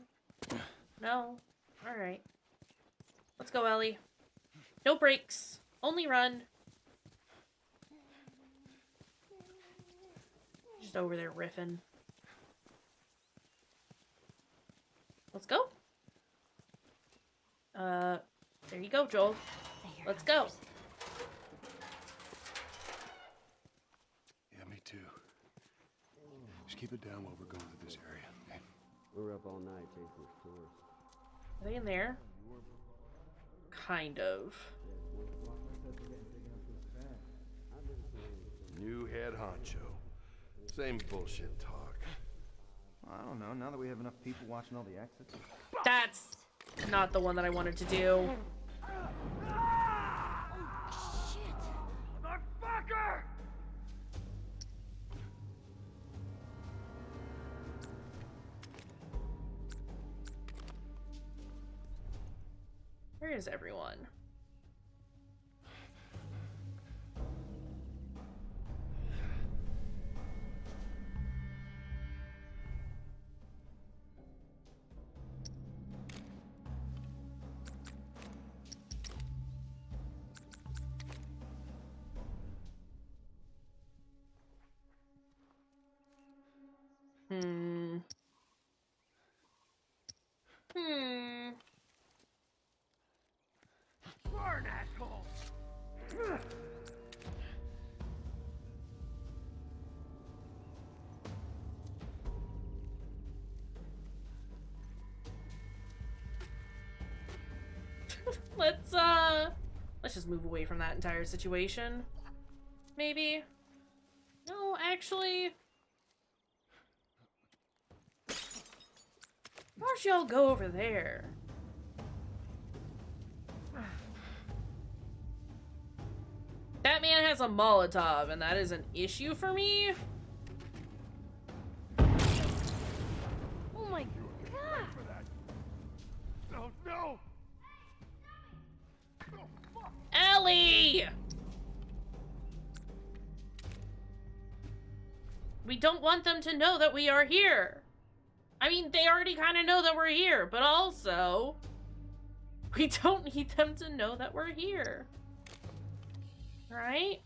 No? Alright. Let's go, Ellie. No brakes. Only run. Just over there riffing. Let's go. There you go, Joel. Let's go. Yeah, me too. Just keep it down while we're going through this area, okay? We were up all night chasing this tourist. Are they in there? Kind of. New head honcho. Same bullshit talk. I don't know. Now that we have enough people watching all the exits. That's not the one that I wanted to do. Motherfucker! Where is everyone? Hmm. You're an asshole. Let's just move away from that entire situation. Maybe. No, actually. Why don't y'all go over there? That man has a Molotov, and that is an issue for me. Oh my god! No, no! Ellie! We don't want them to know that we are here. I mean, they already kind of know that we're here, but also, we don't need them to know that we're here. Right?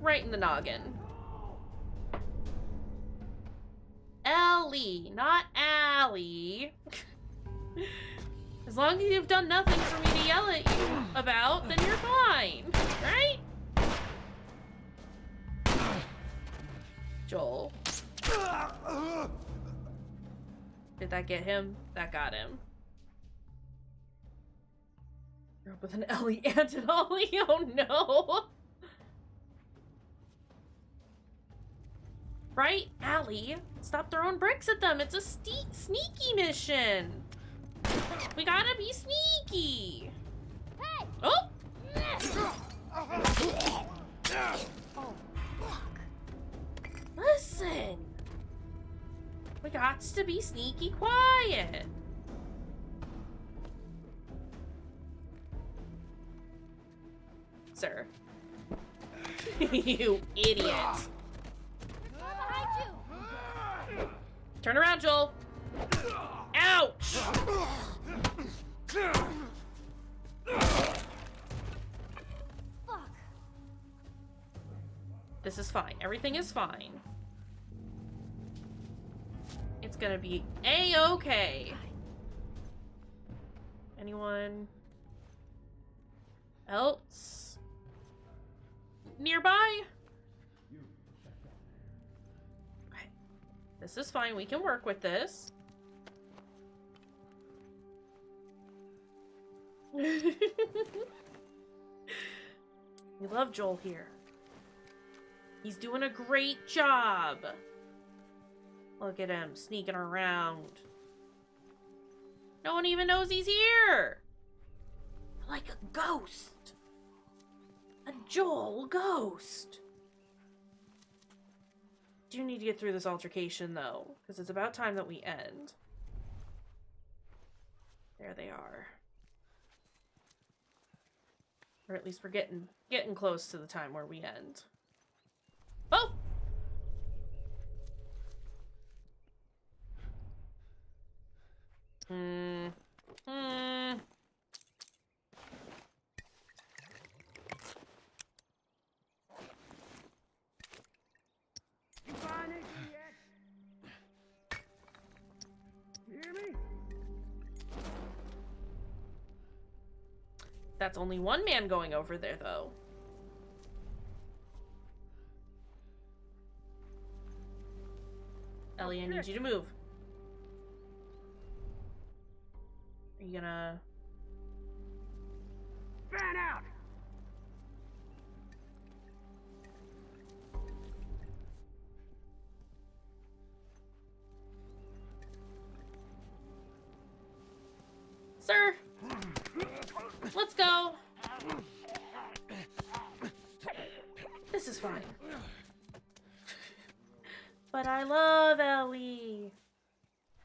Right in the noggin. Ellie, not Allie. As long as you've done nothing for me to yell at you about, then you're fine, right? Joel. Did that get him? That got him. You're up with an Ellie and an Ollie. Oh no. Right, Allie? Stop throwing bricks at them. It's a sneaky mission. We gotta be sneaky. Hey! Oh! Oh, fuck. Listen. We got to be sneaky quiet. Sir. You idiot. Behind you! Turn around, Joel. Ouch! Fuck. This is fine. Everything is fine. It's gonna be A-okay. Anyone else nearby? Okay. This is fine. We can work with this. We love Joel here. He's doing a great job. Look at him sneaking around. No one even knows he's here. Like a ghost. A Joel ghost. Do need to get through this altercation though, because it's about time that we end. There they are. Or at least we're getting close to the time where we end. Oh! You find anything yet? You hear me? That's only one man going over there, though. Ellie, I need you to move. Are you gonna... Fan out! Sir! Let's go! This is fine. But I love Ellie.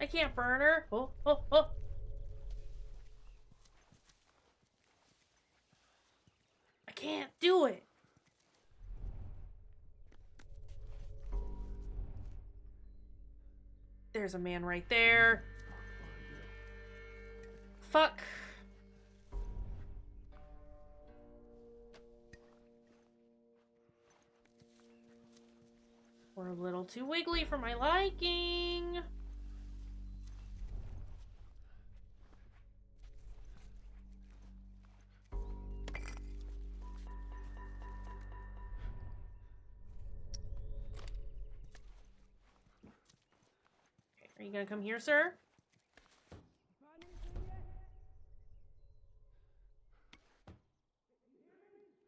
I can't burn her. Oh, oh, oh. I can't do it. There's a man right there. Fuck. We're a little too wiggly for my liking. Are you gonna come here, sir?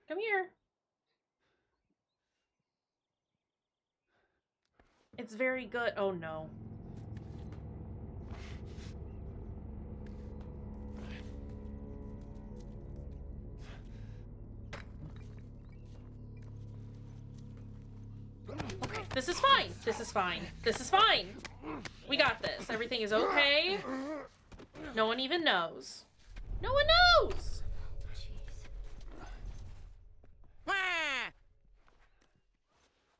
Come here. It's very good. Oh no. Okay, this is fine. This is fine. This is fine. We got this. Everything is okay. No one even knows. No one knows!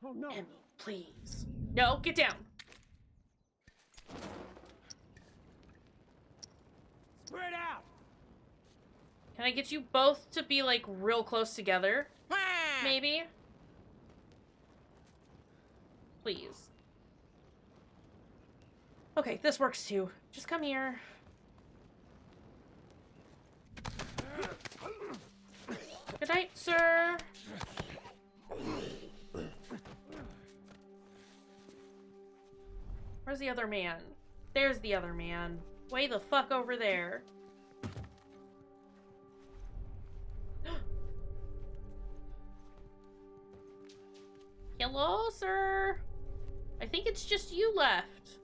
Oh no. Emmy, please. No, get down. Spread out. Can I get you both to be, like, real close together? Maybe? Please. Okay, this works too. Just come here. Good night, sir. Where's the other man? There's the other man. Way the fuck over there. Hello, sir. I think it's just you left.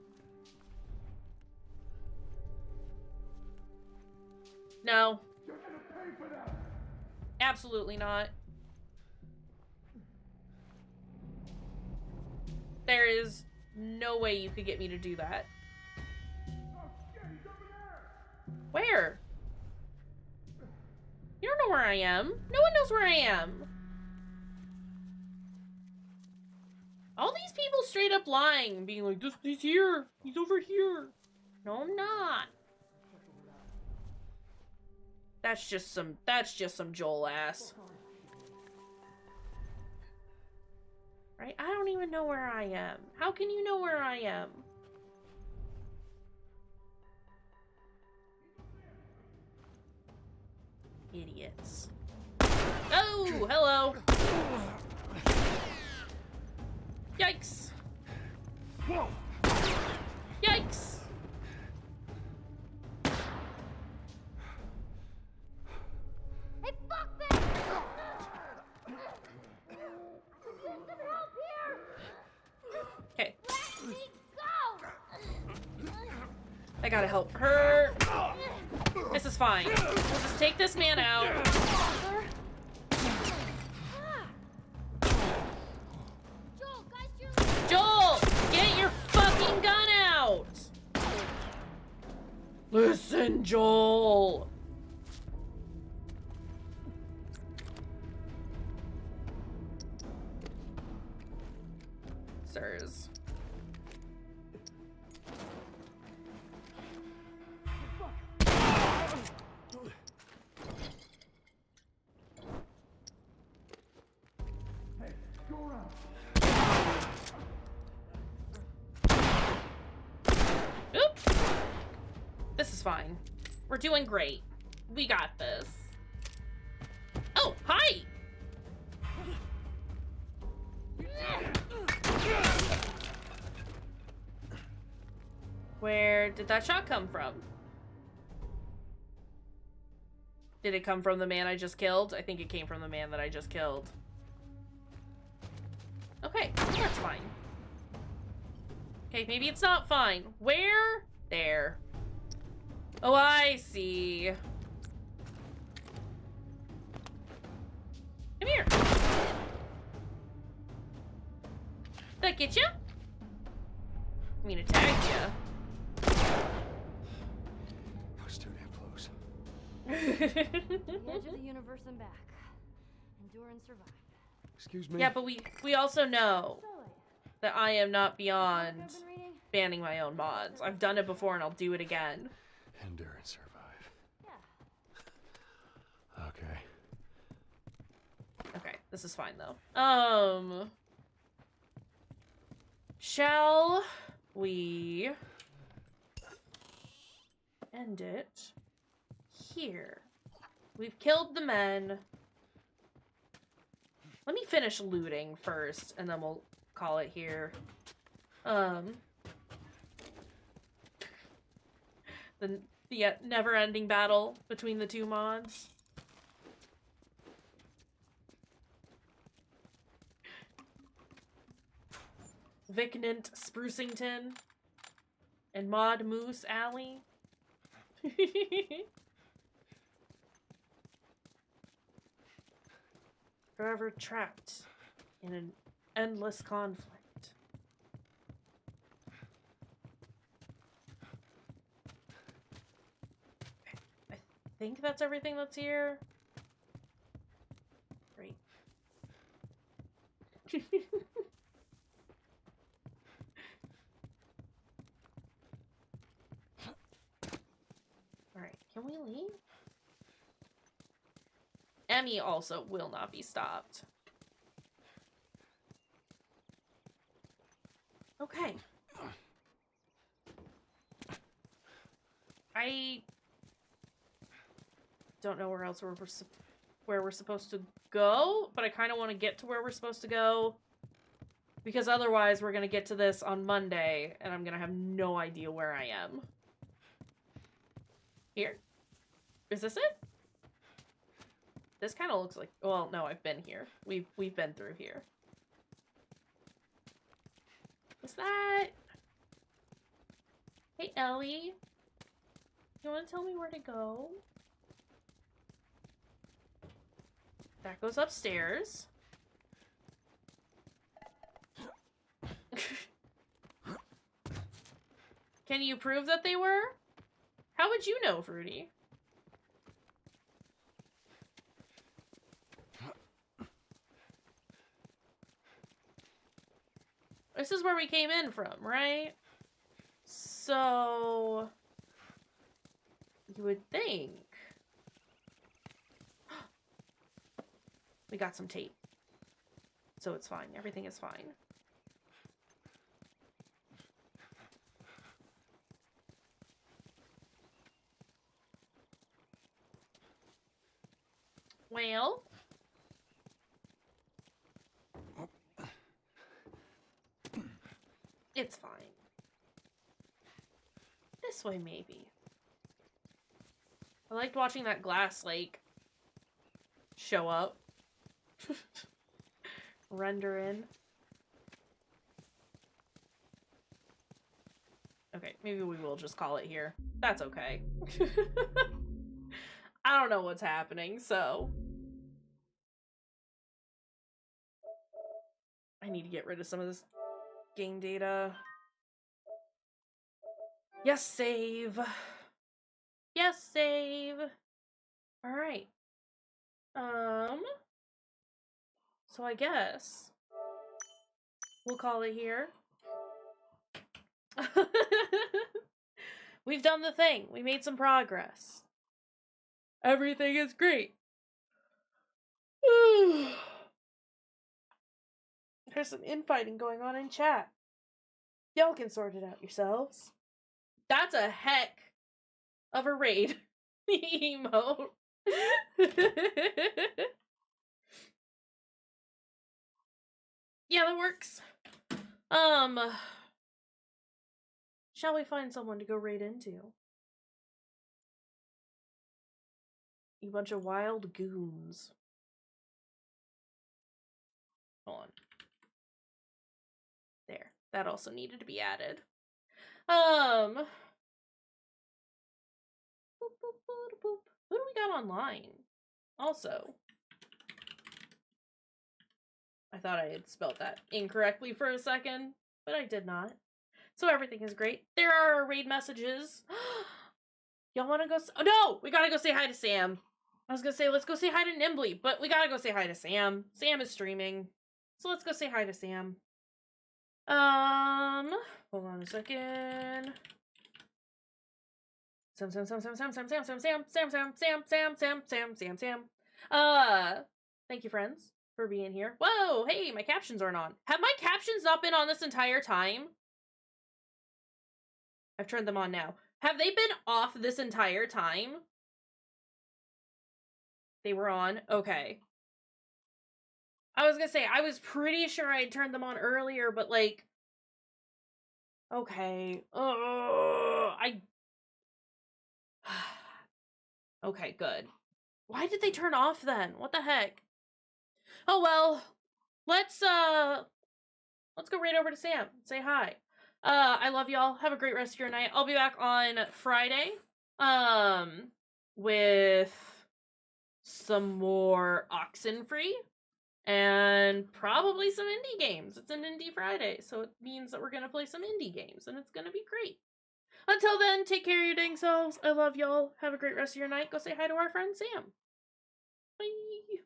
No. You're gonna pay for that. Absolutely not. There is no way you could get me to do that. Oh shit, he's over there. Where? You don't know where I am. No one knows where I am. All these people straight up lying, being like, he's here. He's over here. No, I'm not. That's just some Joel ass. Right? I don't even know where I am. How can you know where I am? Idiots. Oh, hello. Yikes. Whoa. Yikes. Hey, fuck this! There's some help here! Okay. Let me go! I gotta help her. This is fine. We'll just take this man out. Joel, guys, Joel, get your fucking gun out. Listen, Joel. Sirs. Hey, go around. Oops. This is fine. We're doing great. We got this. Oh, hi! Where did that shot come from? Did it come from the man I just killed? I think it came from the man that I just killed. Okay, that's fine. Okay, maybe it's not fine. Where? There. Oh, I see. Come here. Did that get you? I mean, it tagged you. I was too damn close. The edge of the universe and back. Endure and survive. Excuse me? Yeah, but we also know that I am not beyond banning my own mods. I've done it before and I'll do it again. Endure and survive. Yeah. Okay. Okay, this is fine though. Shall we end it here? We've killed the men. Let me finish looting first, and then we'll call it here. The never-ending battle between the two mods. Vicnant Sprucington and Mod Moose Alley. Forever trapped in an endless conflict. I think that's everything that's here. Great. Alright, can we leave? Emmy also will not be stopped. Okay. I don't know where else where we're supposed to go, but I kind of want to get to where we're supposed to go, because otherwise we're going to get to this on Monday and I'm going to have no idea where I am. Here? Is this it? This kind of looks like, well, no, I've been here. We've been through here. Is that? Hey, Ellie. You want to tell me where to go? That goes upstairs. Can you prove that they were? How would you know, Fruity? This is where we came in from, right? So... you would think... we got some tape. So it's fine. Everything is fine. Well... it's fine. This way, maybe. I liked watching that glass, like, show up. Render in. Okay, maybe we will just call it here. That's okay. I don't know what's happening, so... I need to get rid of some of this game data. Yes, save. Yes, save. Alright. So I guess we'll call it here. We've done the thing. We made some progress. Everything is great. There's some infighting going on in chat. Y'all can sort it out yourselves. That's a heck of a raid emote. Yeah, that works. Shall we find someone to go raid into? You bunch of wild goons. Hold on. There. That also needed to be added. Boop, boop, boop, boop. Who do we got online? Also, I thought I had spelled that incorrectly for a second, but I did not. So everything is great. There are our raid messages. Y'all want to go? Oh, no! We gotta go say hi to Sam. I was gonna say, let's go say hi to Nimbly, but we gotta go say hi to Sam. Sam is streaming. So let's go say hi to Sam. Hold on a second. Sam. Thank you, friends. for being here. Whoa, hey, my captions aren't on. Have my captions not been on this entire time? I've turned them on now. Have they been off this entire time? They were on? Okay. I was gonna say, I was pretty sure I had turned them on earlier, but like... Okay. Okay, good. Why did they turn off then? What the heck? Oh well. Let's go right over to Sam. Say hi. I love y'all. Have a great rest of your night. I'll be back on Friday. With some more Oxenfree. And probably some indie games. It's an Indie Friday, so it means that we're gonna play some indie games, and it's gonna be great. Until then, take care of your dang selves. I love y'all. Have a great rest of your night. Go say hi to our friend Sam. Bye.